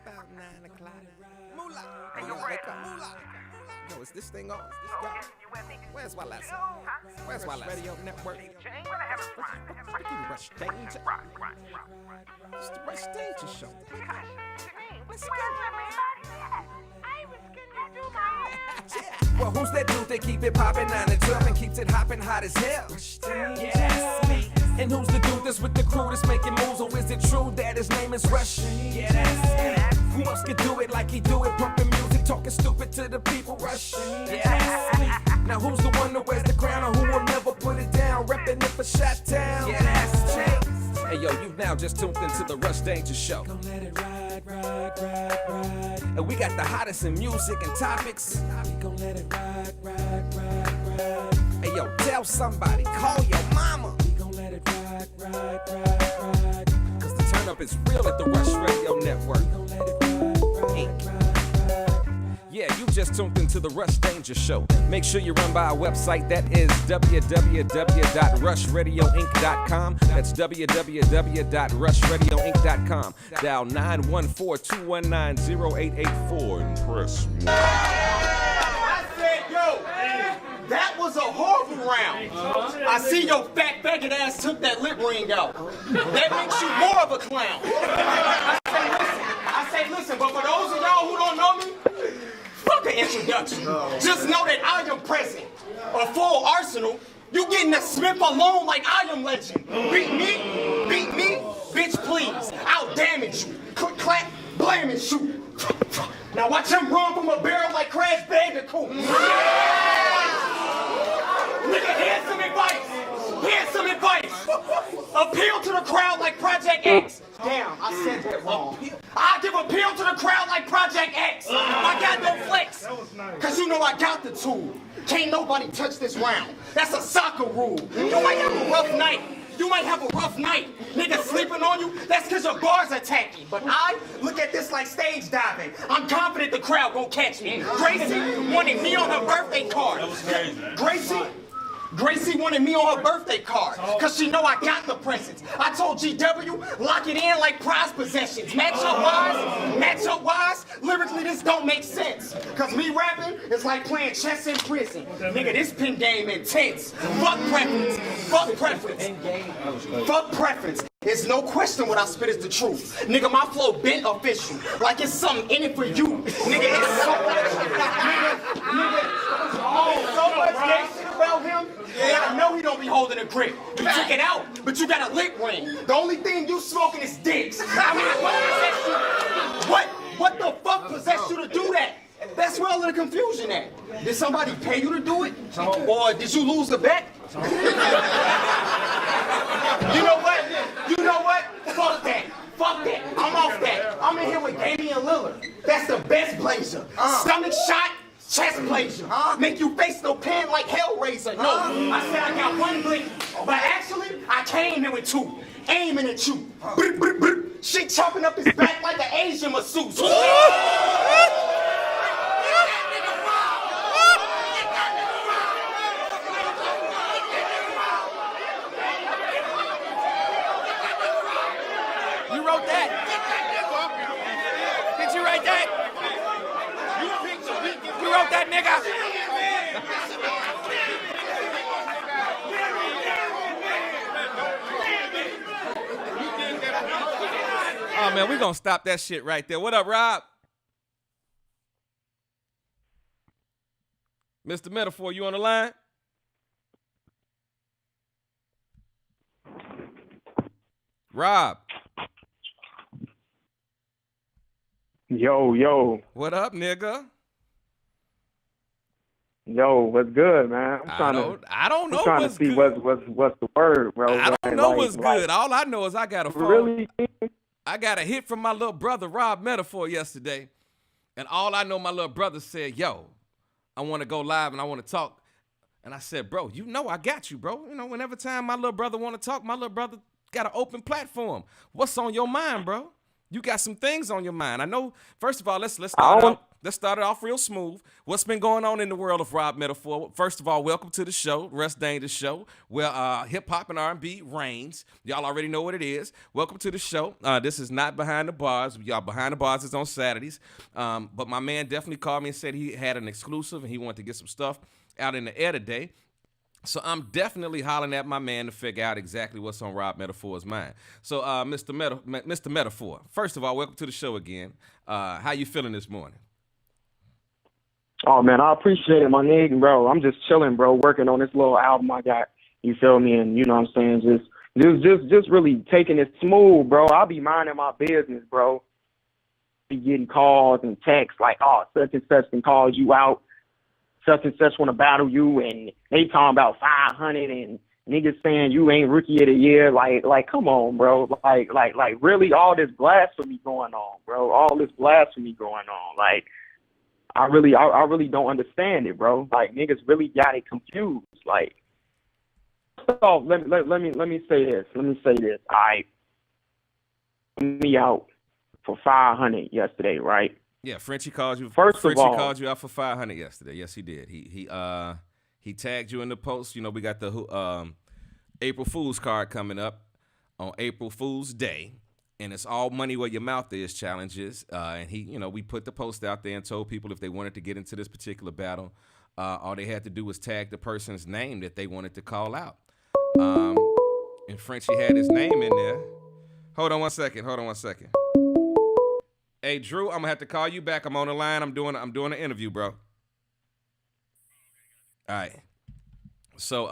About 9 o'clock. Moolah. Hey, yo, Moolah. Yo, is this thing on? Where's Wallace? Where's Wallace? Radio Network. Ricky Rush Danja. It's the Rush Danja Show. Let's go. Well, who's that dude that keep it poppin' 9 to 12 and keeps it hoppin' hot as hell? Yeah, that's me. And who's the dude that's with the crew that's making moves? Or is it true that his name is Rush? Yeah, that's me. Who else could do it like he do it? Pumping music, talking stupid to the people. Rush. Yeah, that's me. Now who's the one that wears the crown or who will never put it down? Reppin' it for Shot-Town. Yeah, that's me. Hey yo, you've now just tuned into the Rush Danja Show. Gon' let it ride, ride, ride, ride. And we got the hottest in music and topics. We gon' let it ride, ride, ride, ride. Hey yo, tell somebody, call your mama. We gon' let it ride, ride, ride, ride. Cause the turn up is real at the Rush Radio Network. We gon' let it ride, ride, ride, ride. Yeah, you just tuned into the Rush Danja Show. Make sure you run by our website. That is www.rushradioinc.com. That's www.rushradioinc.com. Dial 914-219-0884 and press 1. I said, yo, that was a horrible round. I see your fat faggot ass took that lip ring out. That makes you more of a clown. I say, listen, but for those of y'all who don't know me, fuck the introduction. Just know that I am present. A full arsenal. You getting the Smith alone like I am legend. Beat me, bitch please. I'll damage you. Click, clap, blam and shoot. Now watch him run from a barrel like Crash Bandicoot. Nigga, here's some advice. Here's some advice. Appeal to the crowd like Project X. Damn, I said that wrong. I give appeal to the crowd like Project X. I got no flex. Cause you know I got the tool. Can't nobody touch this round. That's a soccer rule. You might have a rough night. You might have a rough night. Niggas sleeping on you, that's cause your bars are tacky. But I look at this like stage diving. I'm confident the crowd gon' catch me. Gracie wanted me on her birthday card. That was crazy. Gracie wanted me on her birthday card, cause she know I got the presents. I told GW, lock it in like prize possessions. Match up wise, lyrically this don't make sense. Cause me rapping is like playing chess in prison. Nigga, this pin game intense. Fuck preference. It's no question what I spit is the truth. Nigga, my flow been official. Like it's something in it for you. Nigga, it's so much. Nigga, so much gay shit about him. Yeah, I know he don't be holding a grip. You took it out, but you got a lip ring. The only thing you smoking is dicks. I mean, what the fuck possessed you to do that? That's where all of the confusion at. Did somebody pay you to do it? Or did you lose the bet? You know what? Fuck that. I'm off that. I'm in here with Damian Lillard. That's the best blazer. Stomach shot, chest blazer. Make you face no pain like Hellraiser. No, I said I got one blink. But actually, I came here with two. Aiming at you. Shit chopping up his back like an Asian masseuse. That nigga. Oh man, we gonna stop that shit right there. What up, Rob? Mr. Metaphor, you on the line? Rob. Yo. What up, nigga? Yo, what's good, man? I don't know. I'm trying to see what's the word, bro. I don't know what's good. All I know is I got a phone. Really? I got a hit from my little brother, Rob Metaphor, yesterday. And all I know, my little brother said, yo, I want to go live and I want to talk. And I said, bro, you know I got you, bro. You know, whenever time my little brother want to talk, my little brother got an open platform. What's on your mind, bro? You got some things on your mind. I know, first of all, let's start let's start it off real smooth. What's been going on in the world of Rob Metaphor? First of all, welcome to the show, Rush Danja Show, where hip hop and R&B reigns. Y'all already know what it is. Welcome to the show. This is not Behind the Bars. Y'all, Behind the Bars is on Saturdays. But my man definitely called me and said he had an exclusive and he wanted to get some stuff out in the air today. So I'm definitely hollering at my man to figure out exactly what's on Rob Metaphor's mind. So, Mr. Metaphor, first of all, welcome to the show again. How you feeling this morning? Oh man, I appreciate it, my nigga, bro. I'm just chilling, bro, working on this little album I got. You feel me? And you know what I'm saying? Just really taking it smooth, bro. I'll be minding my business, bro. Be getting calls and texts like, oh, such and such can call you out. Such and such want to battle you, and they talking about 500, and niggas saying you ain't rookie of the year. Like, come on, bro. Like, really, all this blasphemy going on, bro. All this blasphemy going on. Like, I really don't understand it, bro. Like, niggas really got it confused. Like, so let me say this. All right, me out for 500 yesterday, right? Yeah, Frenchie called you. Frenchie called you out for 500 yesterday. Yes, he did. He tagged you in the post. You know, we got the April Fool's card coming up on April Fool's Day, and it's all money where your mouth is challenges. And we put the post out there and told people if they wanted to get into this particular battle, all they had to do was tag the person's name that they wanted to call out. And Frenchie had his name in there. Hold on one second. Hey, Drew, I'm gonna have to call you back. I'm on the line. I'm doing an interview, bro. All right. So,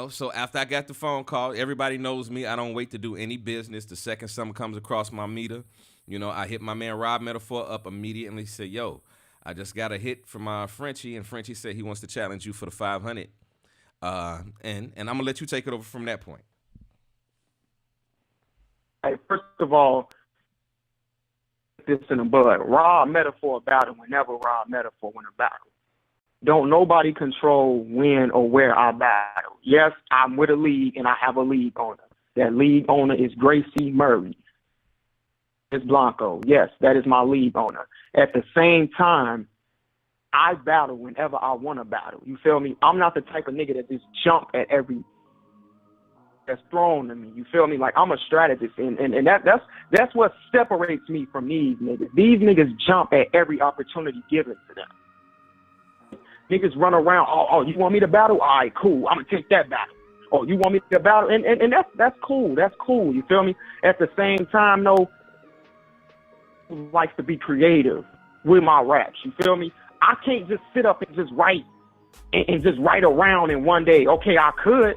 so after I got the phone call, everybody knows me. I don't wait to do any business. The second something comes across my meter, I hit my man Rob Metaphor up immediately. Say, yo, I just got a hit from Frenchie, and Frenchie said he wants to challenge you for the 500. And I'm gonna let you take it over from that point. Hey, first of all, this in the bud. Rob Metaphor battle whenever Rob Metaphor win a battle. Don't nobody control when or where I battle. Yes, I'm with a league and I have a league owner. That league owner is Gracie Murray. It's Blanco. Yes, that is my league owner. At the same time, I battle whenever I want to battle. You feel me? I'm not the type of nigga that just jump at every that's thrown to me. You feel me? Like, I'm a strategist, and that's what separates me from these niggas. These niggas jump at every opportunity given to them. Niggas run around, oh, you want me to battle? All right, cool. I'm gonna take that battle. Oh, you want me to battle? And that's cool. That's cool. You feel me? At the same time, though, likes to be creative with my raps. You feel me? I can't just sit up and just write and just write around in one day. Okay, I could.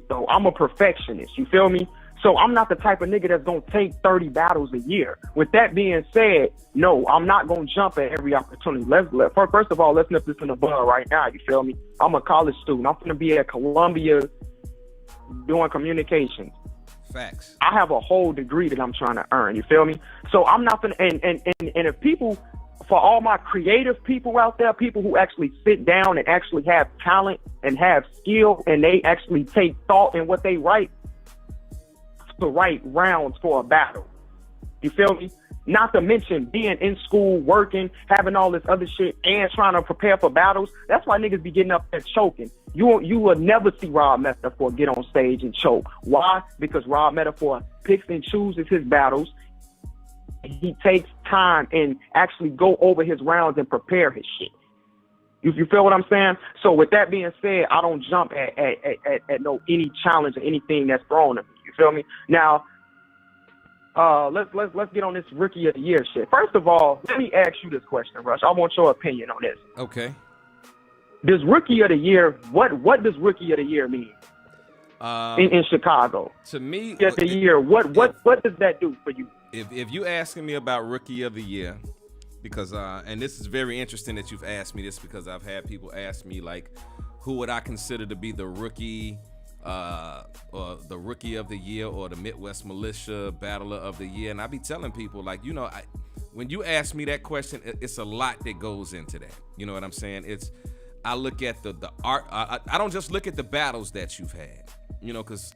So I'm a perfectionist, you feel me? So I'm not the type of nigga that's gonna take 30 battles a year. With that being said, no, I'm not gonna jump at every opportunity. First of all, let's nip this in the bud right now, you feel me? I'm a college student. I'm gonna be at Columbia doing communications. Facts. I have a whole degree that I'm trying to earn, you feel me? So I'm not gonna, and if people, for all my creative people out there, people who actually sit down and actually have talent and have skill and they actually take thought in what they write, to write rounds for a battle. You feel me? Not to mention being in school, working, having all this other shit, and trying to prepare for battles. That's why niggas be getting up there choking. You will never see Rob Metaphor get on stage and choke. Why? Because Rob Metaphor picks and chooses his battles. He takes time and actually go over his rounds and prepare his shit. You feel what I'm saying? So with that being said, I don't jump at any challenge or anything that's thrown at me. You feel me? Now, let's get on this rookie of the year shit. First of all, let me ask you this question, Rush. I want your opinion on this. Okay. Does rookie of the year, what does rookie of the year mean in Chicago? To me, rookie of the year, what does that do for you? If you asking me about rookie of the year, because and this is very interesting that you've asked me this, because I've had people ask me, like, who would I consider to be the rookie or the rookie of the year or the Midwest Militia Battler of the Year, and I be telling people, like, when you ask me that question, it's a lot that goes into that. You know what I'm saying? I look at the art. I don't just look at the battles that you've had, because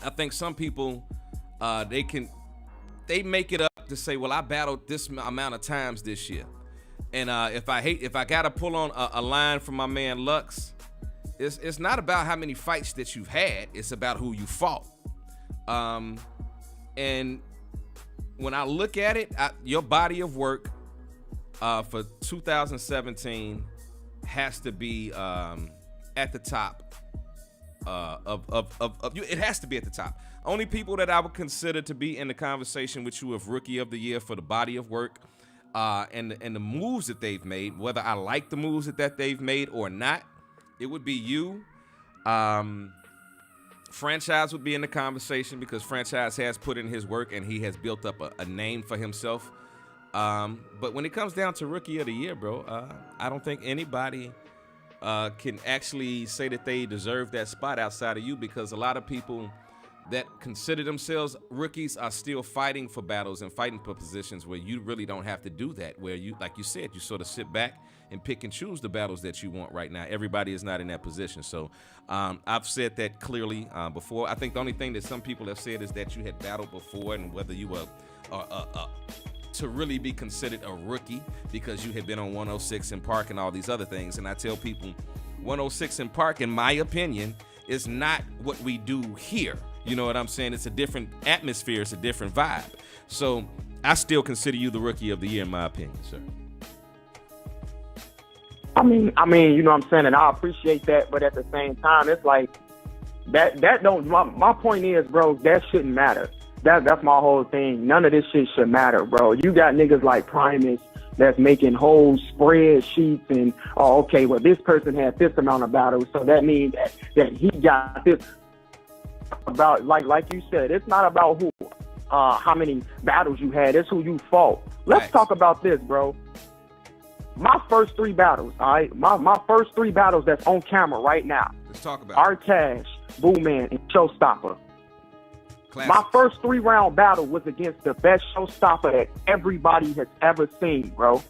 I think some people they make it up luck to say, well, I battled this amount of times this year. And if I gotta pull on a line from my man Lux, it's not about how many fights that you've had, it's about who you fought. And when I look at it, your body of work for 2017 has to be at the top of you. It has to be at the top. Only people that I would consider to be in the conversation with you of Rookie of the Year for the body of work and the moves that they've made, whether I like the moves that they've made or not, it would be you. Franchise would be in the conversation because Franchise has put in his work and he has built up a name for himself. But when it comes down to Rookie of the Year, bro, I don't think anybody can actually say that they deserve that spot outside of you, because a lot of people that consider themselves rookies are still fighting for battles and fighting for positions where you really don't have to do that, where you, like you said, you sort of sit back and pick and choose the battles that you want right now. Everybody is not in that position. So I've said that clearly before. I think the only thing that some people have said is that you had battled before and whether you were to really be considered a rookie because you had been on 106 in Park and all these other things. And I tell people 106 in Park, in my opinion, is not what we do here. You know what I'm saying? It's a different atmosphere. It's a different vibe. So I still consider you the Rookie of the Year, in my opinion, sir. I mean, you know what I'm saying? And I appreciate that. But at the same time, it's like that don't, my point is, bro, that shouldn't matter. That's my whole thing. None of this shit should matter, bro. You got niggas like Primus that's making whole spreadsheets and, oh, okay, well, this person had this amount of battles, so that means that he got this. About like you said, it's not about who, how many battles you had. It's who you fought. Let's talk about this, bro. My first 3 battles, all right? My first 3 battles that's on camera right now. Let's talk about Art Cash, Boo Man, and Showstopper. Classics. My first 3-round battle was against the best Showstopper that everybody has ever seen, bro.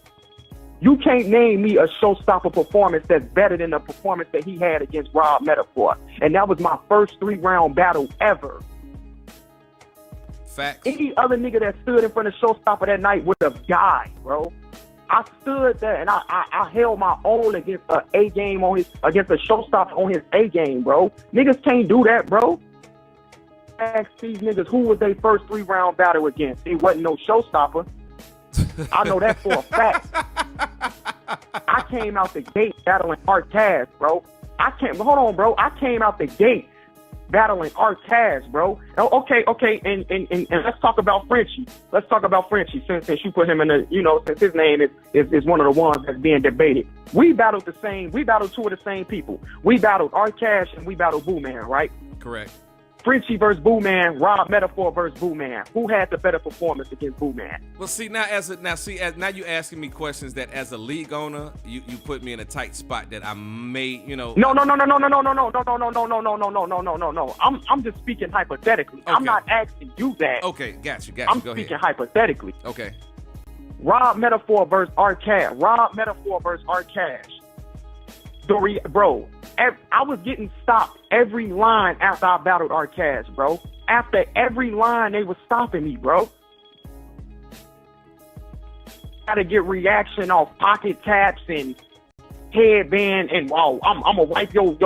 You can't name me a Showstopper performance that's better than the performance that he had against Rob Metaphor. And that was my first 3-round battle ever. Facts. Any other nigga that stood in front of Showstopper that night would have died, bro. I stood there and I held my own against against a Showstopper on his A game, bro. Niggas can't do that, bro. Ask these niggas who was their first 3-round battle against. It wasn't no Showstopper. I know that for a fact. I came out the gate battling Art Cash, bro. Hold on, bro. I came out the gate battling Art Cash, bro. Okay, and let's talk about Frenchie. Let's talk about Frenchie since you put him in the, you know, since his name is one of the ones that's being debated. We battled 2 of the same people. We battled Art Cash and we battled Boo Man, right? Correct. Frenchie versus Boo Man, Rob Metaphor versus Boo Man. Who had the better performance against Boo Man? Well, see, now you asking me questions that as a league owner, you put me in a tight spot that I may, you know. No. I'm just speaking hypothetically. Okay. I'm not asking you that. Okay, got you. I'm Go speaking ahead. hypothetically. Okay. Rob Metaphor versus Art Cash. Rob Metaphor versus Art Cash. Bro, I was getting stopped every line after I battled Art Cash, bro. After every line, they were stopping me, bro. Gotta get reaction off pocket caps and headband and I'm gonna wipe your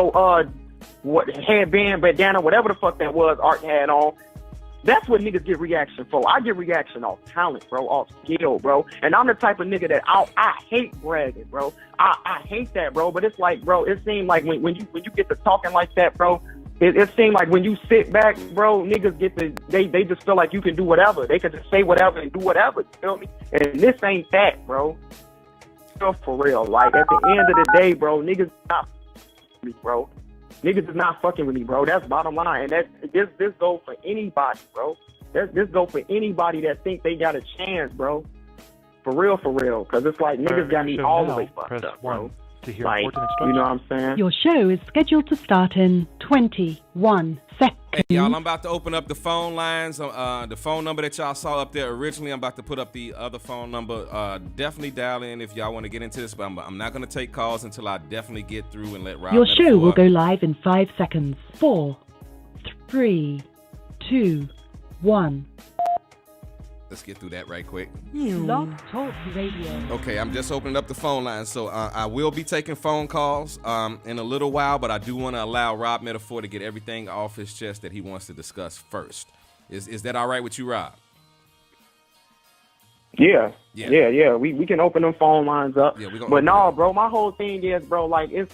headband, bandana, whatever the fuck that was Art had on. That's what niggas get reaction for. I get reaction off talent, bro, off skill, bro. And I'm the type of nigga that I hate bragging, bro. I hate that, bro. But it's like, bro, it seems like when you get to talking like that, bro, it seems like when you sit back, bro, niggas get to, they just feel like you can do whatever. They can just say whatever and do whatever, you feel me? And this ain't that, bro. For real. Like, at the end of the day, bro, niggas not me, bro. Niggas is not fucking with me, bro. That's bottom line. And this goes for anybody, bro. This goes for anybody that think they got a chance, bro. For real. Because it's like niggas got me all the way fucked up, bro. To hear like, important you know what I'm saying? Your show is scheduled to start in 21 seconds. Hey, y'all, I'm about to open up the phone lines. The phone number that y'all saw up there originally, I'm about to put up the other phone number. Definitely dial in if y'all want to get into this, but I'm not going to take calls until I definitely get through and let Rob Your Metaphor. show will go live in 5 seconds. 4, 3, 2, 1. Let's get through that right quick. Blog Talk Radio. Okay, I'm just opening up the phone line, so I will be taking phone calls in a little while, but I do want to allow Rob Metaphor to get everything off his chest that he wants to discuss first. Is that all right with you, Rob? Yeah. We can open them phone lines up. Yeah, but no, bro, my whole thing is, bro, like it's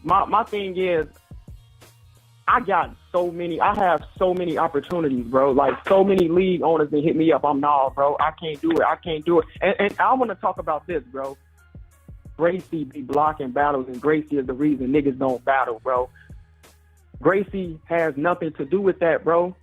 my thing is I have so many opportunities, bro. Like so many league owners that hit me up. Bro, I can't do it. And I want to talk about this, bro. Gracie be blocking battles, and Gracie is the reason niggas don't battle, bro. Gracie has nothing to do with that, bro.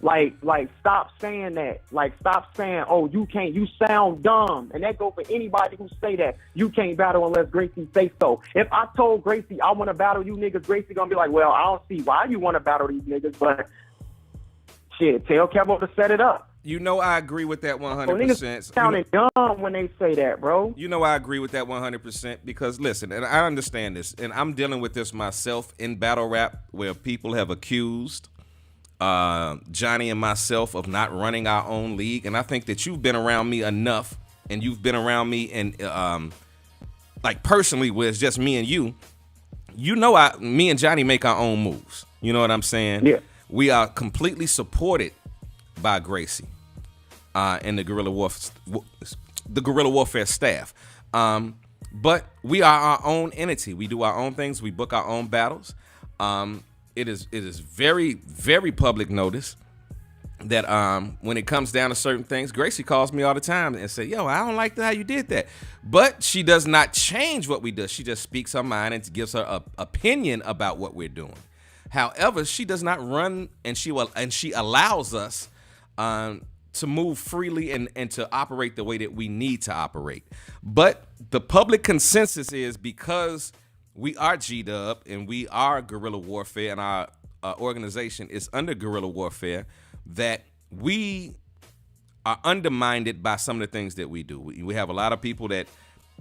Like, stop saying that. Like, stop saying, oh, you can't, you sound dumb. And that goes for anybody who say that. You can't battle unless Gracie say so. If I told Gracie I want to battle you niggas, Gracie gonna be like, well, I don't see why you want to battle these niggas, but shit, tell Kevo to set it up. You know I agree with that 100%. So niggas sounding dumb when they say that, bro. You know I agree with that 100% because, listen, and I understand this, and I'm dealing with this myself in battle rap where people have accused Johnny and myself of not running our own league, and I think that you've been around me enough, and you've been around me, and like personally, where it's just me and you. You know, me and Johnny make our own moves. You know what I'm saying? Yeah. We are completely supported by Gracie and the guerrilla warfare staff, but we are our own entity. We do our own things. We book our own battles. It is very, very public notice that when it comes down to certain things, Gracie calls me all the time and say, yo, I don't like how you did that. But she does not change what we do. She just speaks her mind and gives her opinion about what we're doing. However, she does not run, and she allows us to move freely and to operate the way that we need to operate. But the public consensus is because we are G-Dub and we are guerrilla warfare, and our organization is under guerrilla warfare, that we are undermined by some of the things that we do. We have a lot of people that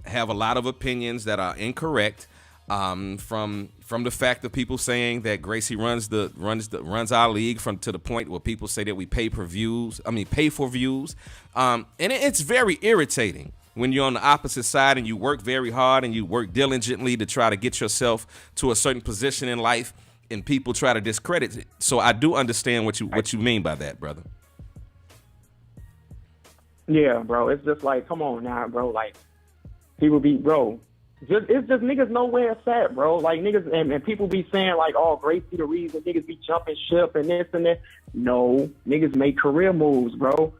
have a lot of opinions that are incorrect, from the fact of people saying that Gracie runs our league, to the point where people say that we pay for views. And it's very irritating when you're on the opposite side and you work very hard and you work diligently to try to get yourself to a certain position in life, and people try to discredit it. So I do understand what you mean by that, brother. Yeah, bro. It's just like, come on now, bro. Like, people be, bro. It's just niggas know where it's at, bro. Like, niggas, and people be saying, like, oh, Gracie the reason niggas be jumping ship and this and that. No, niggas make career moves, bro.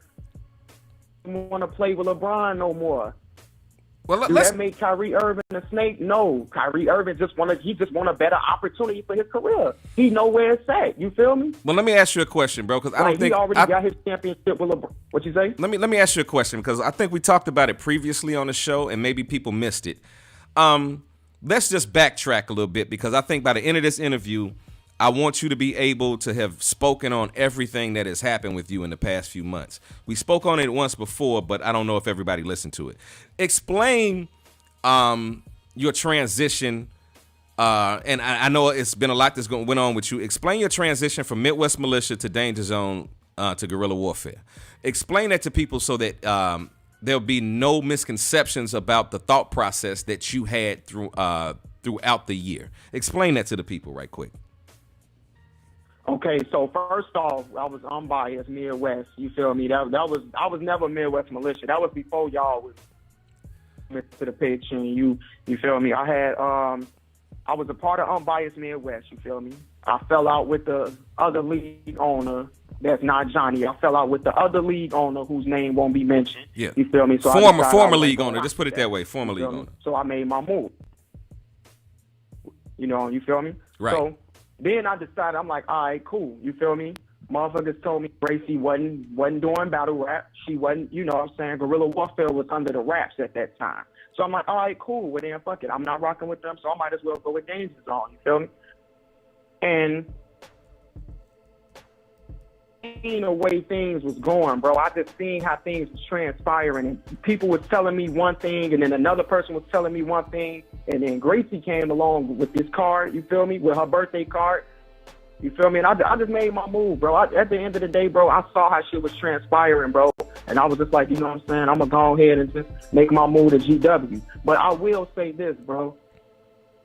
Don't want to play with LeBron no more. Well, Do that make Kyrie Irving a snake? No. Kyrie Irving just want a better opportunity for his career. He know where it's at. You feel me? Well, let me ask you a question, bro, because I don't think he already got his championship with LeBron. What you say? Let me ask you a question, because I think we talked about it previously on the show, and maybe people missed it. Let's just backtrack a little bit, because I think by the end of this interview, I want you to be able to have spoken on everything that has happened with you in the past few months. We spoke on it once before, but I don't know if everybody listened to it. Explain your transition, and I know it's been a lot that's went on with you. Explain your transition from Midwest Militia to Danger Zone to guerrilla warfare. Explain that to people so that there'll be no misconceptions about the thought process that you had throughout the year. Explain that to the people right quick. Okay, so first off, I was unbiased Midwest. You feel me? I was never Midwest Militia. That was before y'all was to the pitch, and you feel me? I was a part of unbiased Midwest. You feel me? I fell out with the other league owner. That's not Johnny. I fell out with the other league owner whose name won't be mentioned. Yeah. You feel me? So former league owner. Just put it that way. Former league owner. So I made my move. You feel me? Right. So then I decided, I'm like, all right, cool. You feel me? Motherfuckers told me Gracie wasn't doing battle rap. She wasn't, guerrilla warfare was under the raps at that time. So I'm like, all right, cool. Well, then fuck it. I'm not rocking with them, so I might as well go with Danger Zone. You feel me? And seeing the way things was going, bro, I just seen how things was transpiring, and people was telling me one thing, and then another person was telling me one thing, and then Gracie came along with this card, you feel me, with her birthday card, You feel me? And I just made my move, bro. At the end of the day, bro, I saw how shit was transpiring, bro. And I was just like, you know what I'm saying? I'm going to go ahead and just make my move to GW. But I will say this, bro.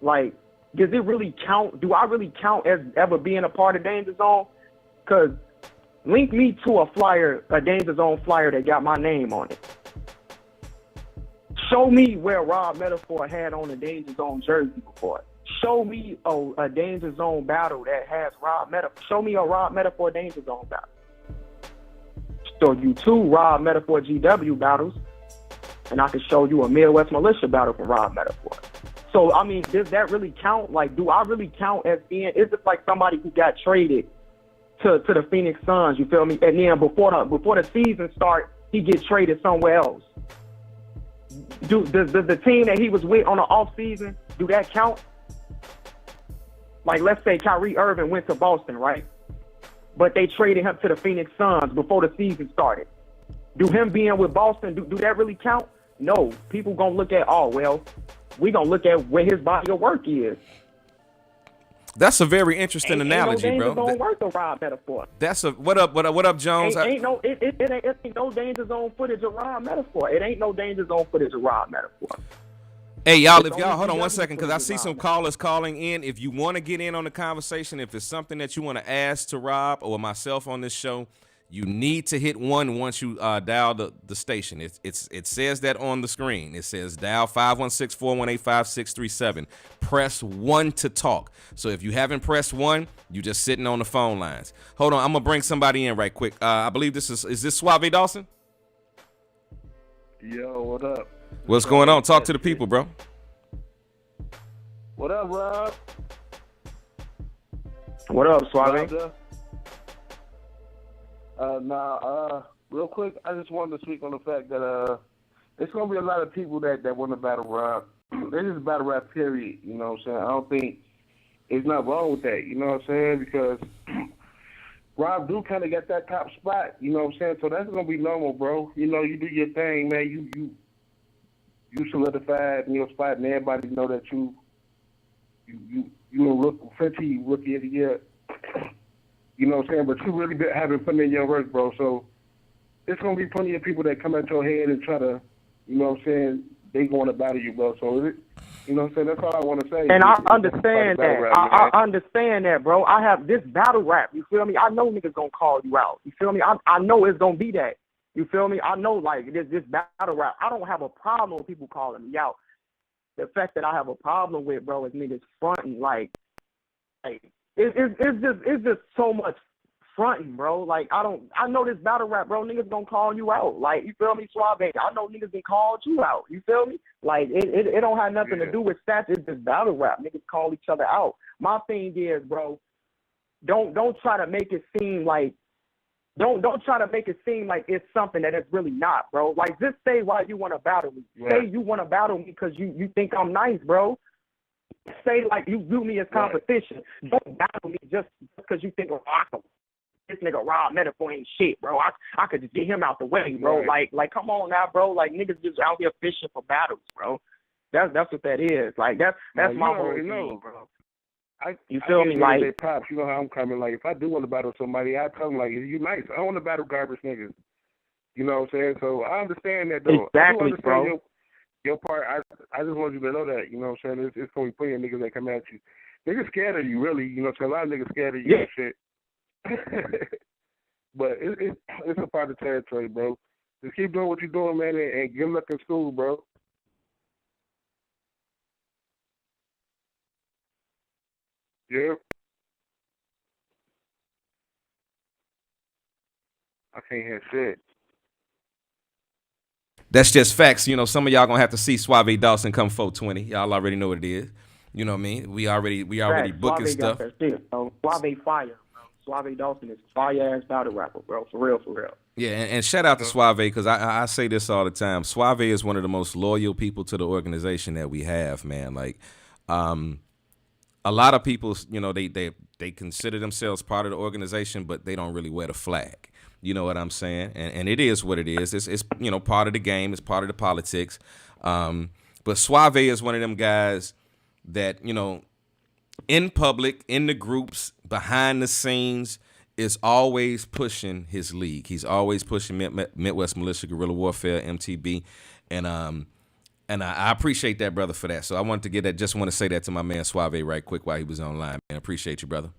Like, does it really count? Do I really count as ever being a part of Danger Zone? Because link me to a flyer, a Danger Zone flyer that got my name on it. Show me where Rob Metaphor had on a Danger Zone jersey before. Show me a Danger Zone battle that has Rob Metaphor. Show me a Rob Metaphor Danger Zone battle. Show you 2 Rob Metaphor GW battles, and I can show you a Midwest Militia battle from Rob Metaphor. So, I mean, does that really count? Like, do I really count as being, is it like somebody who got traded to the Phoenix Suns, you feel me? And then before the season start, he gets traded somewhere else. Does the team that he was with on the off season, do that count? Like, let's say Kyrie Irving went to Boston, right? But they traded him to the Phoenix Suns before the season started. Do him being with Boston, do that really count? No. People gonna look at, oh, well, we gonna look at where his body of work is. That's a very interesting analogy, ain't no bro. Danger Zone work of Rob Metaphor. That's a what up, Jones? Ain't no Danger Zone footage of Rob Metaphor. It ain't no Danger Zone footage of Rob Metaphor. Hey, y'all, It's if y'all only hold on one GW second, because I footage see of some Rob callers calling in. If you want to get in on the conversation, if it's something that you want to ask to Rob or myself on this show, you need to hit 1 once you dial the station. It says that on the screen. It says dial 516-418-5637. Press 1 to talk. So if you haven't pressed 1, you're just sitting on the phone lines. Hold on, I'm gonna bring somebody in right quick. I believe this is this Suave Dawson? Yo, what up? What's going on? Talk to the people, bro. What up, Rob? What up, Suave? Real quick, I just wanted to speak on the fact that there's gonna be a lot of people that want to battle Rob. They just battle rap, period. You know what I'm saying? I don't think it's not wrong with that. You know what I'm saying? Because Rob do kind of got that top spot. You know what I'm saying? So that's gonna be normal, bro. You know, you do your thing, man. You solidified in your spot, and everybody know that you a Frenchie Rookie of the Year. You know what I'm saying? But you really haven't put in your work, bro. So there's going to be plenty of people that come at your head and try to, you know what I'm saying, they going to battle you, bro. So, you know what I'm saying? That's all I want to say. And I understand that. I understand that, bro. I have this battle rap. You feel me? I know niggas going to call you out. You feel me? I know it's going to be that. You feel me? I know, like, this battle rap. I don't have a problem with people calling me out. The fact that I have a problem with, bro, is niggas fronting, like it's just so much fronting, bro. Like, I know this battle rap, bro, niggas gonna call you out. Like, you feel me, Suave? I know niggas been called you out. You feel me? Like, it don't have nothing to do with stats. It's just battle rap. Niggas call each other out. My thing is, bro, don't try to make it seem like don't try to make it seem like it's something that it's really not, bro. Like, just say why you want to battle me. Yeah. Say you want to battle me because you think I'm nice, bro. Say, like, you view me as competition. Right. Don't battle me just because you think, oh, this nigga Rob Metaphor ain't shit, bro. I could just get him out the way, bro. Right. Like, come on now, bro. Like, niggas just out here fishing for battles, bro. That's what that is. Like, that's my whole thing, bro. You feel me? Like, they pops, you know how I'm coming. Like, if I do want to battle somebody, I tell them, like, you nice. I don't want to battle garbage niggas. You know what I'm saying? So I understand that, though. Exactly, bro. Your part, I just want you to know that, you know what I'm saying? It's going to be plenty of niggas that come at you. Niggas scared of you, really. You know what I'm saying? A lot of niggas scared of you and shit. But it's a part of the territory, bro. Just keep doing what you're doing, man, and good luck in school, bro. Yeah. I can't hear shit. That's just facts. You know, some of y'all gonna have to see Suave Dawson come 420. Y'all already know what it is. You know what I mean? We already booking stuff. Suave fire, bro. Suave Dawson is fire ass battle rapper, bro. For real. Yeah, and shout out to Suave, because I say this all the time. Suave is one of the most loyal people to the organization that we have, man. Like, a lot of people, you know, they consider themselves part of the organization, but they don't really wear the flag. You know what I'm saying? And it is what it is. It's you know, part of the game. It's part of the politics. But Suave is one of them guys that, you know, in public, in the groups, behind the scenes, is always pushing his league. He's always pushing Midwest Militia Guerrilla Warfare, MTB, and I appreciate that, brother, for that. So I wanted to get that. Just want to say that to my man Suave right quick while he was online. Man, appreciate you, brother.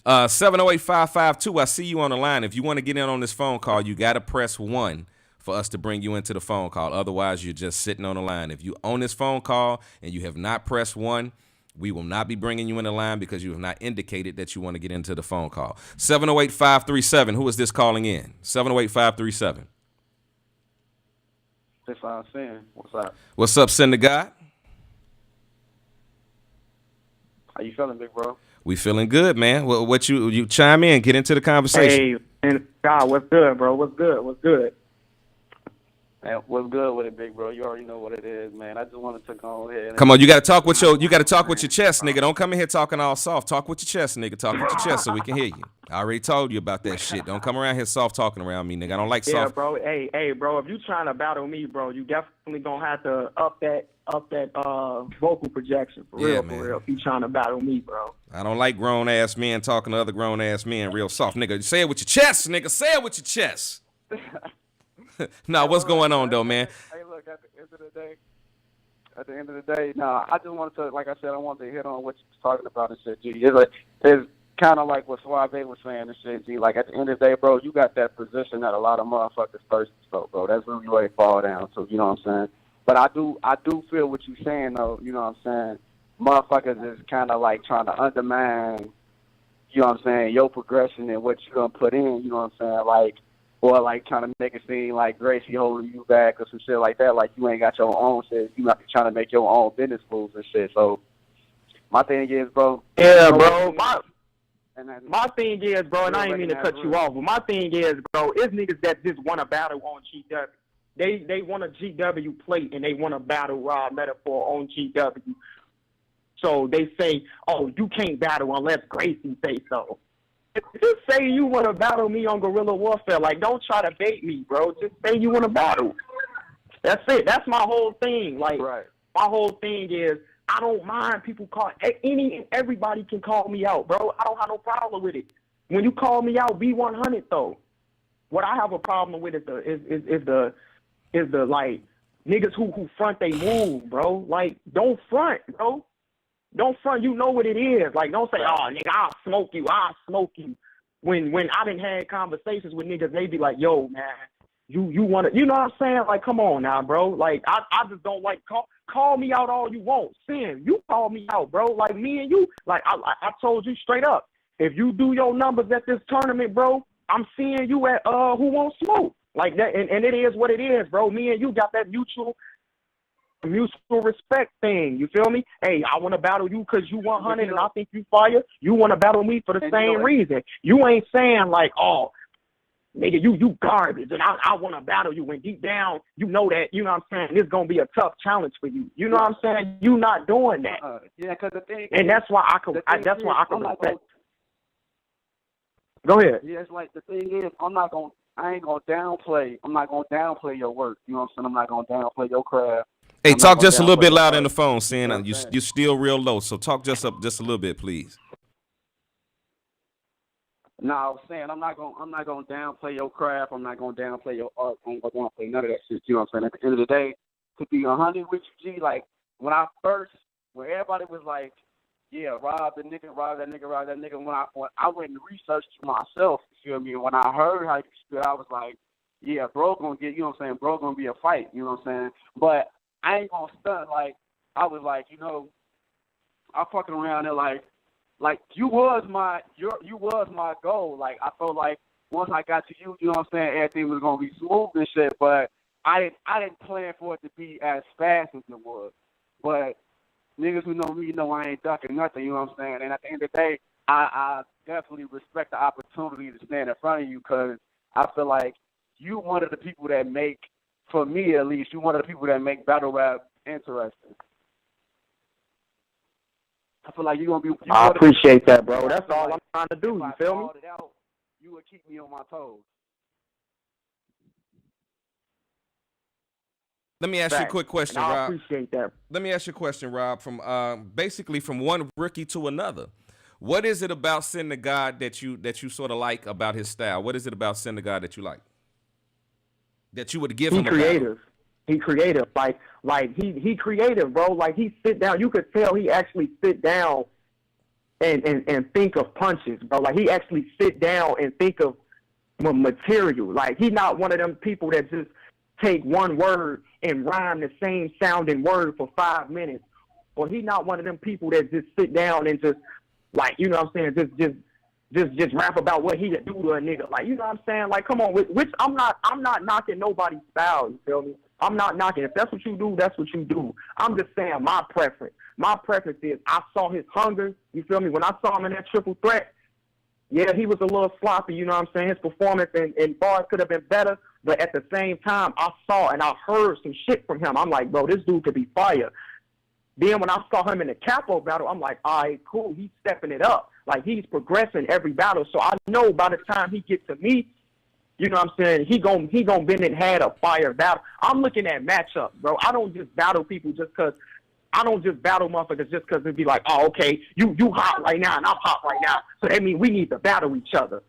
708-552. I see you on the line. If you want to get in on this phone call, you got to press 1 for us to bring you into the phone call. Otherwise, you're just sitting on the line. If you on this phone call and you have not pressed 1, we will not be bringing you in the line because you have not indicated that you want to get into the phone call. 708-537. Who is this calling in? 708-537. That's what I'm saying. What's up? What's up, Send to God? How you feeling, big bro? We feeling good, man. What you chime in, get into the conversation. Hey, and God, what's good, bro? What's good? What's good? Man, what's good with it, big bro? You already know what it is, man. I just wanted to go ahead. Come on, you gotta talk with your chest, nigga. Don't come in here talking all soft. Talk with your chest, nigga. Talk with your chest so we can hear you. I already told you about that shit. Don't come around here soft talking around me, nigga. I don't like soft. Yeah, bro. Hey, bro. If you trying to battle me, bro, you definitely gonna have to up that vocal projection for real, man. for real. If you trying to battle me, bro. I don't like grown ass men talking to other grown ass men real soft, nigga. Say it with your chest, nigga. Say it with your chest. Nah, what's going on though, man? Hey, look, at the end of the day, nah, I just wanted to, like I said, I wanted to hit on what you was talking about and shit, G. It's kind of like what Suave was saying and shit, G. Like, at the end of the day, bro, you got that position that a lot of motherfuckers thirsty for, bro. That's really where they fall down to, you know what I'm saying? But I do feel what you're saying, though, you know what I'm saying? Motherfuckers is kind of like trying to undermine, you know what I'm saying, your progression and what you're going to put in, you know what I'm saying? Like, or like trying to make it seem like Gracie holding you back or some shit like that, like you ain't got your own shit. You might be trying to make your own business moves and shit. So my thing is, bro. Yeah, bro. My thing is, bro, and I ain't mean to cut you off, but my thing is, bro, is niggas that just want to battle on GW. They want a GW plate and they want to battle Raw Metaphor on GW. So they say, oh, you can't battle unless Gracie say so. Just say you want to battle me on guerrilla warfare. Like, don't try to bait me, bro. Just say you want to battle. That's it. That's my whole thing. Like, right. My whole thing is I don't mind people call any and everybody can call me out, bro. I don't have no problem with it. When you call me out, be 100 though. What I have a problem with is the like niggas who front they move, bro. Like, don't front, bro. Don't front. You know what it is. Like, don't say, oh, nigga, I'll smoke you. When I done had conversations with niggas, they be like, yo, man, you want to, you know what I'm saying? Like, come on now, bro. Like, I just don't like, call me out all you want. Sin, you call me out, bro. Like, me and you, like, I told you straight up, if you do your numbers at this tournament, bro, I'm seeing you at Who Won't Smoke. Like that, and it is what it is, bro. Me and you got that mutual respect thing. You feel me? Hey, I want to battle you because you 100 and I think you fire. You want to battle me for the same reason. You ain't saying like, oh, nigga, you garbage and I want to battle you. When deep down, you know that, you know what I'm saying, this going to be a tough challenge for you. You know what I'm saying? You not doing that. Yeah, because the thing and that's why I can respect. Go ahead. Yeah, it's like the thing is, I'm not going to downplay your work. You know what I'm saying? I'm not going to downplay your craft. Hey, talk just a little bit louder in the phone, Sin. You still real low, so talk just a little bit, please. No, I was saying I'm not gonna downplay your craft. I'm not gonna downplay your art. I'm not gonna downplay none of that shit. You know what I'm saying? At the end of the day, to be 100 with you, G, like when everybody was like, yeah, rob that nigga. When I went and researched myself, you feel me? When I heard how you spit, I was like, yeah, bro, gonna get, you know what I'm saying? Bro, gonna be a fight. You know what I'm saying? But I ain't gonna stunt like I was like, you know, I fucking around there like you was my goal. Like I felt like once I got to you, you know what I'm saying, everything was gonna be smooth and shit. But I didn't plan for it to be as fast as it was. But niggas who know me know I ain't ducking nothing. You know what I'm saying? And at the end of the day, I definitely respect the opportunity to stand in front of you because I feel like you one of the people that make, for me at least, you one of the people that make battle rap interesting. I feel like you're going to be... I appreciate that, bro. That's all I'm trying to do. You feel me? You would keep me on my toes. Let me ask you a quick question, and I Rob. appreciate that. Let me ask you a question, Rob, from basically from one rookie to another. What is it about Syndergaard that you sort of like about his style? What is it about Syndergaard that you like? That you would give him a battle? He creative. Like he creative, bro. Like he sit down. You could tell he actually sit down and think of punches, bro. Like he actually sit down and think of material. Like he not one of them people that just take one word and rhyme the same sounding word for 5 minutes. Or he not one of them people that just sit down and just, like, you know what I'm saying, just rap about what he do to a nigga. Like, you know what I'm saying? Like, come on, which I'm not knocking nobody's style, you feel me? I'm not knocking. If that's what you do, that's what you do. I'm just saying my preference. My preference is I saw his hunger, you feel me? When I saw him in that triple threat, yeah, he was a little sloppy, you know what I'm saying? His performance and bars could have been better, but at the same time, I saw and I heard some shit from him. I'm like, bro, this dude could be fire. Then when I saw him in the Capo battle, I'm like, all right, cool, he's stepping it up. Like, he's progressing every battle. So I know by the time he gets to me, you know what I'm saying, he gon' been and had a fire battle. I'm looking at matchups, bro. I don't just battle people just because I don't just battle motherfuckers just because it'd be like, oh, okay, you hot right now and I'm hot right now. So that means we need to battle each other.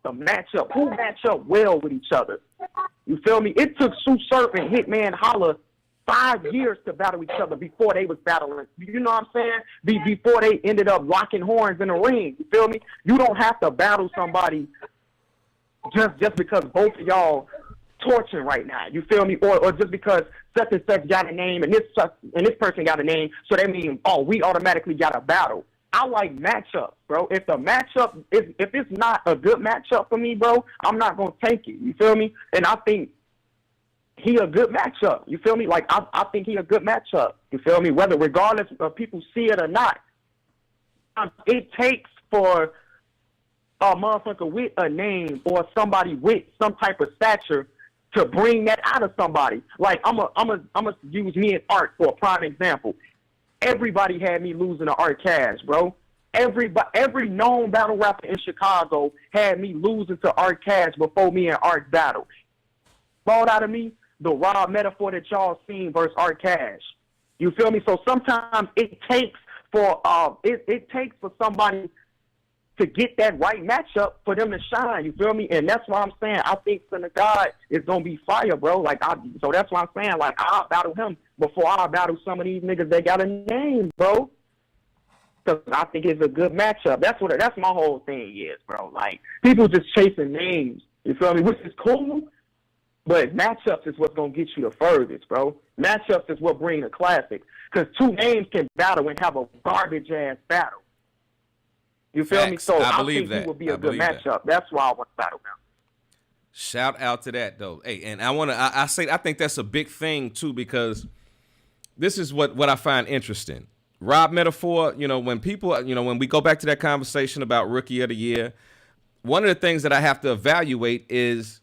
The matchup, who match up well with each other? You feel me? It took Sue Surf and Hitman Holla 5 years to battle each other before they was battling. You know what I'm saying? Before they ended up locking horns in the ring. You feel me? You don't have to battle somebody just because both of y'all torching right now. You feel me? Or just because such and such got a name and this person got a name, so that means, oh, we automatically got a battle. I like matchups, bro. If the matchup if it's not a good matchup for me, bro, I'm not gonna take it. You feel me? And I think he a good matchup. You feel me? Like I think he a good matchup. You feel me? Whether regardless of people see it or not, it takes for a motherfucker with a name or somebody with some type of stature to bring that out of somebody. Like I'm a use me and Art for a prime example. Everybody had me losing to Art Cash, bro. Every known battle rapper in Chicago had me losing to Art Cash before me and Art battle. Brought out of me the raw metaphor that y'all seen versus Art Cash. You feel me? So sometimes it takes for it takes for somebody to get that right matchup for them to shine. You feel me? And that's why I'm saying I think Syndergaard is gonna be fire, bro. So that's why I'm saying like I'll battle him before I battle some of these niggas that got a name, bro. Because I think it's a good matchup. That's my whole thing is, bro. Like people just chasing names. You feel me? Which is cool, but matchups is what's gonna get you the furthest, bro. Matchups is what bring the classics. Because two names can battle and have a garbage ass battle. You feel me? So I think he would be a good matchup. That's why I want to battle him. Shout out to that though. Hey, and I think that's a big thing too, because this is what I find interesting. Rob Metaphor, when people, when we go back to that conversation about Rookie of the Year, one of the things that I have to evaluate is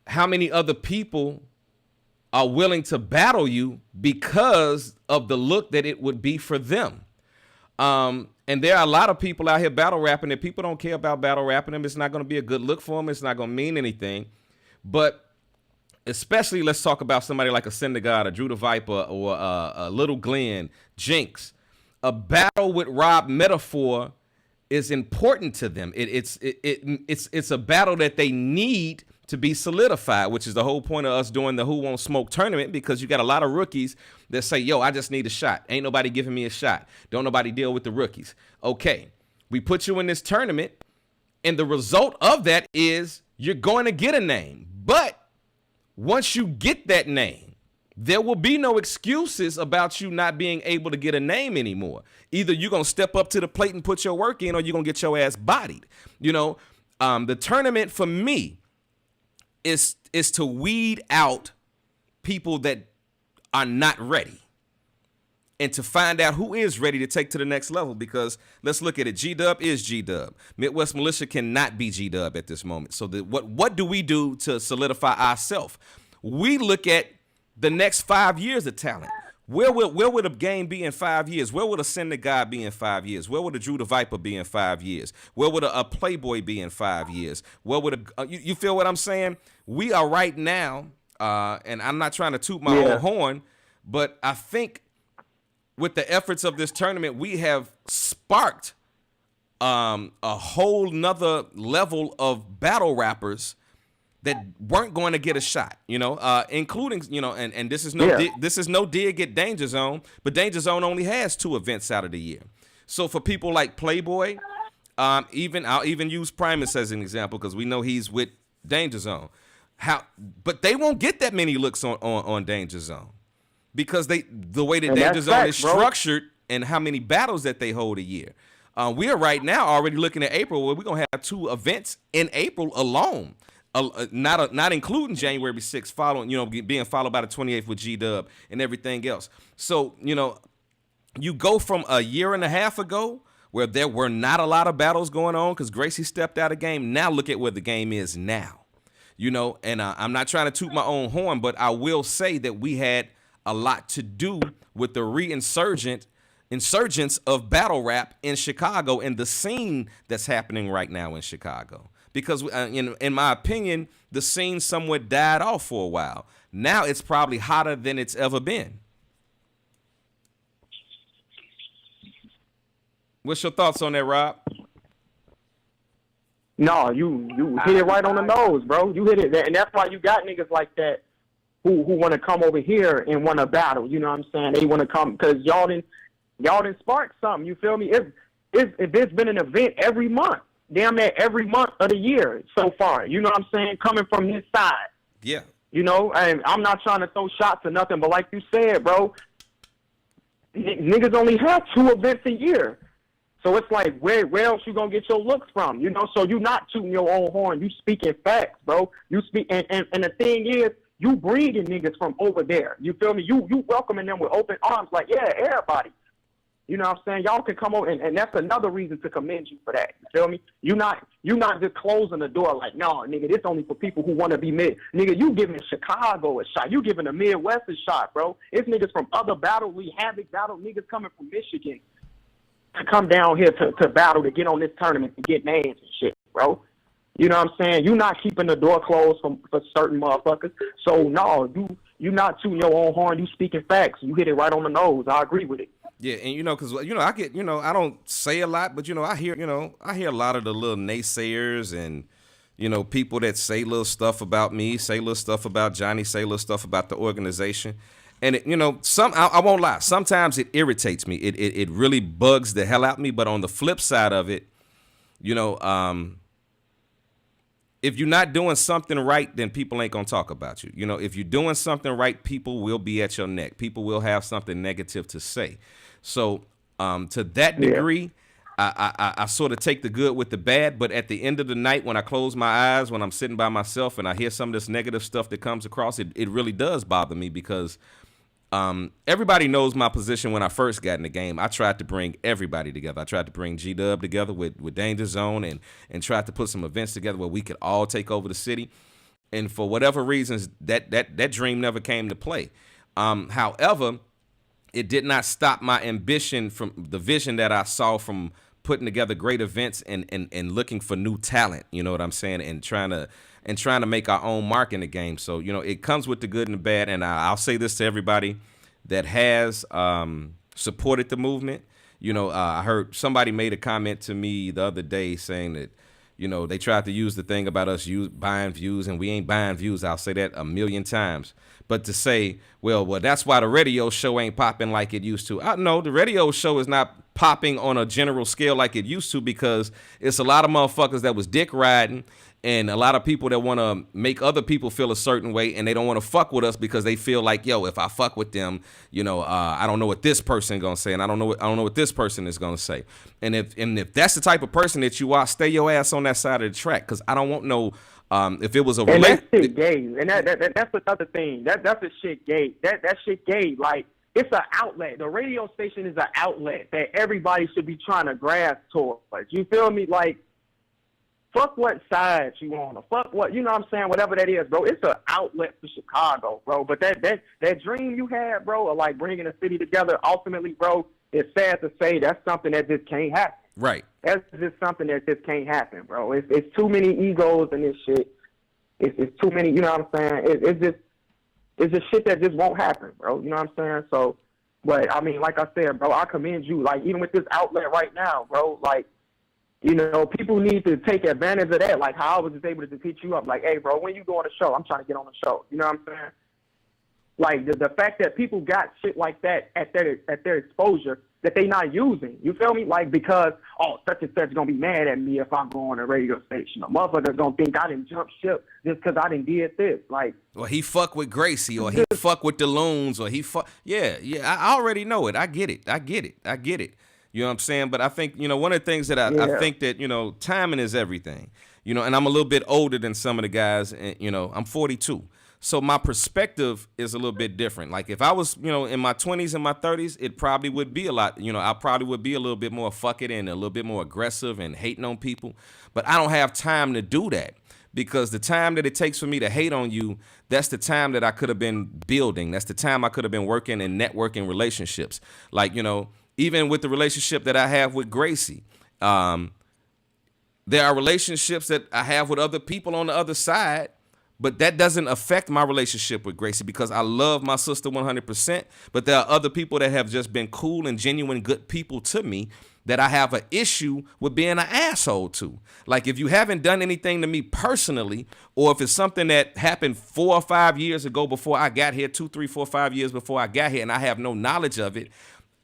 how many other people are willing to battle you because of the look that it would be for them. And there are a lot of people out here battle rapping that people don't care about battle rapping them. It's not going to be a good look for them. It's not going to mean anything. But especially let's talk about somebody like a Syndergaard, a Drew the Viper, or a Little Glenn, Jinx. A battle with Rob Metaphor is important to them. It's a battle that they need to be solidified, which is the whole point of us doing the Who Won't Smoke tournament, because you got a lot of rookies that say, yo, I just need a shot. Ain't nobody giving me a shot. Don't nobody deal with the rookies. Okay, we put you in this tournament, and the result of that is you're going to get a name. But once you get that name, there will be no excuses about you not being able to get a name anymore. Either you're going to step up to the plate and put your work in, or you're going to get your ass bodied. The tournament for me is to weed out people that are not ready and to find out who is ready to take to the next level, because let's look at it. G-Dub is G-Dub. Midwest Militia cannot be G-Dub at this moment. So what do we do to solidify ourselves? We look at the next 5 years of talent. Where would a game be in 5 years? Where would a Syndergaard be in 5 years? Where would a Drew the Viper be in 5 years? Where would a Playboy be in 5 years? Where would you feel what I'm saying? We are right now And I'm not trying to toot my own horn, but I think with the efforts of this tournament, we have sparked a whole nother level of battle rappers that weren't going to get a shot, including, and this is no dig at Danger Zone, but Danger Zone only has 2 events out of the year. So for people like Playboy, I'll even use Primus as an example because we know he's with Danger Zone. But they won't get that many looks on Danger Zone because the way that Danger Zone is structured and how many battles that they hold a year. We are right now already looking at April where we're gonna have 2 events in April alone, not including January 6th, being followed by the 28th with G-Dub and everything else. So you go from a year and a half ago where there were not a lot of battles going on because Gracie stepped out of the game. Now look at where the game is now. And I'm not trying to toot my own horn, but I will say that we had a lot to do with the insurgence of battle rap in Chicago and the scene that's happening right now in Chicago. Because in my opinion, the scene somewhat died off for a while. Now it's probably hotter than it's ever been. What's your thoughts on that, Rob? No, you hit it right on the nose, bro. You hit it, and that's why you got niggas like that who want to come over here and want to battle. You know what I'm saying? They want to come because y'all didn't spark something. You feel me? It's been an event every month, damn near every month of the year so far. You know what I'm saying? Coming from this side. Yeah. And I'm not trying to throw shots or nothing, but like you said, bro, niggas only have 2 events a year. So it's like, where else you gonna get your looks from? So you not tooting your own horn. You speaking facts, bro. You speak, and the thing is, you bringing niggas from over there. You feel me? You welcoming them with open arms, like, yeah, everybody. You know what I'm saying? Y'all can come over, and that's another reason to commend you for that. You feel me? You not just closing the door like, no, nigga, this only for people who want to be mid. Nigga, you giving Chicago a shot. You giving the Midwest a shot, bro. It's niggas from other battle, Havoc battle, niggas coming from Michigan to come down here to battle, to get on this tournament, to get names and shit, bro. You know what I'm saying? You not keeping the door closed for certain motherfuckers. So, no, you not tooting your own horn. You speaking facts. You hit it right on the nose. I agree with it. Yeah, and because I get, I don't say a lot, but I hear a lot of the little naysayers and people that say little stuff about me, say little stuff about Johnny, say little stuff about the organization. And I won't lie, sometimes it irritates me. It really bugs the hell out of me, but on the flip side of it, if you're not doing something right, then people ain't gonna talk about you. If you're doing something right, people will be at your neck. People will have something negative to say. So to that degree, I sort of take the good with the bad. But at the end of the night, when I close my eyes, when I'm sitting by myself and I hear some of this negative stuff that comes across, it really does bother me because everybody knows my position when I first got in the game. I tried to bring everybody together. I tried to bring G-Dub together with Danger Zone and tried to put some events together where we could all take over the city. And for whatever reasons, that dream never came to play. However, it did not stop my ambition from the vision that I saw from putting together great events and looking for new talent. You know what I'm saying? And trying to make our own mark in the game. So, it comes with the good and the bad. And I'll say this to everybody that has supported the movement. I heard somebody made a comment to me the other day saying that, they tried to use the thing about us buying views, and we ain't buying views. I'll say that a million times. But to say, well, that's why the radio show ain't popping like it used to. No, the radio show is not popping on a general scale like it used to because it's a lot of motherfuckers that was dick riding and a lot of people that want to make other people feel a certain way, and they don't want to fuck with us because they feel like, yo, if I fuck with them, I don't know what this person gonna say, and I don't know what this person is gonna say. And if that's the type of person that you are, stay your ass on that side of the track because I don't want no. If it was a and that shit gay, and that's another thing. That's a shit gay. That shit gay. Like, it's an outlet. The radio station is an outlet that everybody should be trying to grasp towards. You feel me? Like, fuck what side you on, or fuck what, you know what I'm saying? Whatever that is, bro. It's an outlet for Chicago, bro. But that dream you had, bro, of like bringing a city together, ultimately, bro, it's sad to say that's something that just can't happen. Right. That's just something that just can't happen, bro. It's too many egos in this shit. It's too many, you know what I'm saying? It's just, It's just shit that just won't happen, bro. You know what I'm saying? So, but I mean, like I said, bro, I commend you. Like, even with this outlet right now, bro, like, you know, people need to take advantage of that. Like how I was just able to hit you up, like, hey, bro, when you go on the show, I'm trying to get on the show. You know what I'm saying? Like the fact that people got shit like that at their exposure that they not using. You feel me? Like, because, oh, such and such gonna be mad at me if I go on a radio station. A motherfucker's gonna think I didn't jump ship just because I didn't did this. Like, or he fuck with Gracie, or he fuck with the Loons, or he fuck. Yeah. I already know it. I get it. You know what I'm saying? But I think, you know, one of the things that I think that, you know, timing is everything. You know, and I'm a little bit older than some of the guys, and, you know, I'm 42. So my perspective is a little bit different. Like if I was, you know, in my 20s and my 30s, it probably would be a lot, you know, I probably would be a little bit more fuck it and a little bit more aggressive and hating on people. But I don't have time to do that, because the time that it takes for me to hate on you, that's the time that I could have been building. That's the time I could have been working and networking relationships. Like, you know, even with the relationship that I have with Gracie, there are relationships that I have with other people on the other side, but that doesn't affect my relationship with Gracie, because I love my sister 100%. But there are other people that have just been cool and genuine good people to me that I have an issue with being an asshole to. Like if you haven't done anything to me personally, or if it's something that happened 4 or 5 years ago before I got here, 2, 3, 4, 5 years before I got here, and I have no knowledge of it,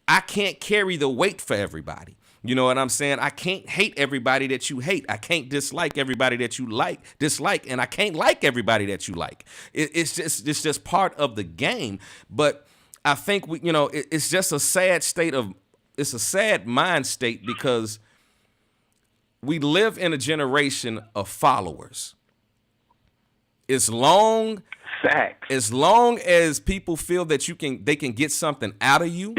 I can't carry the weight for everybody. You know what I'm saying? I can't hate everybody that you hate. I can't dislike everybody that you dislike, and I can't like everybody that you like. It's just part of the game. But I think it's just a sad it's a sad mind state, because we live in a generation of followers. As long as people feel that they can get something out of you,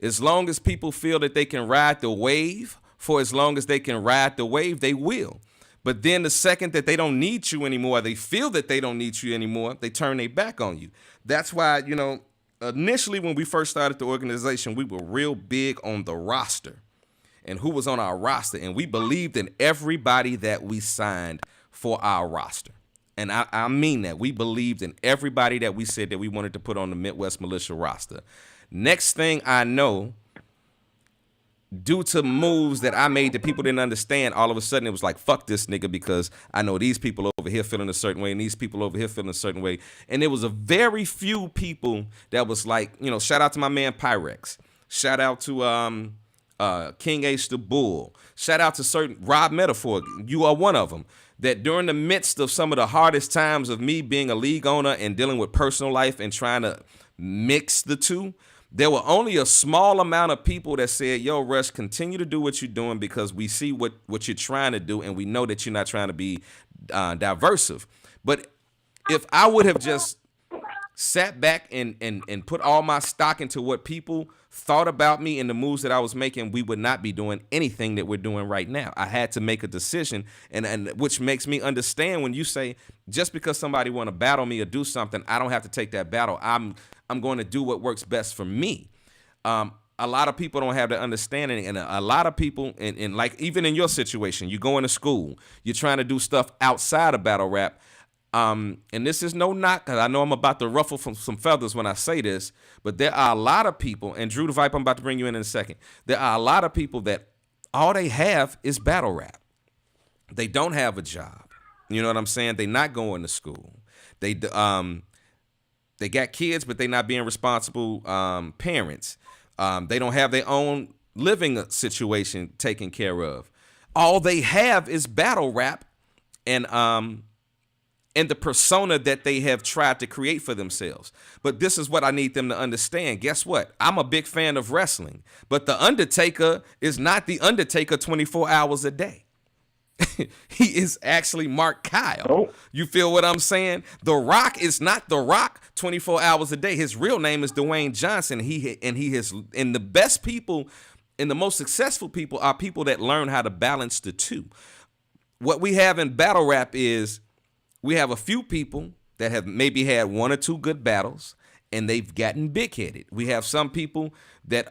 as long as people feel that they can ride the wave, for as long as they can ride the wave, they will. But then the second that they don't need you anymore, they feel that they don't need you anymore, they turn their back on you. That's why, initially when we first started the organization, we were real big on the roster and who was on our roster. And we believed in everybody that we signed for our roster. And I mean that. We believed in everybody that we said that we wanted to put on the Midwest Militia roster. Next thing I know, due to moves that I made that people didn't understand, all of a sudden it was like, fuck this nigga, because I know these people over here feeling a certain way and these people over here feeling a certain way. And there was a very few people that was like, shout out to my man Pyrex. Shout out to King H the Bull. Shout out to certain Rob Metaphor. You are one of them. That during the midst of some of the hardest times of me being a league owner and dealing with personal life and trying to mix the two, there were only a small amount of people that said, yo, Rush, continue to do what you're doing, because we see what you're trying to do, and we know that you're not trying to be diversive. But if I would have just sat back and put all my stock into what people thought about me and the moves that I was making, we would not be doing anything that we're doing right now. I had to make a decision, and which makes me understand when you say, just because somebody want to battle me or do something, I don't have to take that battle. I'm going to do what works best for me. A lot of people don't have that understanding, and a lot of people, and like even in your situation, you go into school, you're trying to do stuff outside of battle rap. And this is no knock, because I know I'm about to ruffle some feathers when I say this, but there are a lot of people, and Drew the Viper, I'm about to bring you in a second. There are a lot of people that all they have is battle rap. They don't have a job. You know what I'm saying? They're not going to school. They got kids, but they're not being responsible parents. They don't have their own living situation taken care of. All they have is battle rap and the persona that they have tried to create for themselves. But this is what I need them to understand. Guess what? I'm a big fan of wrestling, but The Undertaker is not The Undertaker 24 hours a day. He is actually Mark Kyle. Oh. You feel what I'm saying? The Rock is not The Rock 24 hours a day. His real name is Dwayne Johnson. And the best people and the most successful people are people that learn how to balance the two. What we have in battle rap is we have a few people that have maybe had 1 or 2 good battles and they've gotten big-headed. We have some people that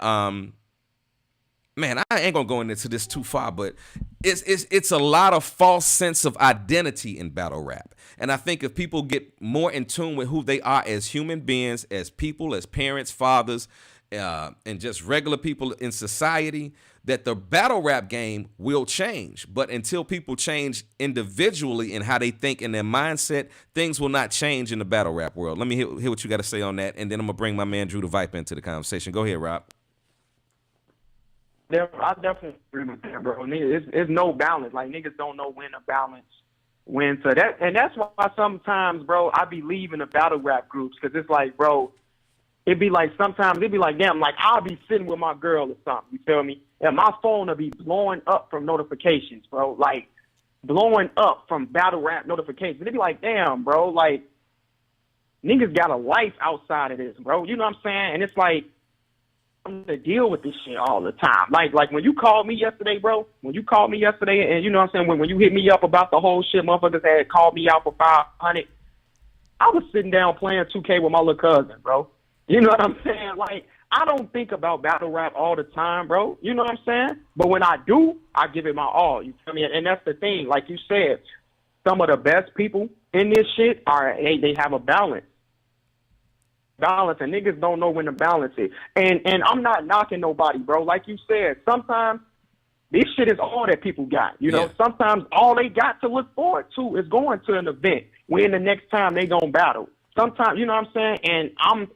man, I ain't gonna go into this too far, but it's a lot of false sense of identity in battle rap. And I think if people get more in tune with who they are as human beings, as people, as parents, fathers, and just regular people in society, that the battle rap game will change. But until people change individually in how they think and their mindset, things will not change in the battle rap world. Let me hear what you got to say on that, and then I'm gonna bring my man Drew the Viper into the conversation. Go ahead, Rob. I definitely agree with that, bro. It's no balance. Like, niggas don't know when to balance, when to that. And that's why sometimes, bro, I be leaving the battle rap groups, because it's like, bro, it'd be like sometimes it'd be like, damn, like I'll be sitting with my girl or something, you feel me? And my phone will be blowing up from notifications, bro. Like, blowing up from battle rap notifications. It'd be like, damn, bro, like, niggas got a life outside of this, bro. You know what I'm saying? And it's like, I'm to deal with this shit all the time. Like when you called me yesterday, bro, and you know what I'm saying, when you hit me up about the whole shit, motherfuckers had called me out for 500, I was sitting down playing 2K with my little cousin, bro. You know what I'm saying? Like, I don't think about battle rap all the time, bro. You know what I'm saying? But when I do, I give it my all. You feel me? And that's the thing. Like you said, some of the best people in this shit they have a balance. And niggas don't know when to balance it. And I'm not knocking nobody, bro. Like you said, sometimes this shit is all that people got. You know, sometimes all they got to look forward to is going to an event when the next time they gonna battle. Sometimes, you know what I'm saying? And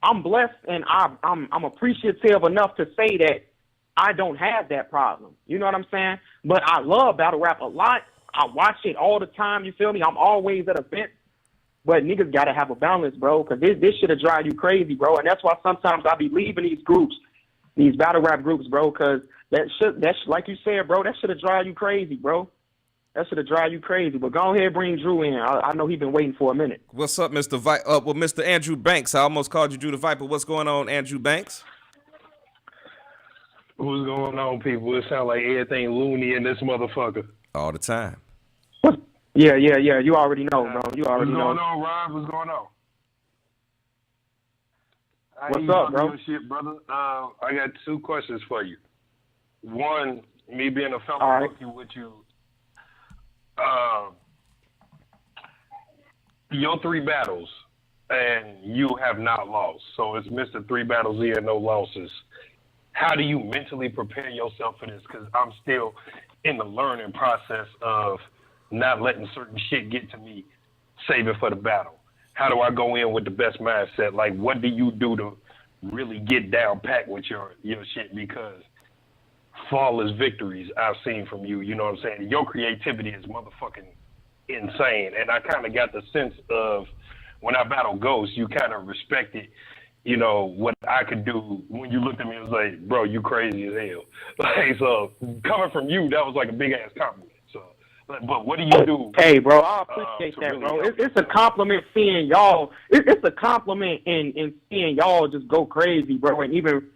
I'm blessed, and I'm appreciative enough to say that I don't have that problem. You know what I'm saying? But I love battle rap a lot. I watch it all the time. You feel me? I'm always at events. But niggas got to have a balance, bro, because this shit'll drive you crazy, bro. And that's why sometimes I be leaving these groups, these battle rap groups, bro, because that's like you said, bro, that shit'll drive you crazy, bro. That shit'll drive you crazy. But go ahead, bring Drew in. I know he been waiting for a minute. What's up, Mr. Mr. Andrew Banks? I almost called you Drew the Viper. What's going on, Andrew Banks? What's going on, people? It sounds like everything loony in this motherfucker. All the time. Yeah. You already know, bro. You already know. What's going on, Rob? What's going on? What's up, bro? Your shit, brother. I got two questions for you. One, me being a fellow rookie with you, your 3 battles, and you have not lost. So it's Mr. 3 battles in, no losses. How do you mentally prepare yourself for this? Because I'm still in the learning process of not letting certain shit get to me, save it for the battle. How do I go in with the best mindset? Like, what do you do to really get down packed with your shit? Because flawless victories I've seen from you, you know what I'm saying? Your creativity is motherfucking insane. And I kind of got the sense of when I battle Ghost, you kind of respected, you know, what I could do. When you looked at me, it was like, bro, you crazy as hell. Like, so coming from you, that was like a big ass compliment. But what do you do? Hey, bro, I appreciate that, bro. It's a compliment seeing y'all. It's a compliment in seeing y'all just go crazy, bro, and even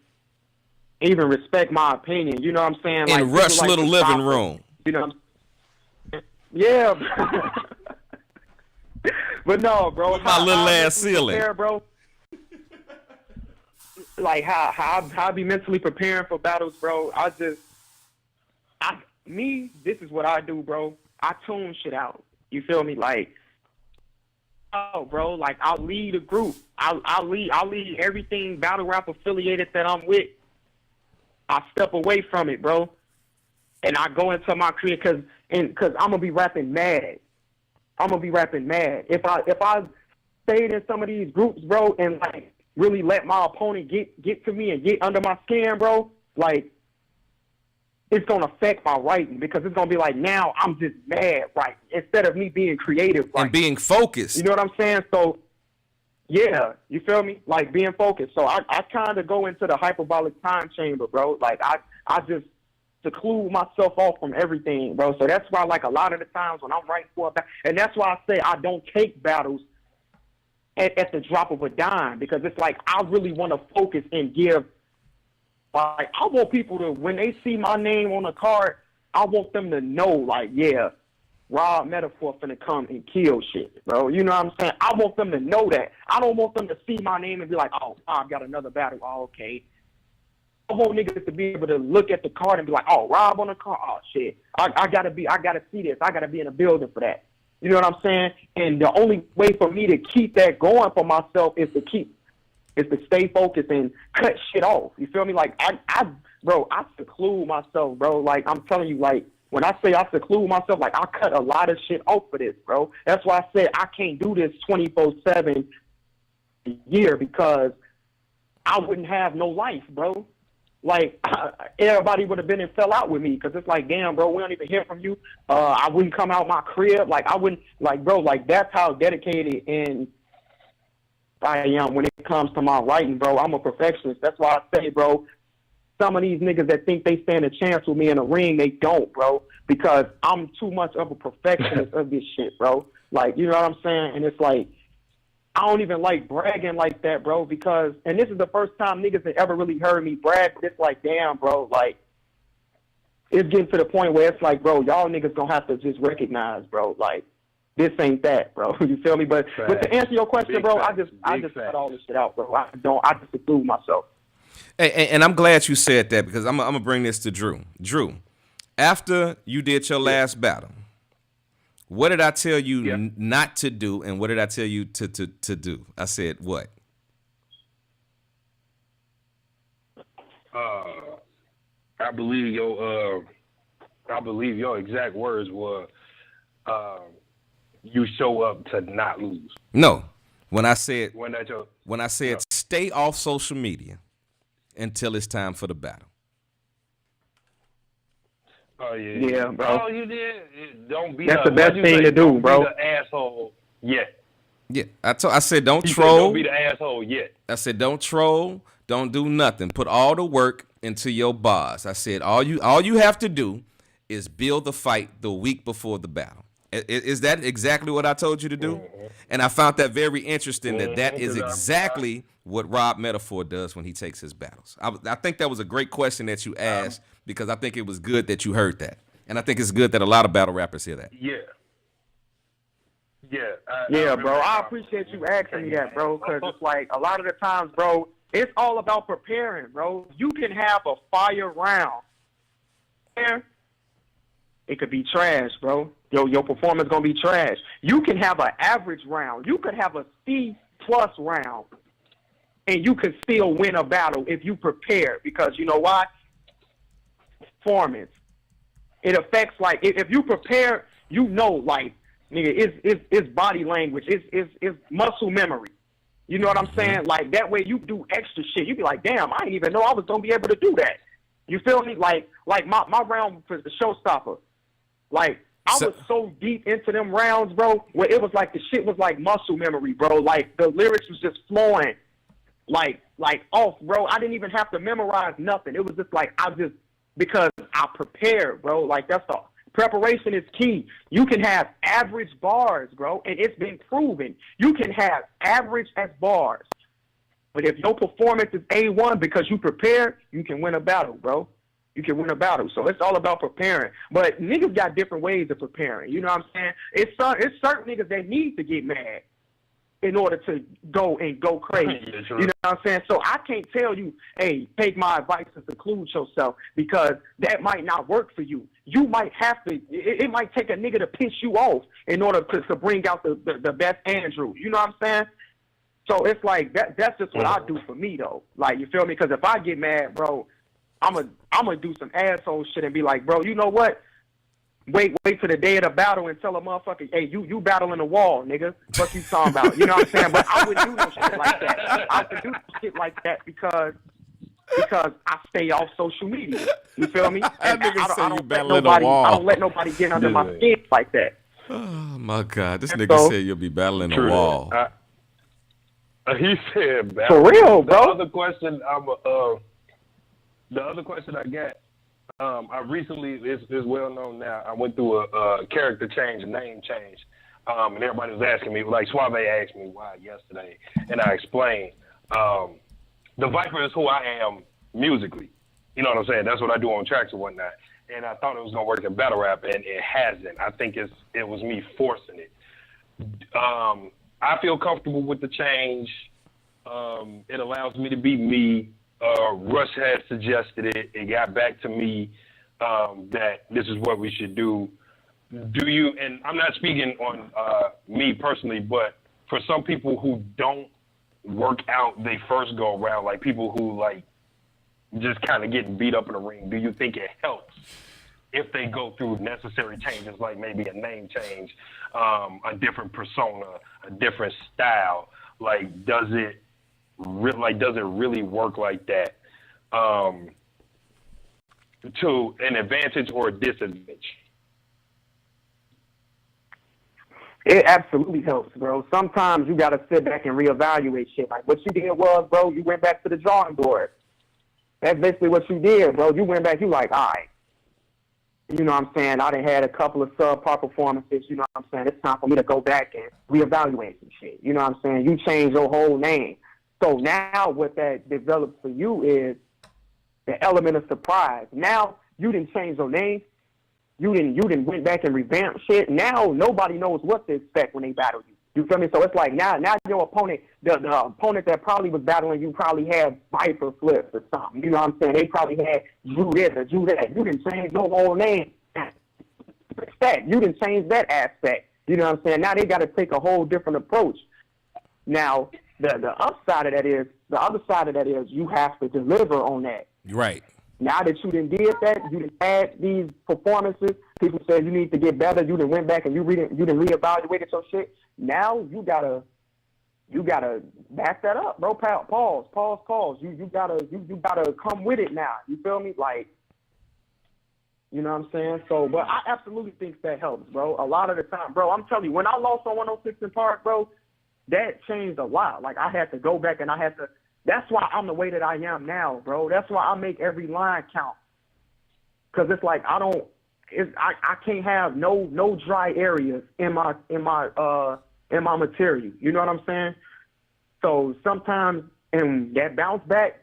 respect my opinion. You know what I'm saying? In like, Rush little living room. You know what I'm saying? Yeah. But no, bro. With my little ass ceiling. Prepare, bro. Like how I be mentally preparing for battles, bro. This is what I do, bro. I tune shit out. You feel me? Like, bro, like I'll lead a group. I'll lead everything battle rap affiliated that I'm with. I step away from it, bro, and I go into my career because I'm gonna be rapping mad. If I stayed in some of these groups, bro, and like really let my opponent get to me and get under my skin, bro, like, it's going to affect my writing because it's going to be like, now I'm just mad, right? Instead of me being creative, right? And being focused. You know what I'm saying? So, yeah, you feel me? Like, being focused. So I kind of go into the hyperbolic time chamber, bro. Like, I just seclude myself off from everything, bro. So that's why, like, a lot of the times when I'm writing for a battle, and that's why I say I don't take battles at the drop of a dime, because it's like I really want to focus and give. Like, I want people to, when they see my name on a card, I want them to know, like, yeah, Rob Metaphor finna come and kill shit, bro. You know what I'm saying? I want them to know that. I don't want them to see my name and be like, oh, I've got another battle. Oh, okay. I want niggas to be able to look at the card and be like, oh, Rob on the card. Oh shit. I gotta see this. I gotta be in a building for that. You know what I'm saying? And the only way for me to keep that going for myself is to stay focused and cut shit off. You feel me? Like I seclude myself, bro. Like I'm telling you, like when I say I seclude myself, like I cut a lot of shit off for this, bro. That's why I said I can't do this 24/7 a year because I wouldn't have no life, bro. Like, everybody would have been and fell out with me because it's like, damn, bro, we don't even hear from you. I wouldn't come out my crib. Like, I wouldn't, like, bro, like, that's how dedicated and I am when it comes to my writing, bro. I'm a perfectionist. That's why I say, bro, some of these niggas that think they stand a chance with me in a ring, they don't, bro, because I'm too much of a perfectionist of this shit, bro. Like, you know what I'm saying? And it's like, I don't even like bragging like that, bro, because, and this is the first time niggas have ever really heard me brag, but it's like, damn, bro, like, it's getting to the point where it's like, bro, y'all niggas gonna have to just recognize, bro, like, this ain't that, bro. You feel me? But to answer your question, bro, I just cut all this shit out, bro. I just exclude myself. Hey, and I'm glad you said that because I'm gonna bring this to Drew. Drew, after you did your last battle, what did I tell you not to do, and what did I tell you to do? I said what? I believe your exact words were, you show up to not lose. No, when I said stay off social media until it's time for the battle. Oh yeah, yeah, bro. Oh, you did. Don't be. That's the best thing to do, bro. Don't be the asshole yet. Yeah, I said don't He troll. said, don't be the asshole yet. I said don't troll. Don't do nothing. Put all the work into your bars. I said all you have to do is build the fight the week before the battle. Is that exactly what I told you to do? Mm-hmm. And I found that very interesting that is exactly what Rob Metaphor does when he takes his battles. I think that was a great question that you asked because I think it was good that you heard that. And I think it's good that a lot of battle rappers hear that. Yeah. Yeah, bro. I appreciate you asking me that, bro, because it's like a lot of the times, bro, it's all about preparing, bro. You can have a fire round. It could be trash, bro. Your performance gonna be trash. You can have an average round. You could have a C+ round, and you could still win a battle if you prepare. Because you know why? Performance. It affects like if you prepare, you know, like nigga, it's body language, it's muscle memory. You know what I'm saying? Like that way, you do extra shit. You be like, damn, I didn't even know I was gonna be able to do that. You feel me? Like my round for the showstopper. Like, I was so deep into them rounds, bro, where it was like the shit was like muscle memory, bro. Like, the lyrics was just flowing, like off, bro. I didn't even have to memorize nothing. It was just like, because I prepared, bro. Like, that's all. Preparation is key. You can have average bars, bro, and it's been proven. You can have average as bars. But if your performance is A1 because you prepared, you can win a battle, bro. You can win a battle. So it's all about preparing. But niggas got different ways of preparing. You know what I'm saying? It's certain niggas that need to get mad in order to go crazy. Yeah, sure. You know what I'm saying? So I can't tell you, hey, take my advice and seclude yourself because that might not work for you. You might have to, it might take a nigga to piss you off in order to bring out the best Andrew. You know what I'm saying? So it's like, that's just what I do for me, though. Like, you feel me? Because if I get mad, bro, I'm gonna do some asshole shit and be like, bro, you know what? Wait till the day of the battle and tell a motherfucker, hey, you battling the wall, nigga. Fuck you talking about? You know what I'm saying? But I wouldn't do no shit like that. I would do shit like that because I stay off social media. You feel me? And I don't let nobody get under my skin like that. Oh my God, this nigga said you'll be battling the wall. He said, for real, bro. The other question I got, I recently, it's well known now, I went through a character change, a name change, and everybody was asking me, like Suave asked me why yesterday, and I explained, the Viper is who I am musically. You know what I'm saying? That's what I do on tracks and whatnot. And I thought it was going to work in battle rap, and it hasn't. I think it was me forcing it. I feel comfortable with the change. It allows me to be me. Rush had suggested it. It got back to me that this is what we should do. Do you, and I'm not speaking on me personally, but for some people who don't work out they first go around, like people who like just kind of getting beat up in the ring, do you think it helps if they go through necessary changes, like maybe a name change, a different persona, a different style? Like, does it really work like that to an advantage or a disadvantage? It absolutely helps, bro. Sometimes you got to sit back and reevaluate shit. Like, what you did was, bro, you went back to the drawing board. That's basically what you did, bro. You went back, you like, all right. You know what I'm saying? I done had a couple of subpar performances. You know what I'm saying? It's time for me to go back and reevaluate some shit. You know what I'm saying? You changed your whole name. So now what that develops for you is the element of surprise. Now you didn't change your name. You didn't went back and revamp shit. Now nobody knows what to expect when they battle you. You feel me? So it's like now your opponent, the opponent that probably was battling you probably had Viper flips or something. You know what I'm saying? They probably had Drew this or Drew that. You didn't change your whole name. You didn't change that aspect. You know what I'm saying? Now they got to take a whole different approach. Now the upside of that is, the other side of that is you have to deliver on that. Right. Now that you done did that, you done had these performances, people said you need to get better, you done went back and you done reevaluated your shit. Now you gotta back that up, bro. Pause. You gotta come with it now. You feel me? Like, you know what I'm saying? So, but I absolutely think that helps, bro. A lot of the time, bro, I'm telling you, when I lost on 106 in Park, bro, that changed a lot. Like, I had to go back and that's why I'm the way that I am now, bro. That's why I make every line count. Cause it's like I can't have no dry areas in my material. You know what I'm saying? So sometimes and that bounce back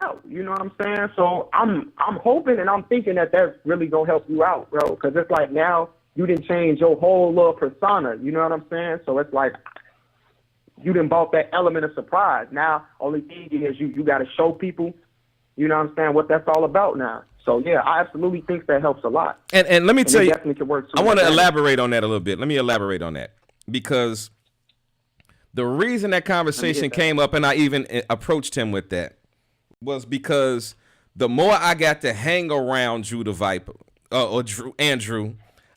out. You know what I'm saying? So I'm hoping and I'm thinking that that's really gonna help you out, bro. Cause it's like now you didn't change your whole little persona. You know what I'm saying? So it's like you done bought that element of surprise. Now, only thing is you got to show people, you know what I'm saying, what that's all about now. So, yeah, I absolutely think that helps a lot. And let me tell you, definitely can work I want to elaborate on that a little bit. Let me elaborate on that. Because the reason that conversation came up and I even approached him with that was because the more I got to hang around Drew the Viper, or Andrew,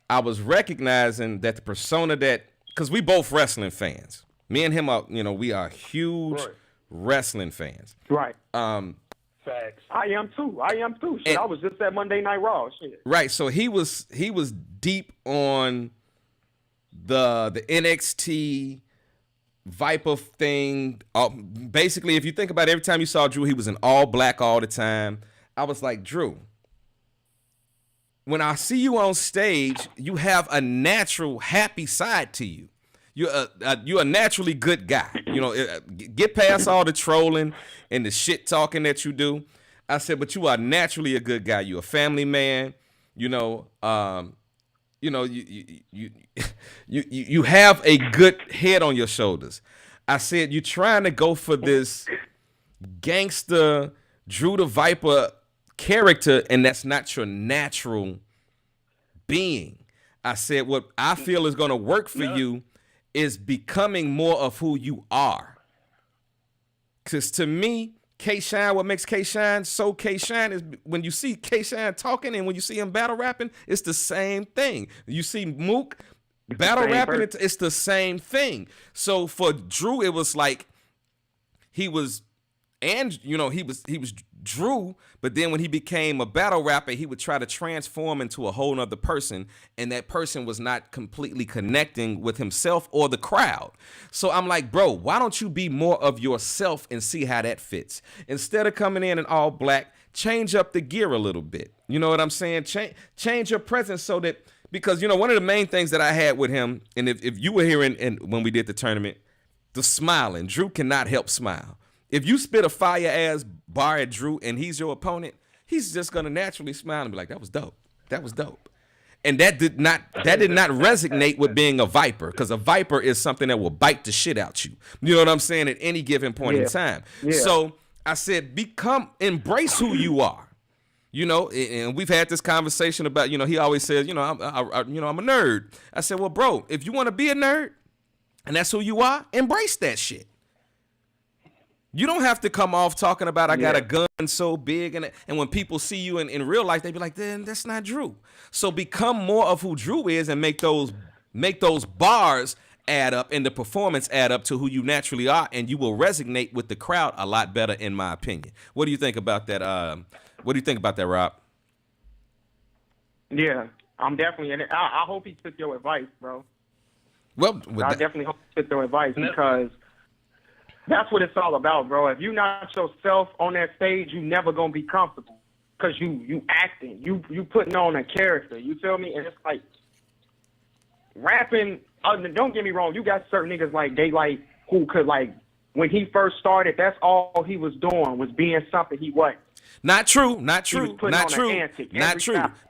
I was recognizing that the persona that, because we both wrestling fans. Me and him are, we are huge wrestling fans. Right. Facts. I am too. Shit, I was just at Monday Night Raw. Shit. Right. So he was deep on the NXT Viper thing. Basically, if you think about it, every time you saw Drew, he was in all black all the time. I was like, Drew, when I see you on stage, you have a natural happy side to you. You're a naturally good guy. Get past all the trolling and the shit talking that you do. I said, but you are naturally a good guy. You're a family man. You have a good head on your shoulders. I said, you're trying to go for this gangster Drew the Viper character, and that's not your natural being. I said, what I feel is going to work for you is becoming more of who you are. Because to me, K-Shine, what makes K-Shine so K-Shine is when you see K-Shine talking and when you see him battle rapping, it's the same thing. You see Mook battle rapping, it's the same thing. So for Drew, it was like he was Drew, but then when he became a battle rapper, he would try to transform into a whole nother person, and that person was not completely connecting with himself or the crowd. So I'm like, bro, why don't you be more of yourself and see how that fits? Instead of coming in all black, change up the gear a little bit. You know what I'm saying? Change your presence so that, because, one of the main things that I had with him, and if you were here when we did the tournament, the smiling. Drew cannot help smile. If you spit a fire-ass bar at Drew and he's your opponent, he's just going to naturally smile and be like, that was dope. That was dope. And that did not resonate with being a Viper, because a Viper is something that will bite the shit out you. You know what I'm saying? At any given point in time. Yeah. So I said, embrace who you are. You know, and we've had this conversation about, you know, he always says, you know, I'm a nerd. I said, well, bro, if you want to be a nerd and that's who you are, embrace that shit. You don't have to come off talking about I got a gun so big, and when people see you in real life, they be like, then that's not Drew. So become more of who Drew is and make those bars add up and the performance add up to who you naturally are, and you will resonate with the crowd a lot better, in my opinion. What do you think about that? What do you think about that, Rob? Yeah, I'm definitely, and I hope he took your advice, bro. Well, I definitely hope he took your advice, because that's what it's all about, bro. If you not yourself on that stage, you never gonna be comfortable, because you acting, you putting on a character. You feel me? And it's like rapping. Don't get me wrong. You got certain niggas like Daylight who could, like, when he first started, that's all he was doing was being something he wasn't. Not true. Not true.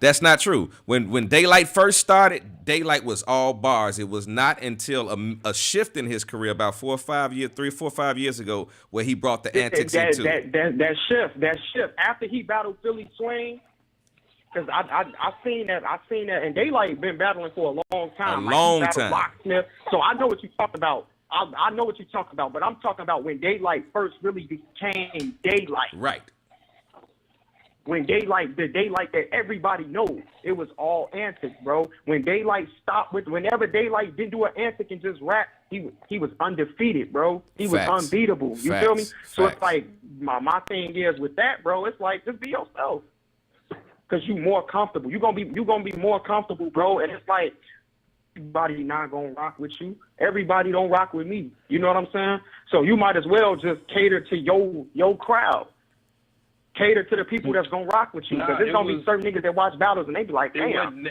That's not true. When Daylight first started, Daylight was all bars. It was not until a shift in his career about 3 or 4 or 5 years ago where he brought the antics into it. That shift after he battled Philly Swing, because I seen that, and Daylight been battling for a long time. Locksmith, so I know what you talked about. I know what you talking about, but I'm talking about when Daylight first really became Daylight. Right. When Daylight, the Daylight that everybody knows, it was all antics, bro. When Daylight stopped whenever Daylight didn't do an antic and just rap, he was undefeated, bro. He was unbeatable. You feel me? So it's like, my thing is with that, bro, it's like, just be yourself. Because you more comfortable. You're gonna be more comfortable, bro. And it's like, everybody not gonna rock with you. Everybody don't rock with me. You know what I'm saying? So you might as well just cater to your crowd. Cater to the people that's gonna rock with you. Because there's gonna be certain niggas that watch battles and they be like, damn,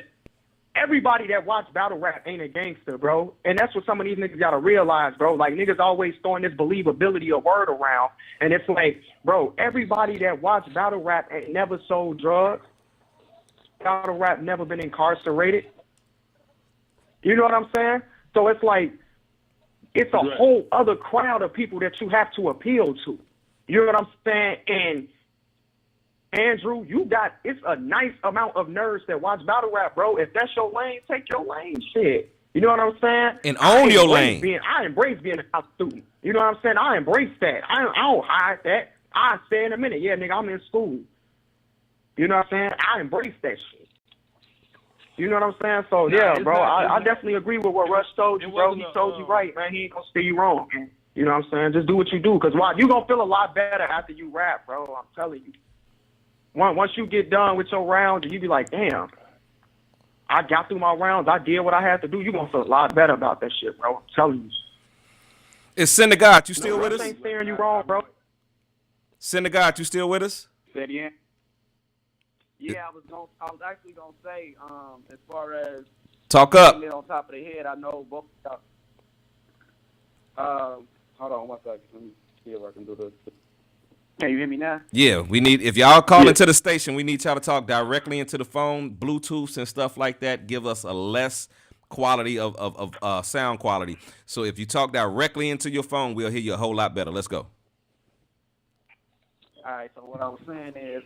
everybody that watch battle rap ain't a gangster, bro. And that's what some of these niggas gotta realize, bro. Like, niggas always throwing this believability of word around. And it's like, bro, everybody that watch battle rap ain't never sold drugs. Battle rap never been incarcerated. You know what I'm saying? So it's like, it's a whole other crowd of people that you have to appeal to. You know what I'm saying? And Andrew, it's a nice amount of nerds that watch battle rap, bro. If that's your lane, take your lane, shit. You know what I'm saying? And own your lane. I embrace being a college student. You know what I'm saying? I embrace that. I don't hide that. I say in a minute, yeah, nigga, I'm in school. You know what I'm saying? I embrace that shit. You know what I'm saying? So, yeah, bro, I definitely agree with what Rush told you, bro. He told you right, man. He ain't going to steer you wrong. Man. You know what I'm saying? Just do what you do. Because you going to feel a lot better after you rap, bro. I'm telling you. Once you get done with your rounds, and you be like, damn, I got through my rounds. I did what I had to do. You're going to feel a lot better about that shit, bro. I'm telling you. Is Synagogue, you still with us? I ain't steering you wrong, bro. Synagogue, you still with us? Say it again. Yeah, I was actually gonna say, as far as talk up on top of the head, I know both. Hold on 1 second. Let me see if I can do this. Can you hear me now? Yeah, if y'all call into the station, we need y'all to talk directly into the phone, Bluetooth and stuff like that. Give us a less quality of sound quality. So if you talk directly into your phone, we'll hear you a whole lot better. Let's go. All right, so what I was saying is,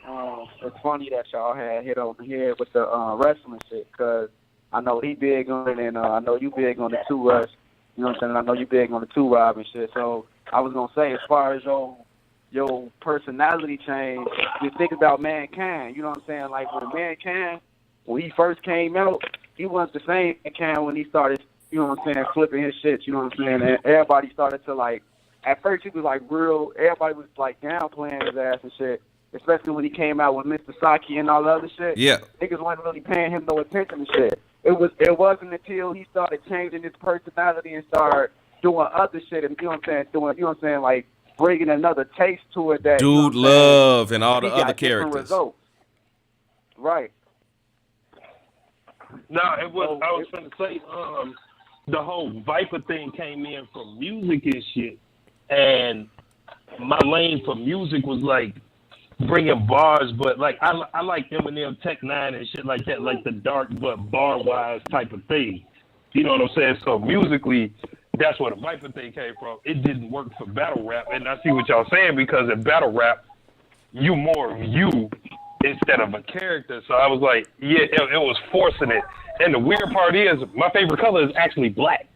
it's funny that y'all had hit on the head with the wrestling shit, because I know he big on it, and I know you big on the 2 Rush. You know what I'm saying? I know you big on the 2 Rob and shit. So I was gonna say, as far as your personality change, you think about Mankind. You know what I'm saying? Like, when Mankind, when he first came out, he wasn't the same Mankind when he started, you know what I'm saying, flipping his shit. You know what I'm saying? And everybody started to, like, at first he was like everybody was like downplaying his ass and shit, especially when he came out with Mr. Saki and all the other shit. Yeah. Niggas wasn't really paying him no attention and shit. It wasn't until he started changing his personality and started doing other shit, and you know what I'm saying, like bringing another taste to it that Dude Love and all the other characters. Results. Right. No, I was trying to say, the whole Viper thing came in from music and shit. And my lane for music was like bringing bars, but like I like Eminem, Tech Nine, and shit like that, like the dark but bar wise type of thing. You know what I'm saying? So musically, That's where the Viper thing came from. It didn't work for battle rap, and I see what y'all saying because in battle rap, you more of you instead of a character. So I was like, yeah, it was forcing it. And the weird part is, my favorite color is actually black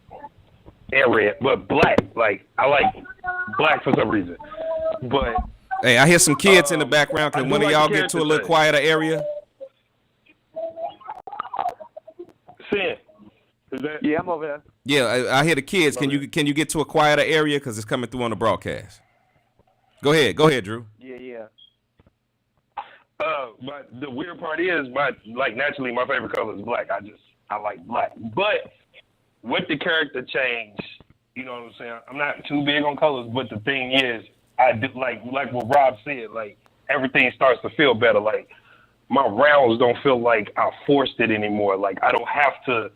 and red, but black. Like, I like black for some reason. But hey, I hear some kids in the background. Can one of y'all get to a little quieter area? Sin, is that? Yeah, I'm over there. Yeah, I hear the kids. Can you get to a quieter area because it's coming through on the broadcast? Go ahead, Drew. Yeah. But the weird part is, naturally, my favorite color is black. I like black. But with the character change, you know what I'm saying? I'm not too big on colors, but the thing is, I do like what Rob said. Like, everything starts to feel better. Like, my rounds don't feel like I forced it anymore. Like, I don't have to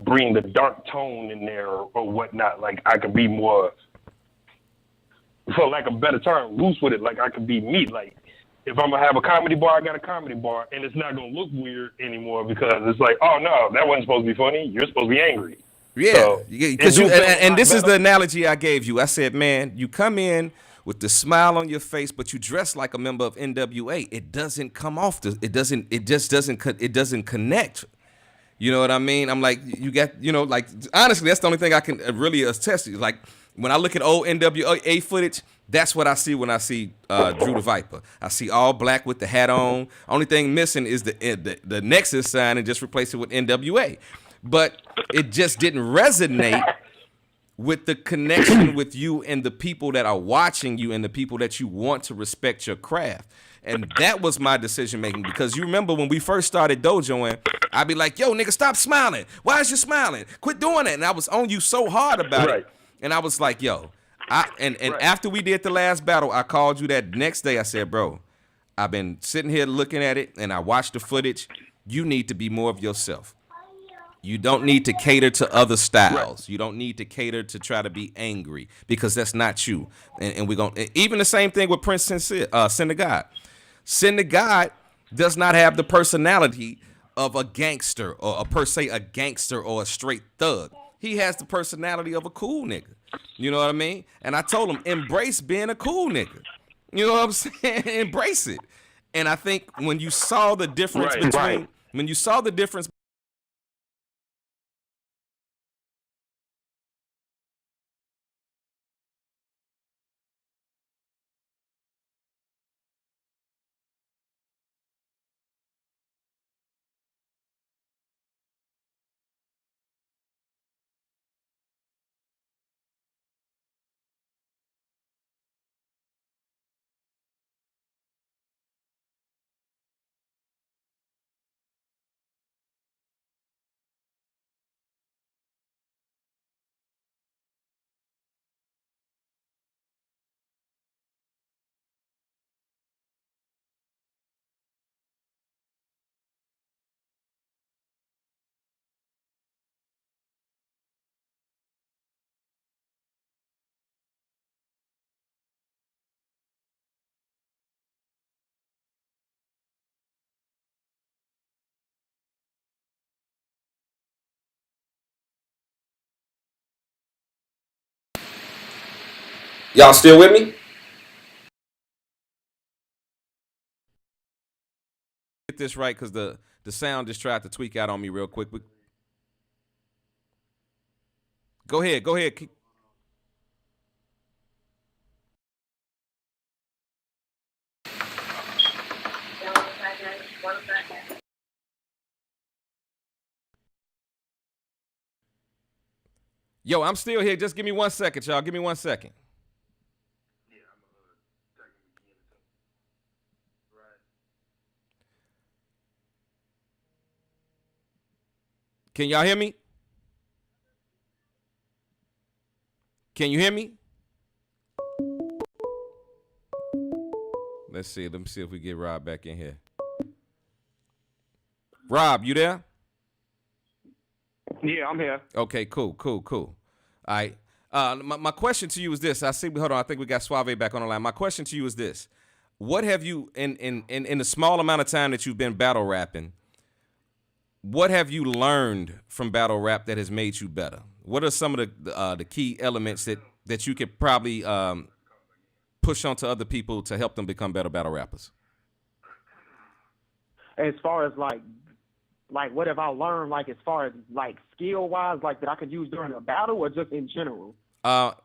bring the dark tone in there or whatnot. Like, I can be more, for lack of a better term, loose with it. Like, I can be me. Like, if I'm going to have a comedy bar, I got a comedy bar, and it's not going to look weird anymore because it's like, oh, no, that wasn't supposed to be funny. You're supposed to be angry. Yeah, because this is the analogy I gave you. I said, man, you come in with the smile on your face, but you dress like a member of NWA. It doesn't come off. It doesn't connect. You know what I mean? I'm like, you got, like, honestly, that's the only thing I can really attest to. Like, when I look at old NWA footage, that's what I see when I see Drew the Viper. I see all black with the hat on. Only thing missing is the Nexus sign and just replace it with NWA. But it just didn't resonate with the connection with you and the people that are watching you and the people that you want to respect your craft. And that was my decision making, because you remember when we first started dojoing, I'd be like, yo, nigga, stop smiling. Why is you smiling? Quit doing that. And I was on you so hard about it. And I was like, yo, after we did the last battle, I called you that next day. I said, bro, I've been sitting here looking at it and I watched the footage. You need to be more of yourself. You don't need to cater to other styles. Right. You don't need to cater to try to be angry, because that's not you. And we're going to, even the same thing with Prince Sin the God. Sin the God does not have the personality of a gangster or a gangster or a straight thug. He has the personality of a cool nigga. You know what I mean? And I told him, embrace being a cool nigga. You know what I'm saying? Embrace it. And I think when you saw the difference when you saw the difference. Y'all still with me? Get this right, because the sound just tried to tweak out on me real quick. But go ahead. Yo, I'm still here. Just give me 1 second, y'all. Give me 1 second. Can y'all hear me? Can you hear me? Let's see. Let me see if we get Rob back in here. Rob, you there? Yeah, I'm here. Okay, cool. All right. My question to you is this. Hold on. I think we got Suave back on the line. My question to you is this. What have you, in the small amount of time that you've been battle rapping, what have you learned from battle rap that has made you better? what are some of the key elements that you could probably push onto other people to help them become better battle rappers? As far as like what have I learned, like as far as like skill wise, like that I could use during a battle or just in general?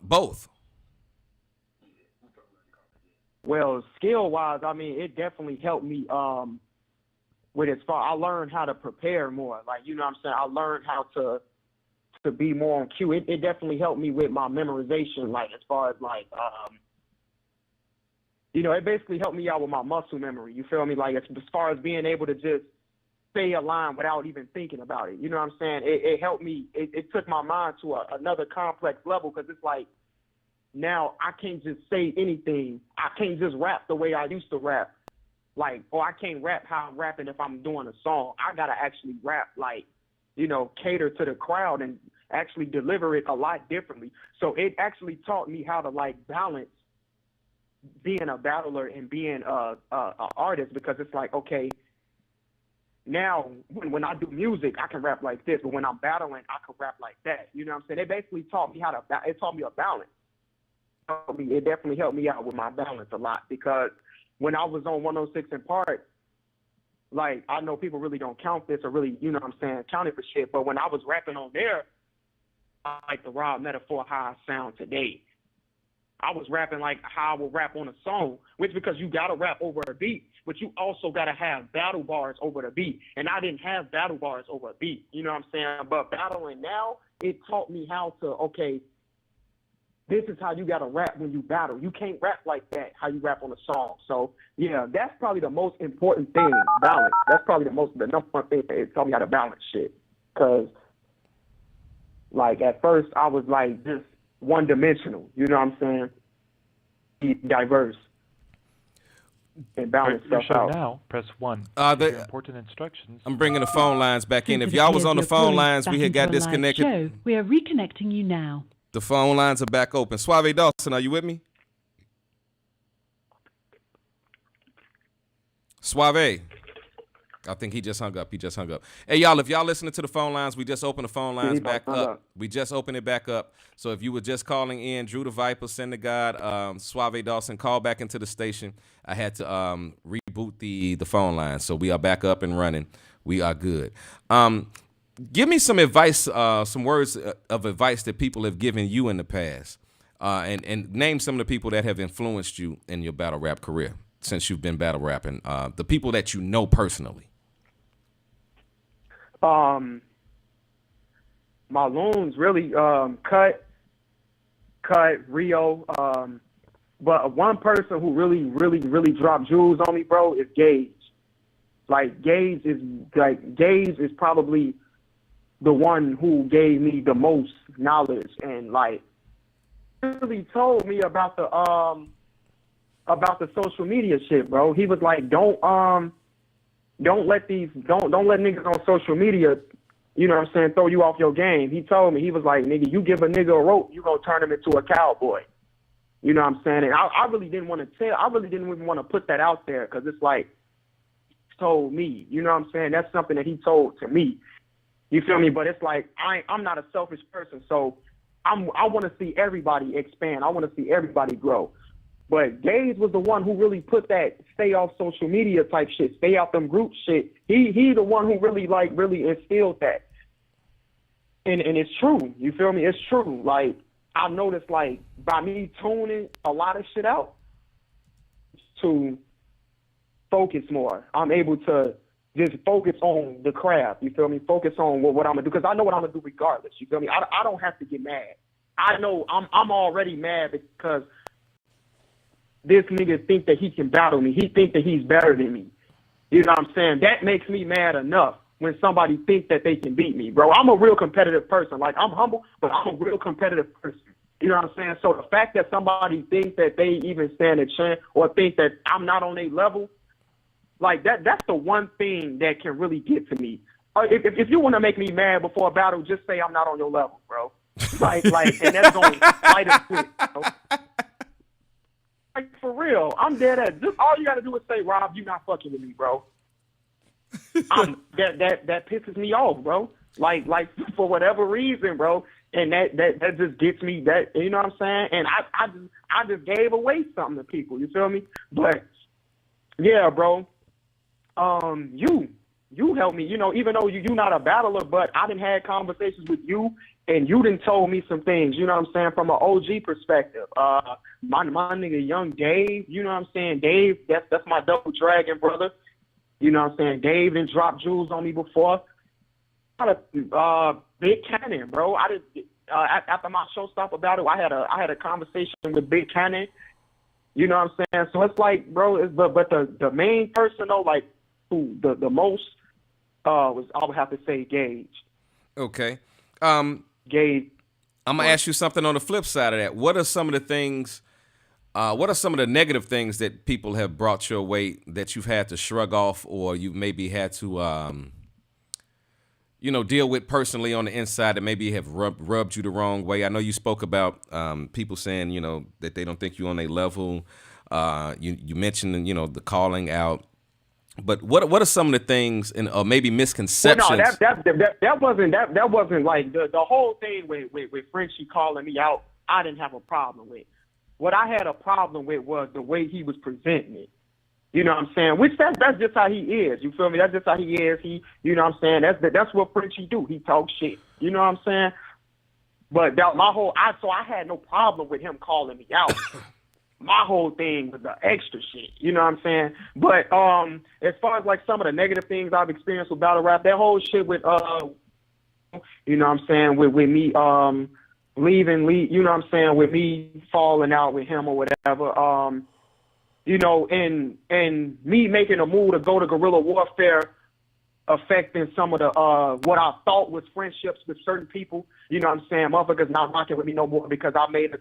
Both. Well, skill wise, I mean, it definitely helped me with as far I learned how to prepare more. Like, you know what I'm saying? I learned how to be more on cue. It definitely helped me with my memorization, like as far as like you know, it basically helped me out with my muscle memory. You feel me? Like as far as being able to just say a line without even thinking about it. You know what I'm saying? It helped me. It took my mind to another complex level because it's like now I can't just say anything. I can't just rap the way I used to rap. Like, or I can't rap how I'm rapping if I'm doing a song. I got to actually rap like, you know, cater to the crowd and actually deliver it a lot differently. So it actually taught me how to like balance being a battler and being a artist, because it's like, okay, now when I do music, I can rap like this, but when I'm battling, I can rap like that. You know what I'm saying? It basically taught me it taught me a balance. It definitely helped me out with my balance a lot, because when I was on 106 in Park, like, I know people really don't count this or really, you know what I'm saying, count it for shit, but when I was rapping on there, I like the raw metaphor how I sound today. I was rapping like how I would rap on a song, which because you got to rap over a beat, but you also got to have battle bars over the beat. And I didn't have battle bars over a beat, you know what I'm saying? But battling now, it taught me how to, okay, this is how you got to rap when you battle. You can't rap like that, how you rap on a song. So, yeah, that's probably the most important thing, balance. That's probably the number one thing that it taught me how to balance shit. Because, like, at first I was, like, just one-dimensional, you know what I'm saying? Be diverse and balance stuff out. Now, press 1. Important instructions. I'm bringing the phone lines back in. If y'all was on the phone lines, we had got disconnected. Show. We are reconnecting you now. The phone lines are back open. Suave Dawson, are you with me? Suave. I think he just hung up. Hey, y'all, if y'all listening to the phone lines, we just opened the phone lines back up. We just opened it back up. So if you were just calling in, Drew the Viper, Send the God, Suave Dawson, call back into the station. I had to reboot the phone line. So we are back up and running. We are good. Give me some advice, some words of advice that people have given you in the past. And name some of the people that have influenced you in your battle rap career since you've been battle rapping. The people that you know personally. My loons really cut Rio, but one person who really dropped jewels on me, bro, is Gage. Like Gage is probably the one who gave me the most knowledge and like really told me about the social media shit, bro. He was like, don't let niggas on social media, you know what I'm saying, throw you off your game. He told me, he was like, nigga, you give a nigga a rope, you gonna turn him into a cowboy. You know what I'm saying? And I really didn't want to I really didn't even want to put that out there, because it's like, he told me, you know what I'm saying? That's something that he told to me. You feel me? But it's like, I'm not a selfish person, so I want to see everybody expand. I want to see everybody grow. But Gage was the one who really put that stay off social media type shit, stay out them group shit. He the one who really instilled that. And it's true. You feel me? It's true. Like, I noticed, like, by me tuning a lot of shit out to focus more, I'm able to just focus on the craft. You feel me? Focus on what I'm going to do, because I know what I'm going to do regardless. You feel me? I don't have to get mad. I know I'm already mad because this nigga think that he can battle me. He think that he's better than me. You know what I'm saying? That makes me mad enough when somebody thinks that they can beat me, bro. I'm a real competitive person. Like, I'm humble, but I'm a real competitive person. You know what I'm saying? So the fact that somebody thinks that they even stand a chance or think that I'm not on their level, like, that's the one thing that can really get to me. If you want to make me mad before a battle, just say I'm not on your level, bro. Like, and that's going to fight us quick, bro. Like, for real, I'm dead at. Just all you got to do is say, Rob, you not fucking with me, bro. That pisses me off, bro. Like for whatever reason, bro. And that just gets me, that, you know what I'm saying? And I just gave away something to people, you feel me? But yeah, bro, you helped me, you know, even though you're not a battler, but I done had conversations with you, and you done told me some things, you know what I'm saying, from an OG perspective. My nigga Young Dave, you know what I'm saying? Dave, that's my Double Dragon brother. You know what I'm saying? Dave done dropped jewels on me before. Big Cannon, bro. After my showstopper battle, I had a conversation with Big Cannon. You know what I'm saying? So it's like, bro, but the main person though, like who the most was, I would have to say, Gage. Okay. Gage. I'm gonna ask you something on the flip side of that. What are some of the things? What are some of the negative things that people have brought your way that you've had to shrug off, or you maybe had to, deal with personally on the inside that maybe have rubbed you the wrong way? I know you spoke about people saying, that they don't think you're on their level. You mentioned, the calling out. But what are some of the things and maybe misconceptions? Well, no, that wasn't like the whole thing with Frenchie calling me out. I didn't have a problem with. What I had a problem with was the way he was presenting it. You know what I'm saying? Which that's just how he is. You feel me? That's just how he is. You know what I'm saying? That's what Frenchie do. He talk shit. You know what I'm saying? But so I had no problem with him calling me out. My whole thing was the extra shit. You know what I'm saying? But as far as like some of the negative things I've experienced with battle rap, that whole shit with you know what I'm saying, with me leaving, you know what I'm saying, with me falling out with him or whatever, and me making a move to go to guerrilla warfare, affecting some of the what I thought was friendships with certain people. You know what I'm saying? Motherfuckers not rocking with me no more because I made a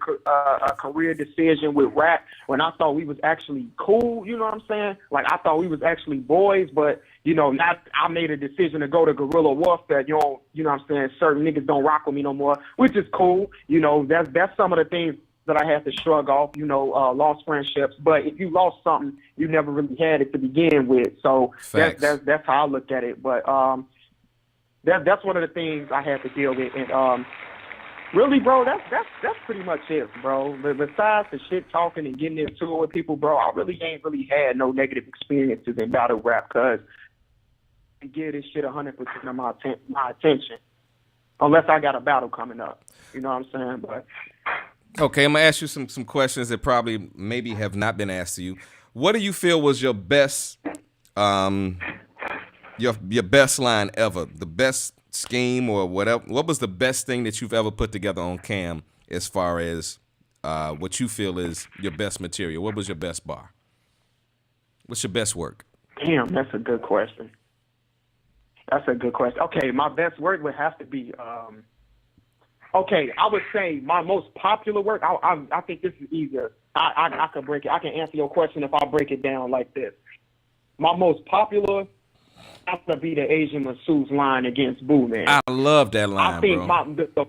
career decision with rap when I thought we was actually cool. You know what I'm saying? Like I thought we was actually boys, but not. I made a decision to go to guerrilla warfare. You know what I'm saying? Certain niggas don't rock with me no more, which is cool. That's some of the things that I had to shrug off, lost friendships. But if you lost something, you never really had it to begin with. So that's how I look at it. But that's one of the things I had to deal with. And really, bro, that's pretty much it, bro. But besides the shit talking and getting into it with people, bro, I really ain't really had no negative experiences in battle rap because I give this shit 100% of my attention, unless I got a battle coming up. You know what I'm saying? But okay, I'm gonna ask you some questions that probably maybe have not been asked to you. What do you feel was your best, your best line ever? The best scheme or whatever? What was the best thing that you've ever put together on cam as far as what you feel is your best material? What was your best bar? What's your best work? Damn, that's a good question. Okay, my best work would have to be. Okay, I would say my most popular work. I think this is easier. I can break it. I can answer your question if I break it down like this. My most popular has to be the Asian Masseuse line against Boo Man. I love that line, I think bro.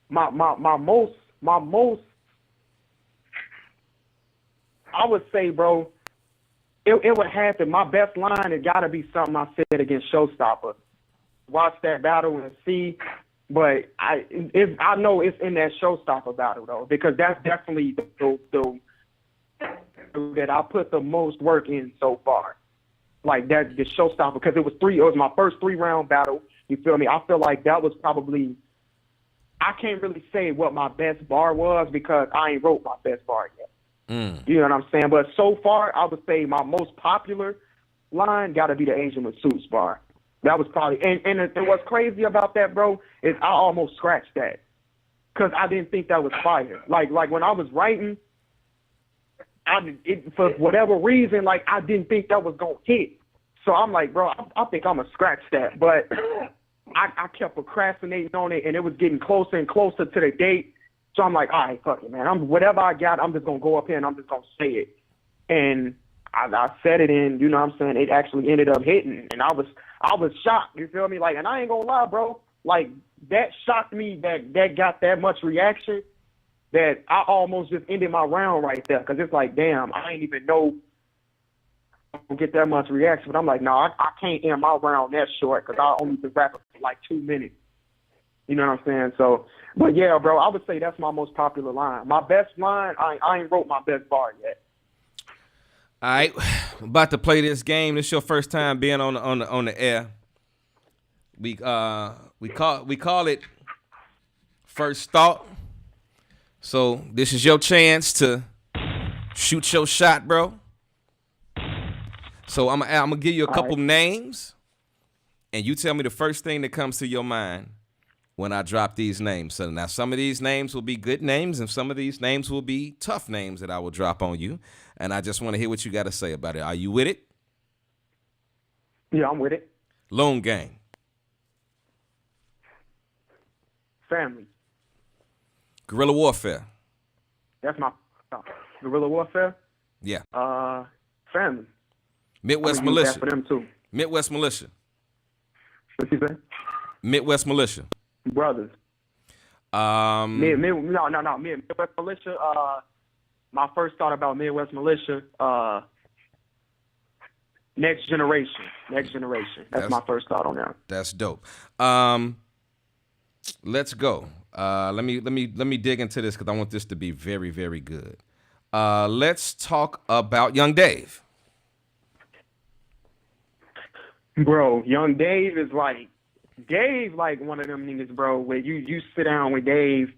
my most. I would say, bro, it would have to. My best line has got to be something I said against Showstopper. Watch that battle and see. But I know it's in that Showstopper battle though, because that's definitely the that I put the most work in so far. Like that, the Showstopper, because it was my first 3-round battle. You feel me? I feel like that was probably. I can't really say what my best bar was because I ain't wrote my best bar yet. You know what I'm saying? But so far, I would say my most popular line got to be the Asian Masseuse bar. That was probably, and what's crazy about that, bro, is I almost scratched that because I didn't think that was fire. Like when I was writing, for whatever reason, like I didn't think that was gonna hit. So I'm like, bro, I think I'm gonna scratch that. But I kept procrastinating on it, and it was getting closer and closer to the date. So I'm like, all right, fuck it, man. Whatever I got, I'm just gonna go up here and I'm just gonna say it. And I said it, and you know what I'm saying, it actually ended up hitting, and I was shocked, you feel me? Like, and I ain't gonna lie, bro, like, that shocked me that got that much reaction that I almost just ended my round right there, because it's like, damn, I ain't even know I don't get that much reaction, but I'm like, no, I can't end my round that short, because I only been rapping for like 2 minutes. You know what I'm saying? So, but yeah, bro, I would say that's my most popular line. My best line, I ain't wrote my best bar yet. All right, I'm about to play this game. This is your first time being on the air. We call it First Thought. So this is your chance to shoot your shot, bro. So I'm gonna give you a couple names, and you tell me the first thing that comes to your mind when I drop these names. So now some of these names will be good names, and some of these names will be tough names that I will drop on you. And I just want to hear what you got to say about it. Are you with it? Yeah, I'm with it. Lone Gang. Family. Guerrilla Warfare. That's my Guerrilla Warfare. Yeah. Family. Midwest I'm gonna use Militia. that for them too. Midwest Militia. What you say? Midwest Militia. Brothers. Midwest Militia. My first thought about Midwest Militia. Next Generation. That's my first thought on that. That's dope. Let's go. Let me dig into this because I want this to be very, very good. Let's talk about Young Dave. Bro, Young Dave is like one of them niggas, bro, where you sit down with Dave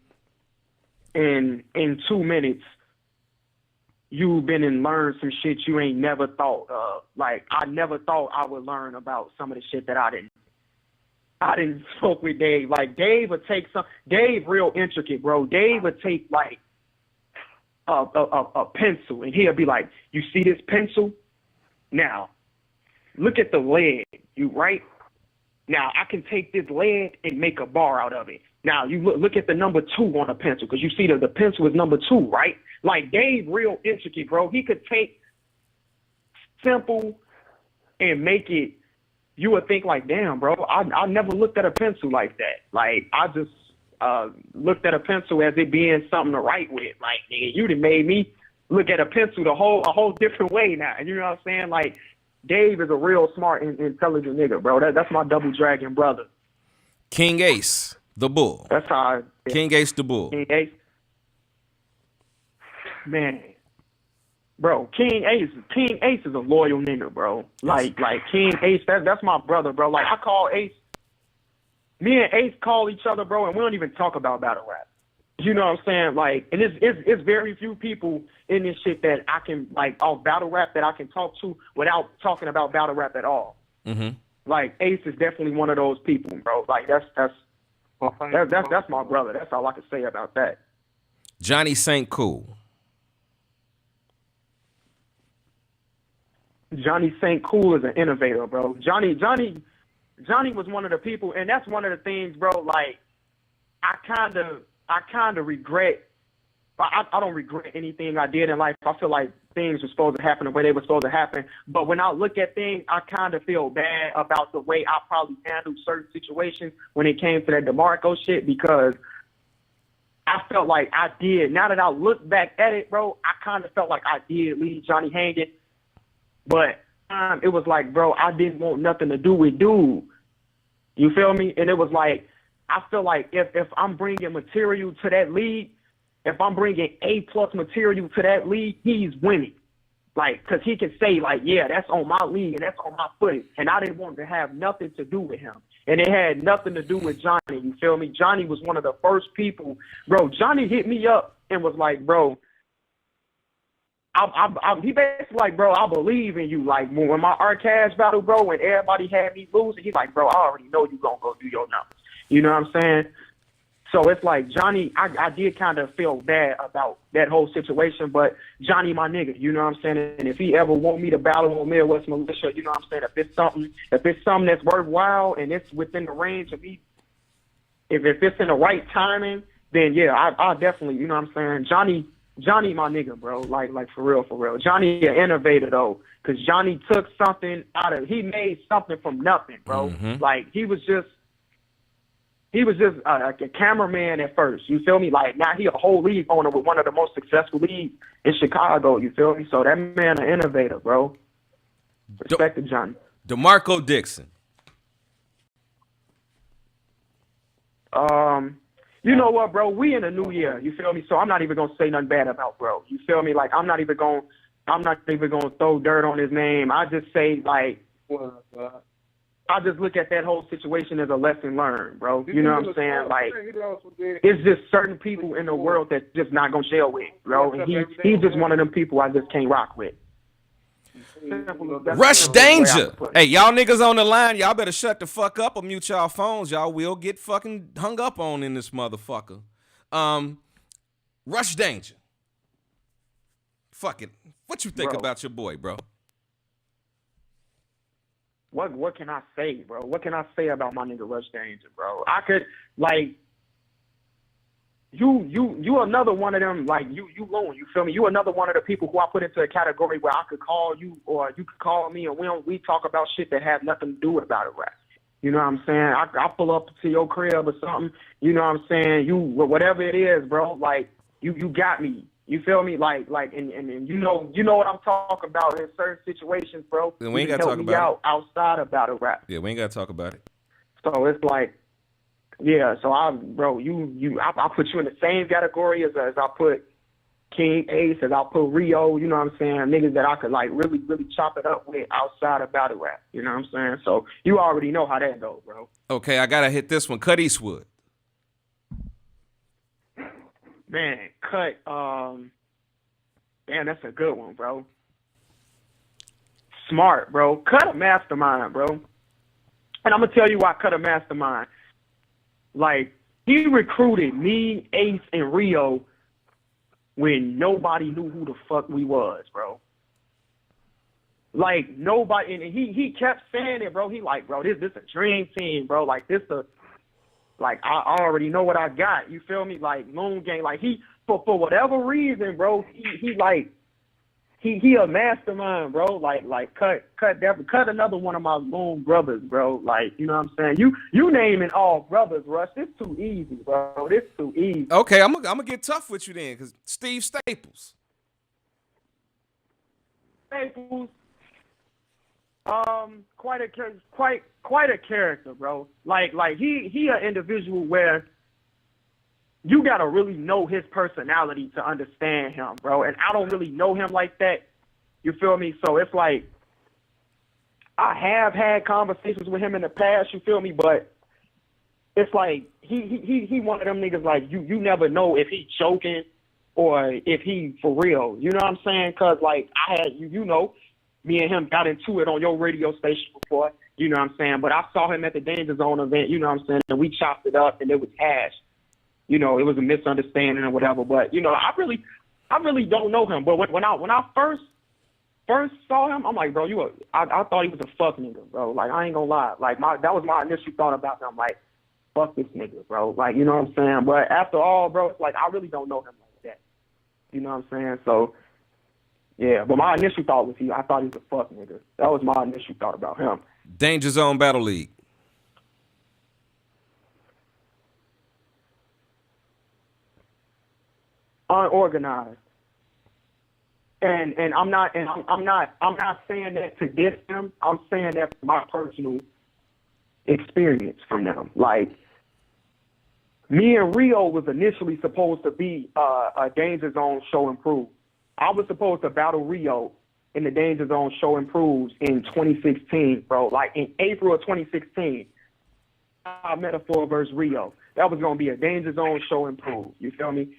and in 2 minutes you've been and learned some shit you ain't never thought of. Like, I never thought I would learn about some of the shit that I didn't spoke with Dave. Like, Dave would take Dave real intricate, bro. Dave would take like a pencil and he'll be like, you see this pencil? Now, look at the lead, you right? Now, I can take this lead and make a bar out of it. Now, you look at the number 2 on a pencil, because you see the pencil is number 2, right? Like, Dave real intricate, bro. He could take simple and make it, you would think like, damn, bro, I never looked at a pencil like that. Like, I just looked at a pencil as it being something to write with. Like, nigga, you done made me look at a pencil a whole different way now. You know what I'm saying? Like, Dave is a real smart and intelligent nigga, bro. That's my double dragon brother. King Ace, the Bull. That's how King Ace, the Bull. King Ace. Man. Bro, King Ace is a loyal nigga, bro. Like King Ace, that's my brother, bro. Like, I call Ace, me and Ace call each other, bro, and we don't even talk about battle rap. You know what I'm saying? Like, and it's very few people in this shit that I can, like, off battle rap that I can talk to without talking about battle rap at all. Mm-hmm. Like, Ace is definitely one of those people, bro. Like, that's my brother. That's all I can say about that. Johnny St. Cool. Johnny St. Cool is an innovator, bro. Johnny was one of the people, and that's one of the things, bro. Like, I kind of regret. I don't regret anything I did in life. I feel like things were supposed to happen the way they were supposed to happen. But when I look at things, I kind of feel bad about the way I probably handled certain situations when it came to that DeMarco shit, because I felt like I did. Now that I look back at it, bro, I kind of felt like I did leave Johnny hanging. But it was like, bro, I didn't want nothing to do with dude. You feel me? And it was like, I feel like if I'm bringing material to that league, if I'm bringing A+ material to that league, he's winning. Like, because he can say, like, yeah, that's on my league and that's on my footage. And I didn't want to have nothing to do with him. And it had nothing to do with Johnny. You feel me? Johnny was one of the first people. Bro, Johnny hit me up and was like, bro, he basically like, bro, I believe in you. Like, when my Arcaz battle, bro, when everybody had me losing, he's like, bro, I already know you gonna go do your numbers. You know what I'm saying? So it's like, Johnny, I did kind of feel bad about that whole situation, but Johnny, my nigga, you know what I'm saying? And if he ever want me to battle on Midwest Militia, you know what I'm saying? If it's something that's worthwhile and it's within the range of me, if it's in the right timing, then yeah, I definitely, you know what I'm saying? Johnny, my nigga, bro. Like for real. Johnny an innovator though, because Johnny took something he made something from nothing, bro. Mm-hmm. Like he was just a cameraman at first. You feel me? Like now he a whole league owner with one of the most successful leagues in Chicago. You feel me? So that man an innovator, bro. Respect to Johnny. DeMarco Dixon. You know what, bro? We in a new year. You feel me? So I'm not even gonna say nothing bad about bro. You feel me? Like I'm not even gonna throw dirt on his name. I just say like, I just look at that whole situation as a lesson learned, bro. You know what I'm saying? Like, it's just certain people in the world that's just not gonna gel with, bro. And he's just one of them people I just can't rock with. Rush Danja. Hey, y'all niggas on the line, y'all better shut the fuck up or mute y'all phones. Y'all will get fucking hung up on in this motherfucker. Rush Danja. Fuck it. What you think about your boy, bro? What can I say, bro? What can I say about my nigga Rush Danja, bro? I could, like, you another one of them, like, you loon, you feel me? You another one of the people who I put into a category where I could call you or you could call me and we talk about shit that have nothing to do with battle rap. You know what I'm saying? I pull up to your crib or something, you know what I'm saying? You, whatever it is, bro, like, you got me. You feel me? Like, and you know what I'm talking about in certain situations, bro. Then we ain't gotta talk about it outside of battle rap. Yeah, we ain't gotta talk about it. So it's like, yeah. So I put you in the same category as I put King Ace, as I put Rio. You know what I'm saying? Niggas that I could like really chop it up with outside of battle rap. You know what I'm saying? So you already know how that goes, bro. Okay, I gotta hit this one. Cut Eastwood. Man, Cut, damn, that's a good one, bro. Smart, bro. Cut a mastermind, bro. And I'm going to tell you why Cut a mastermind. Like, he recruited me, Ace, and Rio when nobody knew who the fuck we was, bro. Like, nobody, and he kept saying it, bro. He like, bro, this a dream team, bro. Like, like, I already know what I got. You feel me? Like, Loon Gang, like, he, for whatever reason, bro, he a mastermind, bro. Like, cut another one of my Loon brothers, bro. Like, you know what I'm saying? You naming all brothers, Rush. This too easy, bro. This too easy. Okay, I'm gonna get tough with you then, because Steve Staples. Staples. Quite a character, bro. Like he an individual where you gotta really know his personality to understand him, bro. And I don't really know him like that. You feel me? So it's like I have had conversations with him in the past. You feel me? But it's like he one of them niggas like you never know if he joking or if he for real. You know what I'm saying? Cause like I had you know. Me and him got into it on your radio station before, you know what I'm saying? But I saw him at the Danger Zone event, you know what I'm saying? And we chopped it up and it was hash. You know, it was a misunderstanding or whatever. But, you know, I really don't know him. But when I first saw him, I'm like, bro, I thought he was a fuck nigga, bro. Like, I ain't gonna lie. Like, that was my initial thought about him. Like, fuck this nigga, bro. Like, you know what I'm saying? But after all, bro, it's like, I really don't know him like that. You know what I'm saying? So, yeah, but my initial thought was I thought he was a fuck nigga. That was my initial thought about him. Danger Zone Battle League. Unorganized. And I'm not saying that to diss them. I'm saying that from my personal experience from them. Like, me and Rio was initially supposed to be a Danger Zone Show Improved. I was supposed to battle Rio in the Danger Zone Show Improves in 2016, bro. Like, in April of 2016, Metaphor versus Rio. That was going to be a Danger Zone Show Improves. You feel me?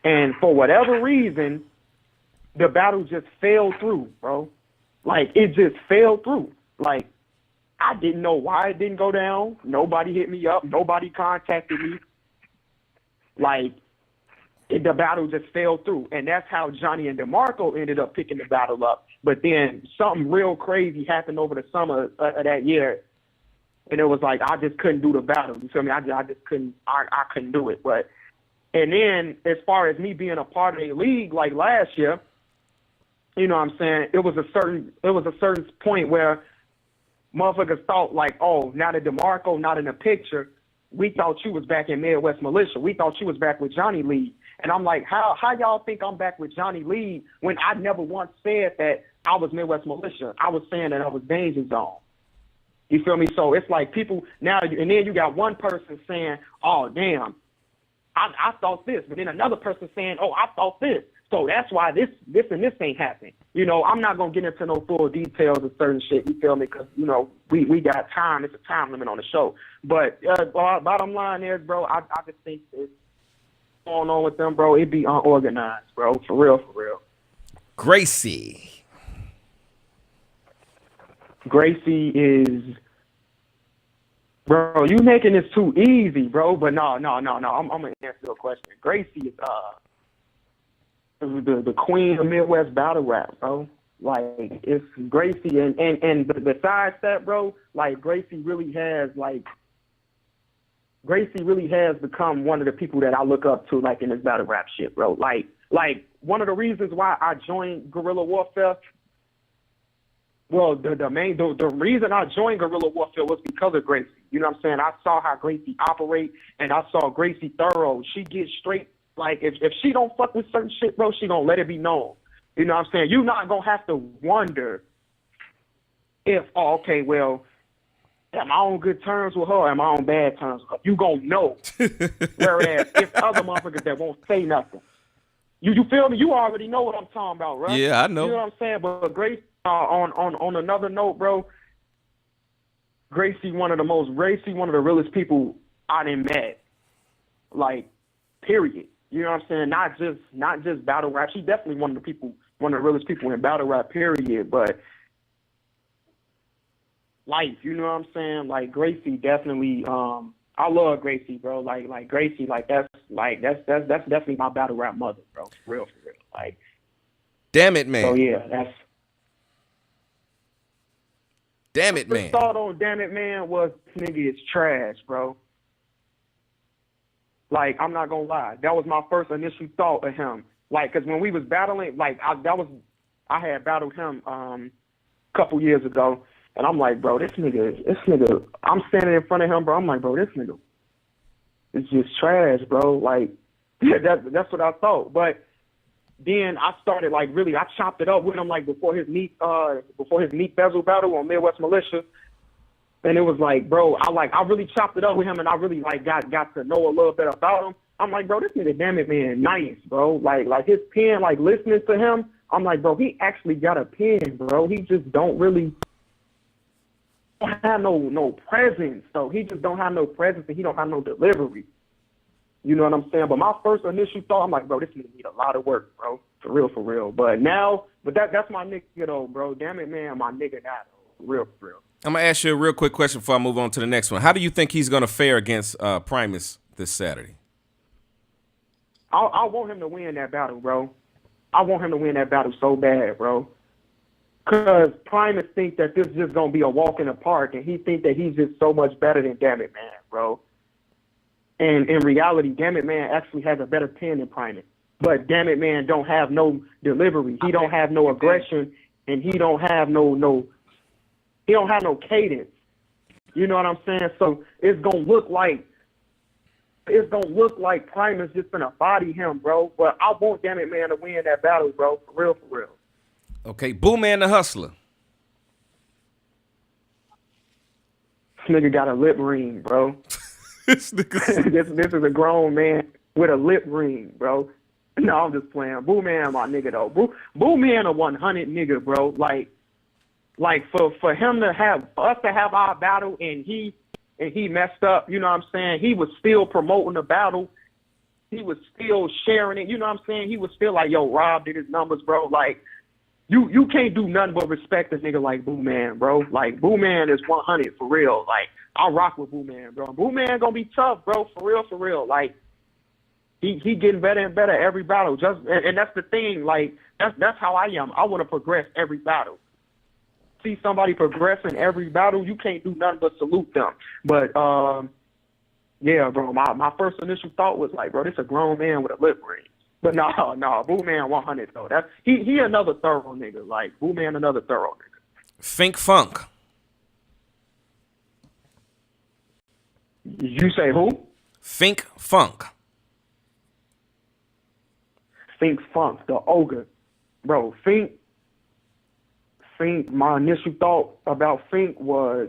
And for whatever reason, the battle just fell through, bro. Like, it just fell through. Like, I didn't know why it didn't go down. Nobody hit me up. Nobody contacted me. Like, the battle just fell through. And that's how Johnny and DeMarco ended up picking the battle up. But then something real crazy happened over the summer of that year. And it was like, I just couldn't do the battle. You feel me? I just couldn't, I couldn't do it. But, and then as far as me being a part of the league, like last year, you know what I'm saying? It was a certain point where motherfuckers thought like, oh, now that DeMarco not in the picture, we thought you was back in Midwest Militia. We thought you was back with Johnny Lee. And I'm like, how y'all think I'm back with Johnny Lee when I never once said that I was Midwest Militia? I was saying that I was Danger Zone. You feel me? So it's like people now, and then you got one person saying, oh, damn, I thought this, but then another person saying, oh, I thought this. So that's why this and this ain't happening. You know, I'm not going to get into no full details of certain shit, you feel me? Because, you know, we got time. It's a time limit on the show. But bottom line is, bro, I just think it's going on with them, bro. It be unorganized, bro. For real, for real. Gracie is... Bro, you making this too easy, bro. But no. I'm gonna answer your question. Gracie is the queen of Midwest battle rap, bro. Like it's Gracie, and besides that, bro, like Gracie really has become one of the people that I look up to, like in this battle rap shit, bro. Like one of the reasons why I joined Guerrilla Warfare. Well, the reason I joined Guerrilla Warfare was because of Gracie. You know what I'm saying? I saw how Gracie operate, and I saw Gracie thorough. She gets straight. Like, if she don't fuck with certain shit, bro, she gonna let it be known. You know what I'm saying? You're not gonna have to wonder if, okay, well, am I on good terms with her or am I on bad terms with her? You gonna know. Whereas if other motherfuckers that won't say nothing. You feel me? You already know what I'm talking about, right? Yeah, I know. You know what I'm saying? But Gracie, on another note, bro, Gracie one of the realest people I done met. Like, period. You know what I'm saying? Not just battle rap. She definitely one of the realest people in battle rap, period. But life, you know what I'm saying? Like Gracie definitely I love Gracie, bro. Like Gracie, that's definitely my battle rap mother, bro. For real. Like, damn it, man. So yeah, that's. Damn it, man. The thought on Damn It Man was this nigga is trash, bro. Like, I'm not gonna lie, that was my first initial thought of him. Like, cause when we was battling, like I had battled him a couple years ago. And I'm like, bro, this nigga, I'm standing in front of him, bro. I'm like, bro, this nigga is just trash, bro. Like, that's what I thought. But then I started, like, really, I chopped it up with him, like, before his meat bezel battle on Midwest Militia. And it was like, bro, I really chopped it up with him, and I really, like, got to know a little bit about him. I'm like, bro, this nigga, damn it, man, nice, bro. Like his pen, like, listening to him, I'm like, bro, he actually got a pen, bro. He just don't have no presence, though. He just don't have no presence, and he don't have no delivery. You know what I'm saying? But my first initial thought, I'm like, bro, this nigga need a lot of work, bro. For real. But that's my nigga, though, bro. Damn it, man, my nigga now, though. For real. I'm going to ask you a real quick question before I move on to the next one. How do you think he's going to fare against Primus this Saturday? I want him to win that battle, bro. I want him to win that battle so bad, bro. Because Primus think that this is just going to be a walk in the park, and he think that he's just so much better than Damn It Man, bro. And in reality, Damn It Man actually has a better pen than Primus. But Damn It Man don't have no delivery. He don't have no aggression, and he don't have no cadence. You know what I'm saying? So it's going to look like Primus just going to body him, bro. But I want Damn It Man to win that battle, bro. For real. Okay, Boo Man the Hustler. This nigga got a lip ring, bro. this is a grown man with a lip ring, bro. No, I'm just playing. Boo Man, my nigga, though. Boo Man a 100 nigga, bro. Like for him to have us to have our battle and he messed up, you know what I'm saying? He was still promoting the battle. He was still sharing it, you know what I'm saying? He was still like, yo, Rob did his numbers, bro. Like, you can't do nothing but respect a nigga like Boo Man, bro. Like, Boo Man is 100 for real. Like, I rock with Boo Man, bro. Boo Man gonna be tough, bro, for real. Like, he getting better and better every battle. And that's the thing. Like, that's how I am. I want to progress every battle. See somebody progress in every battle, you can't do nothing but salute them. But yeah, bro. My first initial thought was like, bro, this a grown man with a lip ring. But no, Boo Man 100 though. That's he another thorough nigga. Like, Boo Man another thorough nigga. Fink Funk. You say who? Fink Funk. Fink Funk, the ogre. Bro, Fink, my initial thought about Fink was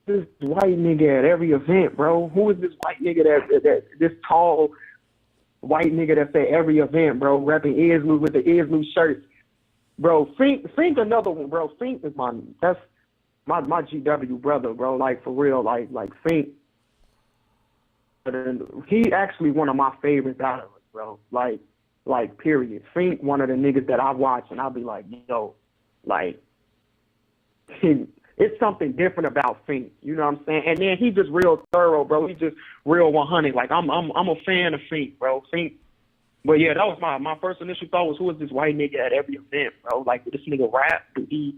this white nigga at every event, bro? Who is this white nigga that this tall white nigga that's at every event, bro, rapping Isloo with the Isloo shirts? Bro, Fink another one, bro. Fink is my GW brother, bro. Like for real, like Fink. He actually one of my favorite battlers, bro. Like period. Fink one of the niggas that I watch and I'll be like, yo, like it's something different about Fink. You know what I'm saying? And then he just real thorough, bro. He just real 100. Like I'm a fan of Fink, bro. Fink. But yeah, that was my first initial thought was, who is this white nigga at every event, bro? Like, did this nigga rap? Do he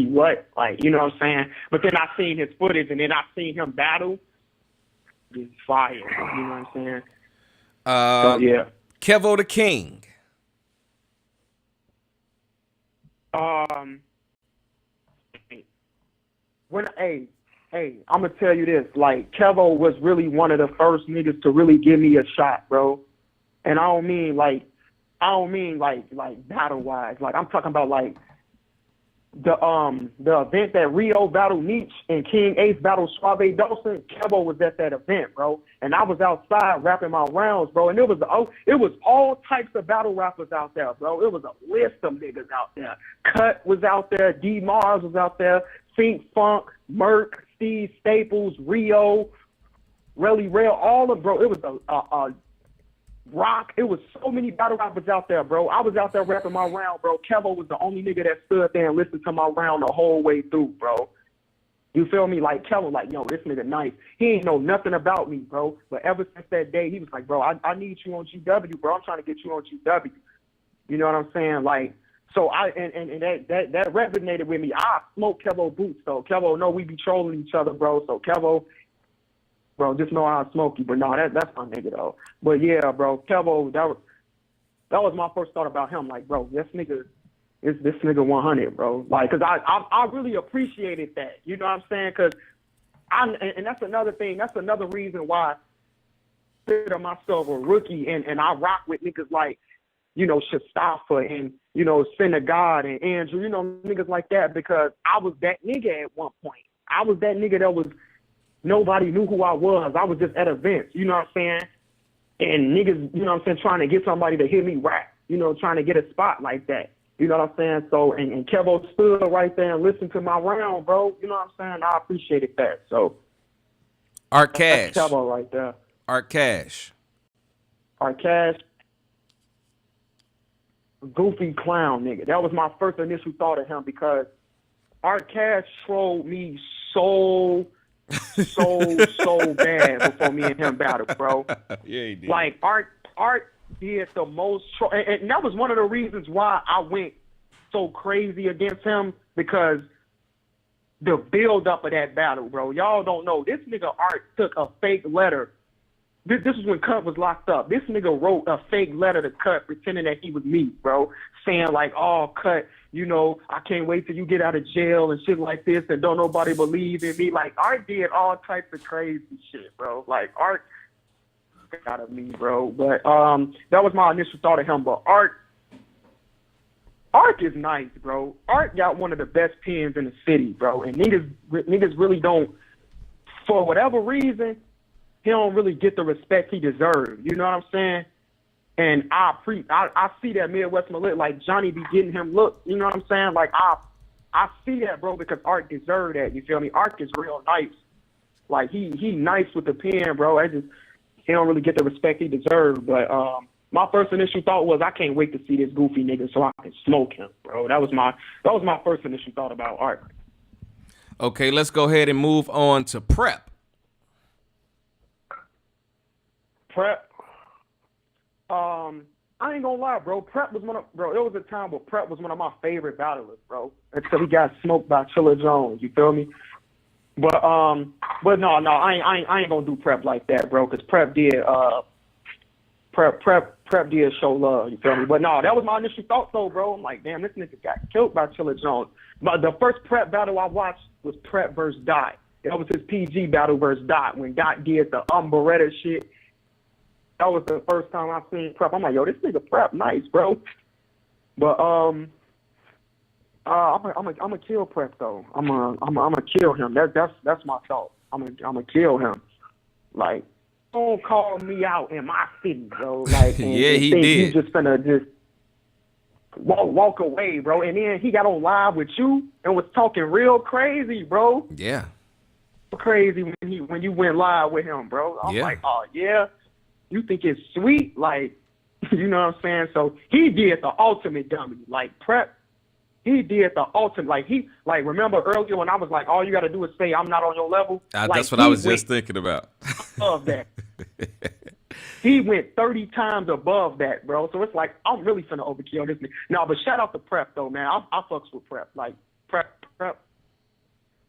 what? Like, you know what I'm saying? But then I seen his footage and then I seen him battle. It's fire. You know what I'm saying? So, yeah. Kevo the King. I'm gonna tell you this. Like, Kevo was really one of the first niggas to really give me a shot, bro. And I don't mean like battle wise. Like I'm talking about like the event that Rio battled Nietzsche and King Ace battled Suave Dawson. Kevo was at that event, bro. And I was outside rapping my rounds, bro. And it was all types of battle rappers out there, bro. It was a list of niggas out there. Cut was out there. D Mars was out there. Fink Funk, Merc, Steve Staples, Rio, Relly Rail, all of, bro. It was a Rock. It was so many battle rappers out there, bro. I was out there rapping my round, bro. Kevo was the only nigga that stood there and listened to my round the whole way through, bro. You feel me? Like, Kevo, like, yo, this nigga nice. He ain't know nothing about me, bro. But ever since that day, he was like, bro, I need you on GW, bro. I'm trying to get you on GW. You know what I'm saying? Like, so that resonated with me. I smoke Kevo boots, so Kevo know we be trolling each other, bro. So Kevo, bro, just know I smoke you. But no, that's my nigga though. But yeah, bro, Kevo, that was my first thought about him. Like, bro, this nigga 100, bro. Like, cause I really appreciated that. You know what I'm saying? Cause and that's another thing. That's another reason why I consider myself a rookie and I rock with niggas like, you know, Shastafa and, you know, Senegad and Andrew, you know, niggas like that, because I was that nigga at one point. I was that nigga that was, nobody knew who I was. I was just at events, you know what I'm saying? And niggas, you know what I'm saying, trying to get somebody to hear me rap, you know, trying to get a spot like that. You know what I'm saying? So, and Kevo stood right there and listened to my round, bro. You know what I'm saying? I appreciated that. So, Art Cash. That's Kevo right there. Art Cash. Goofy clown nigga. That was my first initial thought of him, because Art Cash trolled me so bad before me and him battled, bro. Yeah, he did. Like, Art did the most and that was one of the reasons why I went so crazy against him, because the build up of that battle, bro. Y'all don't know. This nigga Art took a fake letter. This is when Cut was locked up. This nigga wrote a fake letter to Cut pretending that he was me, bro. Saying like, oh, Cut, you know, I can't wait till you get out of jail and shit like this, and don't nobody believe in me. Like, Art did all types of crazy shit, bro. Like, Art out of me, bro. But that was my initial thought of him. But Art is nice, bro. Art got one of the best pens in the city, bro. And niggas really don't, for whatever reason, he don't really get the respect he deserves. You know what I'm saying? And I see that Midwest Mallet, like Johnny be getting him look. You know what I'm saying? Like I see that, bro, because Art deserved that. You feel me? Art is real nice. Like he nice with the pen, bro. He don't really get the respect he deserves. But my first initial thought was, I can't wait to see this goofy nigga so I can smoke him, bro. That was my first initial thought about Art. Okay, let's go ahead and move on to Prep. I ain't gonna lie, bro. Prep was there was a time where Prep was one of my favorite battlers, bro. Until he got smoked by Chilla Jones, you feel me? But no, I ain't gonna do Prep like that, bro, because Prep did show love, you feel me? But no, that was my initial thought though, bro. I'm like, damn, this nigga got killed by Chilla Jones. But the first Prep battle I watched was Prep versus Dot. That was his PG battle versus Dot, when Dot did the Beretta shit. That was the first time I seen Prep. I'm like, yo, this nigga Prep nice, bro. But I'm a kill Prep though. I'm a kill him. That's my thought. I'm a kill him. Like, don't call me out in my city, bro. Like, yeah, he think did. You just finna just walk away, bro. And then he got on live with you and was talking real crazy, bro. Yeah. Crazy when you went live with him, bro. I'm like, oh yeah, you think it's sweet, like, you know what I'm saying? So he did the ultimate dummy, like Prep. He did the ultimate, like remember earlier when I was like, all you got to do is say I'm not on your level. That's what I was just thinking about. Above that. He went 30 times above that, bro. So it's like, I'm really finna overkill this nigga. No, but shout out to Prep, though, man. I fucks with Prep. Like, Prep,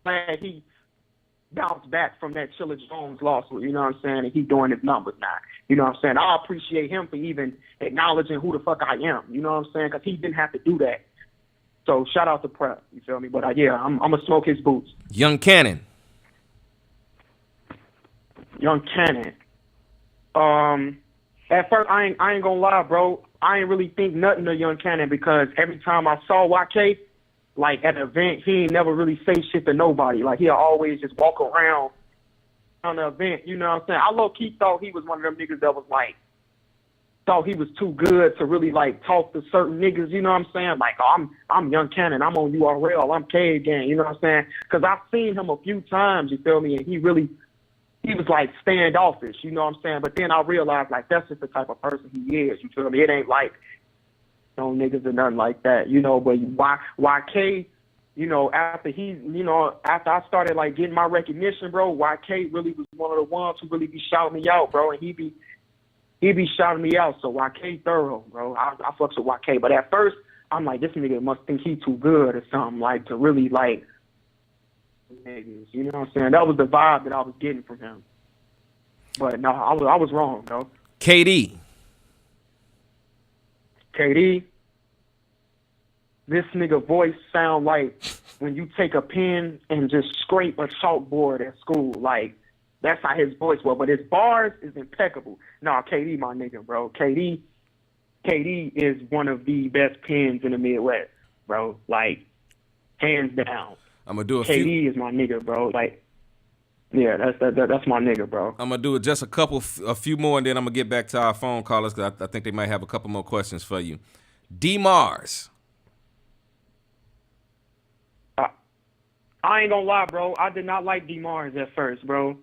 man, he bounced back from that Chilla Jones lawsuit, you know what I'm saying? And he doing his numbers now. You know what I'm saying? I appreciate him for even acknowledging who the fuck I am. You know what I'm saying? Because he didn't have to do that. So shout out to Prep, you feel me? But yeah, I'm going to smoke his boots. Young Cannon. At first, I ain't gonna lie, bro. I ain't really think nothing of Young Cannon because every time I saw YK, like at an event, he ain't never really say shit to nobody. Like he'll always just walk around on the event, you know what I'm saying? I low-key thought he was one of them niggas that was like, thought he was too good to really like talk to certain niggas, you know what I'm saying? Like, oh, I'm Young Cannon, I'm on URL, I'm Cave Gang, you know what I'm saying? Because I've seen him a few times, you feel me? And he was like standoffish, you know what I'm saying? But then I realized like that's just the type of person he is, you feel me? It ain't like no niggas or nothing like that, you know. But YK, you know, after I started like getting my recognition, bro, YK really was one of the ones who really be shouting me out, bro, and he be shouting me out. So YK thorough, bro. I fucks with YK. But at first, I'm like, this nigga must think he too good or something, like to really like niggas. You know what I'm saying? That was the vibe that I was getting from him. But no, I was wrong, though. KD, this nigga voice sound like when you take a pen and just scrape a chalkboard at school. Like, that's how his voice was. But his bars is impeccable. Nah, KD, my nigga, bro. KD is one of the best pens in the Midwest, bro. Like, hands down. I'm gonna do KD is my nigga, bro. Like, yeah, that's my nigga, bro. I'm gonna do just a few more, and then I'm gonna get back to our phone callers because I think they might have a couple more questions for you. D Mars. I ain't gonna lie, bro. I did not like D Mars at first, bro.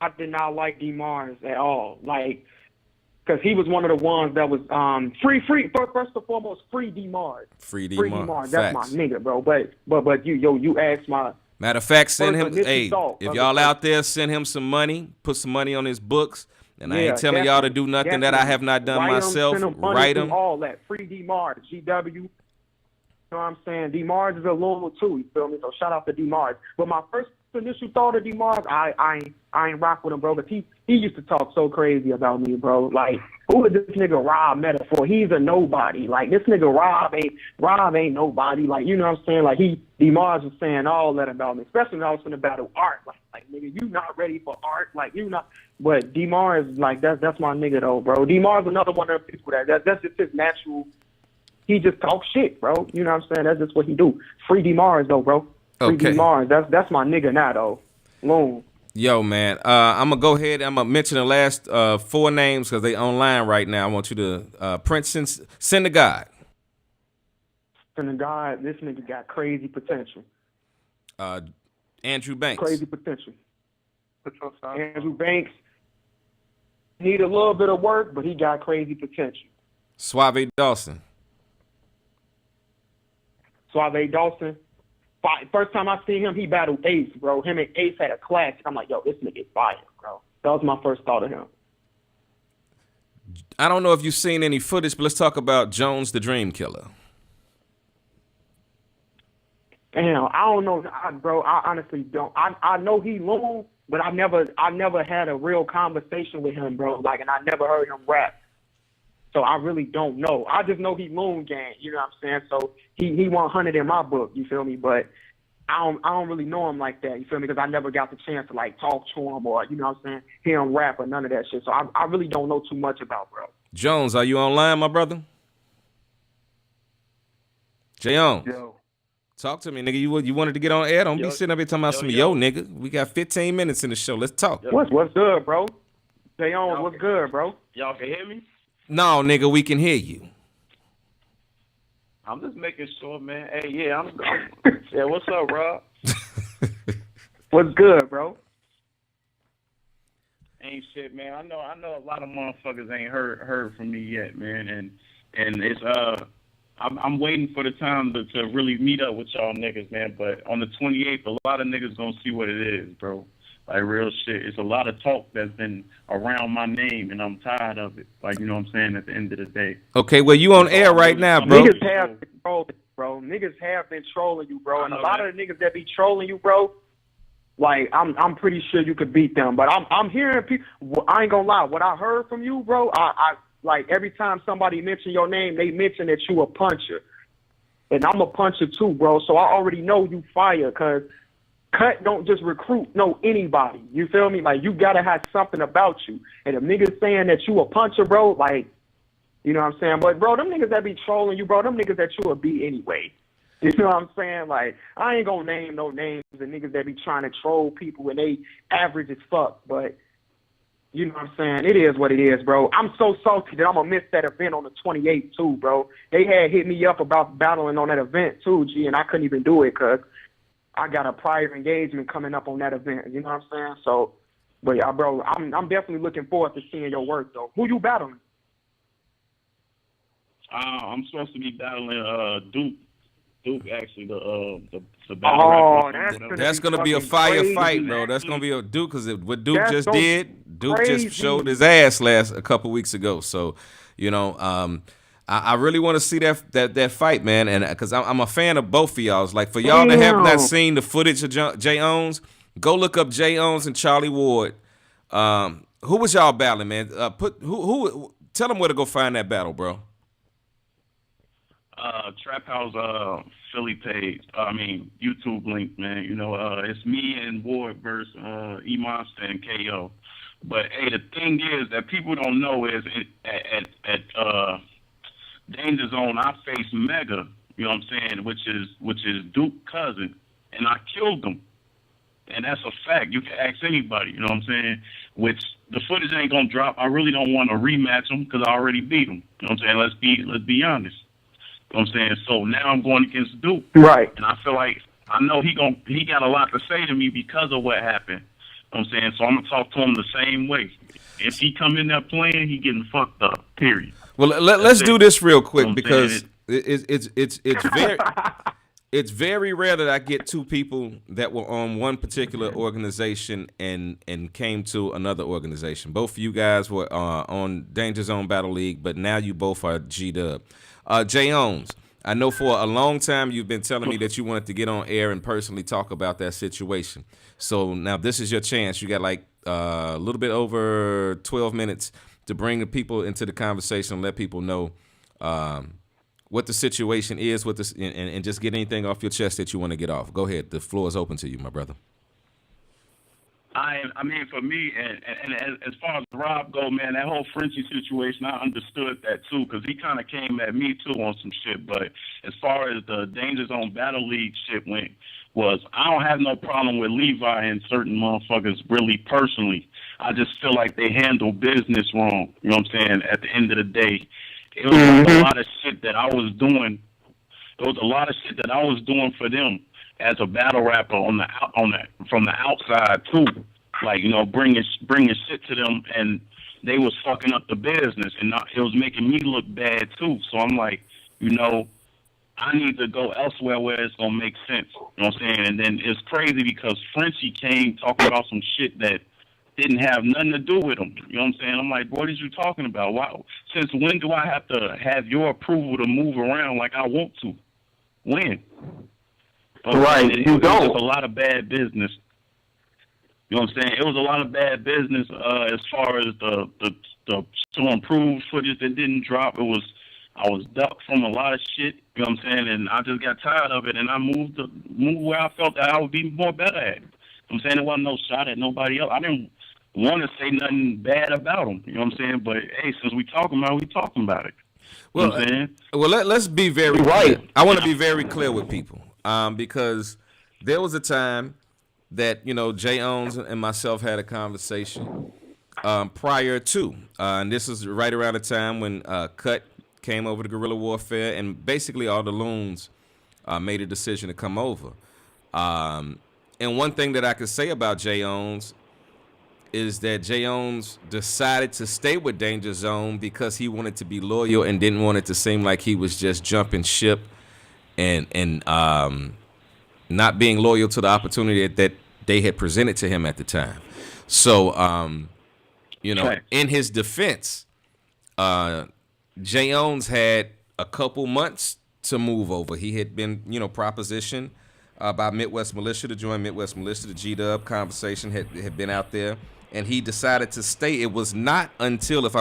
I did not like D Mars at all, like, because he was one of the ones that was free. First and foremost, free D Mars. Free D Mars. That's my nigga, bro. But you asked my. Matter of fact, send him. Hey, if y'all out there, send him some money. Put some money on his books. And I ain't telling y'all to do nothing that I have not done myself. Write him. All that free D Mars, GW. You know what I'm saying? D Mars is a loyal too. You feel me? So shout out to D Mars. But my first initial thought of D Mars, I ain't rock with him, bro. Because he used to talk so crazy about me, bro. Like, who is this nigga Rob Metaphor? He's a nobody. Like, this nigga Rob ain't nobody. Like, you know what I'm saying? Like, D Mars was saying all that about me, especially when I was finna battle Art. Like nigga, you not ready for Art. Like, you not. But D Mars, like, that's my nigga though, bro. D Mars another one of the people that's just his natural. He just talks shit, bro. You know what I'm saying? That's just what he do. Free D Mars though, bro. Free D Mars. That's my nigga now though. Loon. Yo, man, I'm going to go ahead. I'm going to mention the last 4 names because they online right now. I want you to Prince Send the God. Send the God, this nigga got crazy potential. Andrew Banks. Crazy potential. Andrew Banks need a little bit of work, but he got crazy potential. Suave Dawson. First time I seen him, he battled Ace, bro. Him and Ace had a clash. I'm like, yo, this nigga is fire, bro. That was my first thought of him. I don't know if you've seen any footage, but let's talk about Jones the Dream Killer. Damn, I don't know, bro. I honestly don't. I know he loon, but I never had a real conversation with him, bro. Like, and I never heard him rap. So I really don't know. I just know he loon gang, you know what I'm saying? So he 100 in my book, you feel me? But I don't really know him like that, you feel me? Because I never got the chance to like talk to him or, you know what I'm saying, hear him rap or none of that shit. So I really don't know too much about, bro. Jones, are you online, my brother? Jayon, Yo. talk to me, nigga. You wanted to get on air? Don't be sitting up here talking about some yo, nigga. We got 15 minutes in the show. Let's talk. What's good, bro? Jayon, what's good, bro? Y'all can hear me? No, nigga, we can hear you. I'm just making sure, man. Hey, yeah, yeah, what's up, Rob? What's good, bro? Ain't shit, man. I know a lot of motherfuckers ain't heard from me yet, man, and it's I'm waiting for the time to really meet up with y'all niggas, man. But on the 28th, a lot of niggas gonna see what it is, bro. Like real shit. It's a lot of talk that's been around my name, and I'm tired of it. Like, you know what I'm saying? At the end of the day. Okay, well, you on air right now, bro. Niggas have been trolling, bro. Niggas have been trolling you, bro. And a lot of the niggas that be trolling you, bro, like I'm pretty sure you could beat them. But I'm hearing people. I ain't gonna lie. What I heard from you, bro, I like every time somebody mention your name, they mention that you a puncher, and I'm a puncher too, bro. So I already know you fire, cause Cut don't just recruit anybody. You feel me? Like, you gotta have something about you. And if niggas saying that you a puncher, bro, like, you know what I'm saying? But bro, them niggas that be trolling you, bro, them niggas that you will beat anyway. You know what I'm saying? Like, I ain't gonna name no names of niggas that be trying to troll people and they average as fuck. But you know what I'm saying? It is what it is, bro. I'm so salty that I'm gonna miss that event on the 28th too, bro. They had hit me up about battling on that event too, G, and I couldn't even do it because I got a prior engagement coming up on that event. You know what I'm saying? So, but yeah, bro, I'm definitely looking forward to seeing your work though. Who you battling? I'm supposed to be battling Duke. Duke, actually, the battle rapper. That's gonna be a fire fight, bro. That's gonna be a Duke, because what Duke just did, Duke just showed his ass a couple weeks ago. So, you know, I really want to see that fight, man, and because I'm a fan of both of y'all. Like, for y'all that have not seen the footage of Jay Owens, go look up Jay Owens and Charlie Ward. Who was y'all battling, man? Who? Tell them where to go find that battle, bro. Trap House Philly page. YouTube link, man. You know, it's me and Ward versus E-Monster and KO. But hey, the thing is that people don't know is at Danger Zone, I faced Mega. You know what I'm saying? Which is Duke's cousin, and I killed him. And that's a fact. You can ask anybody. You know what I'm saying? Which the footage ain't gonna drop. I really don't want to rematch him because I already beat him. You know what I'm saying? Let's be honest. You know what I'm saying? So now I'm going against Duke. Right. And I feel like I know he got a lot to say to me because of what happened. You know what I'm saying? So I'm gonna talk to him the same way. If he come in there playing, he getting fucked up. Period. Well, let's do this real quick, because it's very rare that I get two people that were on one particular organization and came to another organization. Both of you guys were on Danger Zone Battle League, but now you both are G-Dub. Jay Owens, I know for a long time you've been telling me that you wanted to get on air and personally talk about that situation. So now this is your chance. You got like a little bit over 12 minutes to bring the people into the conversation and let people know what the situation is with this, and just get anything off your chest that you want to get off. Go ahead. The floor is open to you, my brother. I mean, for me, and as far as Rob go, man, that whole Frenchie situation, I understood that too, because he kind of came at me too on some shit. But as far as the Danger Zone Battle League shit went, I don't have no problem with Levi and certain motherfuckers really personally. I just feel like they handle business wrong. You know what I'm saying? At the end of the day, it was a lot of shit that I was doing. It was a lot of shit that I was doing for them as a battle rapper from the outside too, like, you know, bringing shit to them, and they was fucking up the business, and it was making me look bad too. So I'm like, you know, I need to go elsewhere where it's gonna make sense. You know what I'm saying? And then it's crazy because Frenchie came talking about some shit that didn't have nothing to do with him. You know what I'm saying? I'm like, what are you talking about? Why? Since when do I have to have your approval to move around like I want to? When? Right, it was just a lot of bad business. You know what I'm saying? It was a lot of bad business as far as the to improve footage that didn't drop. I was ducked from a lot of shit. You know what I'm saying? And I just got tired of it, and I moved where I felt that I would be more better at. You know what I'm saying? There wasn't no shot at nobody else. I didn't want to say nothing bad about them. You know what I'm saying? But hey, since we talking about it, we talking about it. You know what I'm saying? Well, let's be very clear. I want to be very clear with people, because there was a time that Jay Owens and myself had a conversation prior to, and this is right around the time when Cut came over to Guerrilla Warfare, and basically all the loons made a decision to come over. And one thing that I could say about Jay Owens is that Jay Owens decided to stay with Danger Zone because he wanted to be loyal and didn't want it to seem like he was just jumping ship and not being loyal to the opportunity that they had presented to him at the time. So, in his defense, Jay Owens had a couple months to move over. He had been, propositioned by Midwest Militia to join Midwest Militia. The G-Dub conversation had been out there, and he decided to stay. It was not until, if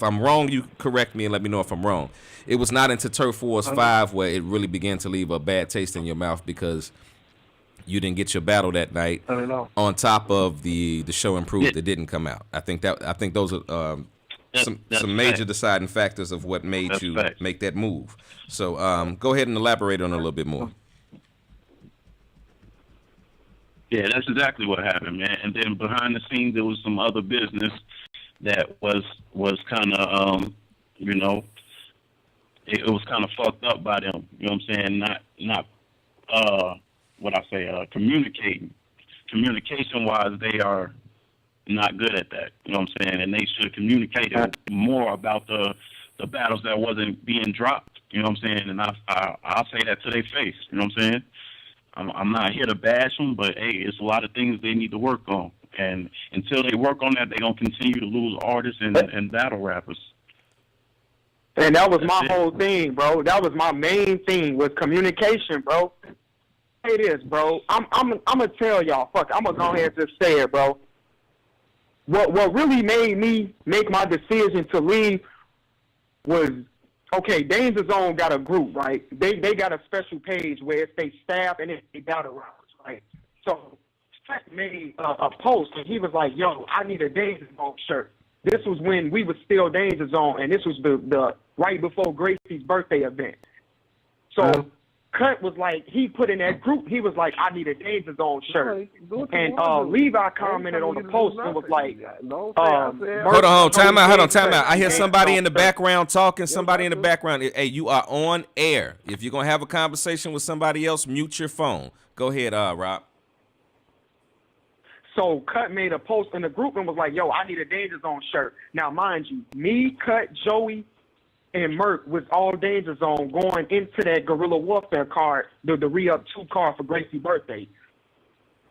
I'm wrong, you correct me and let me know if I'm wrong. It was not until Turf Wars 5 where it really began to leave a bad taste in your mouth because you didn't get your battle that night. On top of the show improved that didn't come out. I think those are some major deciding factors of what made you make that move. So go ahead and elaborate on it a little bit more. Yeah, that's exactly what happened, man. And then behind the scenes, there was some other business that was kind of, it was kind of fucked up by them. You know what I'm saying? Not communicating. Communication-wise, they are not good at that. You know what I'm saying? And they should have communicated more about the battles that wasn't being dropped. You know what I'm saying? And I'll say that to their face. You know what I'm saying? I'm not here to bash them, but hey, it's a lot of things they need to work on. And until they work on that, they're going to continue to lose artists and battle rappers. And that was my whole thing, bro. That was my main thing, was communication, bro. Say this, bro. I'm gonna tell y'all, I'm gonna go ahead and just say it, bro. What really made me make my decision to leave was, okay, Danger Zone got a group, right? They got a special page where it's they staff and it's they battle rounds, right? So Shaq made a post and he was like, yo, I need a Danger Zone shirt. This was when we was still Danger Zone, and this was the right before Gracie's birthday event. So Cut was like, he put in that group, he was like, I need a Danger Zone shirt. And Levi commented on the post and was like, hold on, time out. I hear somebody in the background talking, somebody in the background. Hey, you are on air. If you're going to have a conversation with somebody else, mute your phone. Go ahead, Rob. So Cut made a post in the group and was like, yo, I need a Danger Zone shirt. Now, mind you, me, Cut, Joey, and Merc was all Danger Zone going into that Guerrilla Warfare card, the re-up 2 card for Gracie's birthday.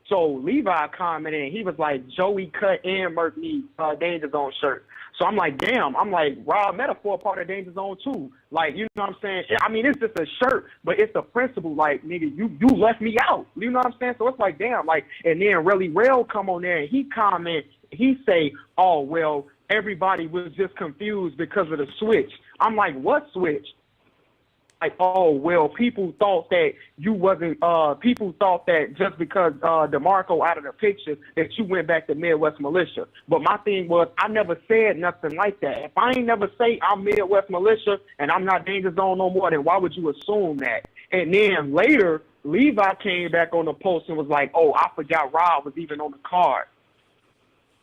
So Levi commented, and he was like, Joey, Cut, and Merc need Danger Zone shirt. So I'm like, damn. I'm like, Rob Metaphor part of Danger Zone too. Like, you know what I'm saying? I mean, it's just a shirt, but it's the principle. Like, nigga, you left me out. You know what I'm saying? So it's like, damn. Like, and then Relly Rail come on there and he comment. He say, oh well, everybody was just confused because of the switch. I'm like, what switch? Like, oh, well, people thought that you wasn't, people thought that just because DeMarco out of the picture that you went back to Midwest Militia. But my thing was, I never said nothing like that. If I ain't never say I'm Midwest Militia and I'm not Danger Zone no more, then why would you assume that? And then later, Levi came back on the post and was like, oh, I forgot Rob was even on the card.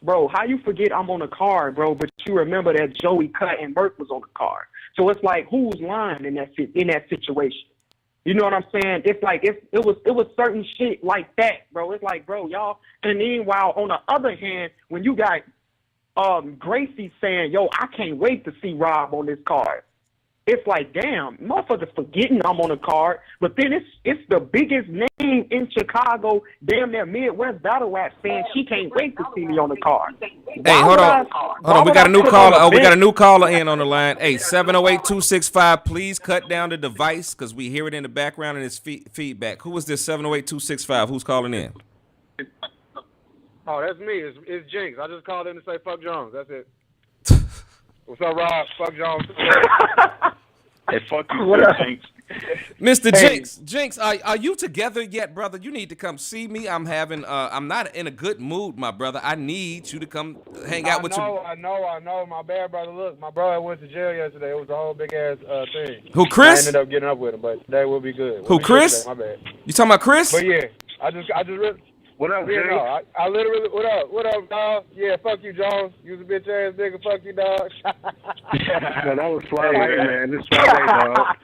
Bro, how you forget I'm on the card, bro, but you remember that Joey, Cut, and Merc was on the card. So it's like, who's lying in that situation? You know what I'm saying? It's like it was certain shit like that, bro. It's like, bro, y'all. And then while on the other hand, when you got Gracie saying, yo, I can't wait to see Rob on this card. It's like, damn, motherfuckers forgetting I'm on the card, but then it's the biggest name in Chicago, damn near Midwest battle rap saying she can't wait to see me on the card. Hey, hold on. We got a new caller. We got a new caller in on the line. Hey, 708-265. Please cut down the device because we hear it in the background and it's feedback. Who is this 708-265? Who's calling in? Oh, that's me. It's Jinx. I just called in to say fuck Jones. That's it. What's up, Rob? Fuck Jones. Hey, fuck you, Jinx. Mr. Jinx, are you together yet, brother? You need to come see me. I'm not in a good mood, my brother. I need you to come hang out with you. I know. My bad brother. Look, my brother went to jail yesterday. It was a whole big ass thing. Who, Chris? I ended up getting up with him, but today will be good. Who, Chris? My bad. You talking about Chris? But yeah, I just really. What up, Yeah, Jay? no, I literally, what up, dog? Yeah, fuck you, Jones. You was a bitch ass nigga. Fuck you, dog. No, that was Suave, man. This Suave, dog.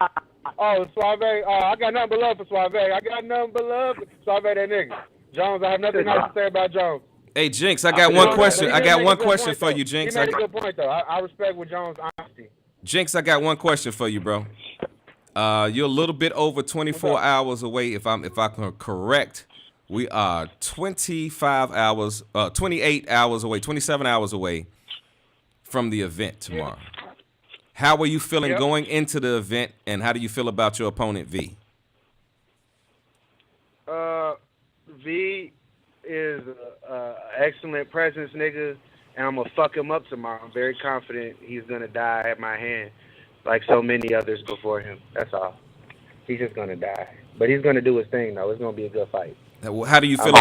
Oh, Suave. I got nothing but love for Suave. I got nothing but love for Suave, that nigga. Jones, I have nothing else to say about Jones. Hey, Jinx, I got one question. I got one question for you, Jinx. He made a good point, though. I respect with Jones' honesty. Jinx, I got one question for you, bro. You're a little bit over 24 hours away, if I'm correct. We are 28 hours away, 27 hours away from the event tomorrow. How are you feeling going into the event, and how do you feel about your opponent, V? V is an excellent presence, nigga, and I'm going to fuck him up tomorrow. I'm very confident he's going to die at my hand like so many others before him. That's all. He's just going to die. But he's going to do his thing, though. It's going to be a good fight. How do you feel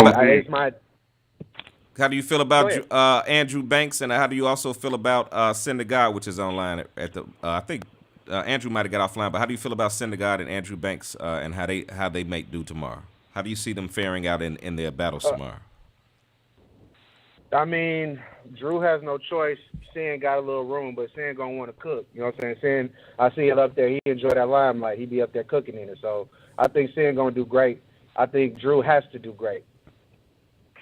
about Andrew Banks, and how do you also feel about Syndergaard, which is online at the I think Andrew might have got offline, but how do you feel about Syndergaard and Andrew Banks and how they make do tomorrow? How do you see them faring out in their battles tomorrow? I mean, Drew has no choice. Sin got a little room, but Sin gonna want to cook. You know what I'm saying? Sin, I see it up there. He enjoy that limelight. He be up there cooking in it. So I think Sin gonna do great. I think Drew has to do great.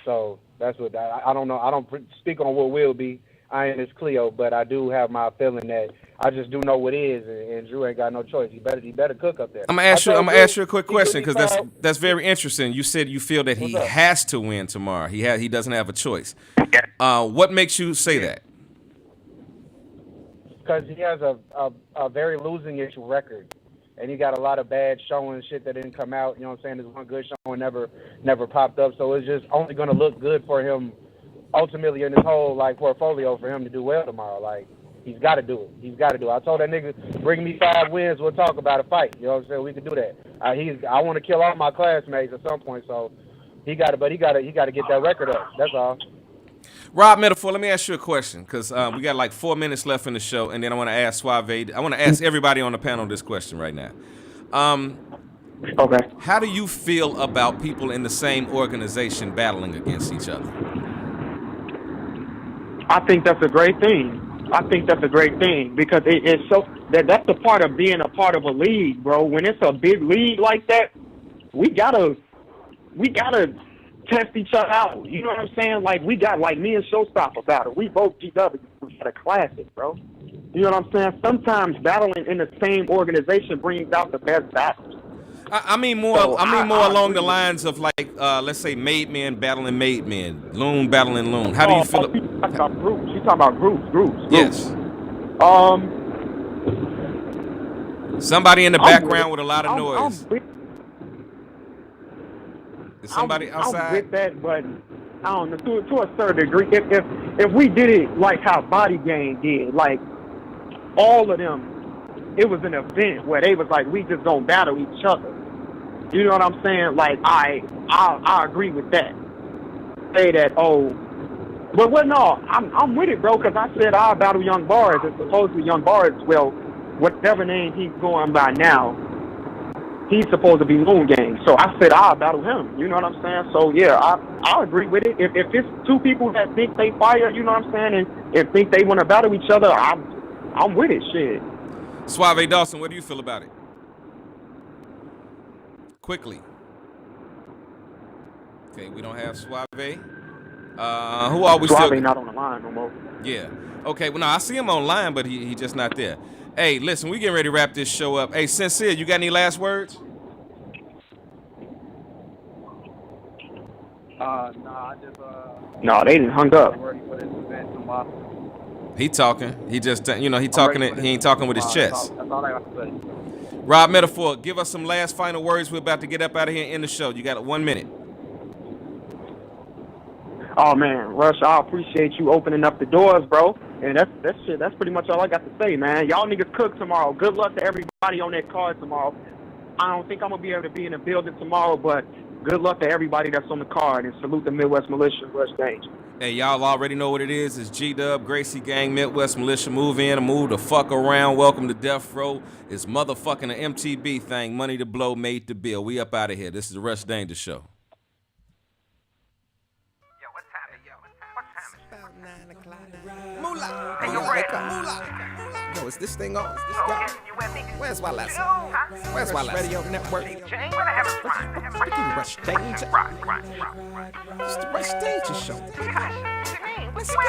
So that's what I don't know. I don't speak on what will be. I ain't as Cleo, but I do have my feeling that I just do know what is, and Drew ain't got no choice. He better cook up there. I'm gonna ask you a quick question, because that's very interesting. You said you feel that he has to win tomorrow. He doesn't have a choice. What makes you say that? Because he has a very losing-ish record. And he got a lot of bad showing, shit that didn't come out. You know what I'm saying? There's one good showing never popped up. So it's just only going to look good for him ultimately in his whole portfolio for him to do well tomorrow. Like, he's got to do it. I told that nigga, bring me 5 wins, we'll talk about a fight. You know what I'm saying? We can do that. I want to kill all my classmates at some point. So he got to get that record up. That's all. Rob Metaphor, let me ask you a question, because we got like 4 minutes left in the show, and then I want to ask Suave. I want to ask everybody on the panel this question right now. Okay. How do you feel about people in the same organization battling against each other? I think that's a great thing. Because it's so that's the part of being a part of a league, bro. When it's a big league like that, we gotta test each other out. You know what I'm saying? Like, we got, me and Showstopper battle. We both GW. We got a classic, bro. You know what I'm saying? Sometimes battling in the same organization brings out the best battles. I mean more along the lines of let's say made men battling made men, loon battling loon. How do you feel? You talking about groups? You talking about groups? Yes. Somebody in the background with a lot of noise. Is somebody outside? I'm with that, but I don't know, to a certain degree. If we did it like how Body Gang did, like all of them, it was an event where they was like, we just gonna battle each other. You know what I'm saying? Like, I agree with that. Say that, but no, I'm with it, bro, because I said I'll battle Young Bars, and supposedly Young Bars, well, whatever name he's going by now, he's supposed to be Loon Gang. So I said I'll battle him. You know what I'm saying? So yeah, I agree with it. If it's two people that think they fire, you know what I'm saying, and think they want to battle each other, I'm with it. Shit. Suave Dawson, what do you feel about it? Quickly. Okay, we don't have Suave. Who are we Suave still? Not on the line no more. Yeah. Okay. Well, no, I see him online, but he just not there. Hey, listen, we getting ready to wrap this show up. Hey, Sincere, you got any last words? No, they didn't hung up. He talking. He just, he talking it. He ain't talking with his chest. That's all I got to say. Rob Metaphor, give us some last final words. We're about to get up out of here and end the show. You got 1 minute. Oh man, Rush, I appreciate you opening up the doors, bro. And that's shit. That's pretty much all I got to say, man. Y'all niggas cook tomorrow. Good luck to everybody on that card tomorrow. I don't think I'm going to be able to be in the building tomorrow, but good luck to everybody that's on the card, and salute the Midwest Militia and Rush Danja. Hey, y'all already know what it is. It's G-Dub, Gracie Gang, Midwest Militia. Move in and move the fuck around. Welcome to Death Row. It's motherfucking an MTB thing. Money to blow, made to bill. We up out of here. This is the Rush Danja Show. Moolah. Hey, yo, Moolah. Yo, is this thing on? Is this going? Where's Wallace? Where's Wallace? Radio Network. Rush Danja. It's the Rush Danja Show. Let's go.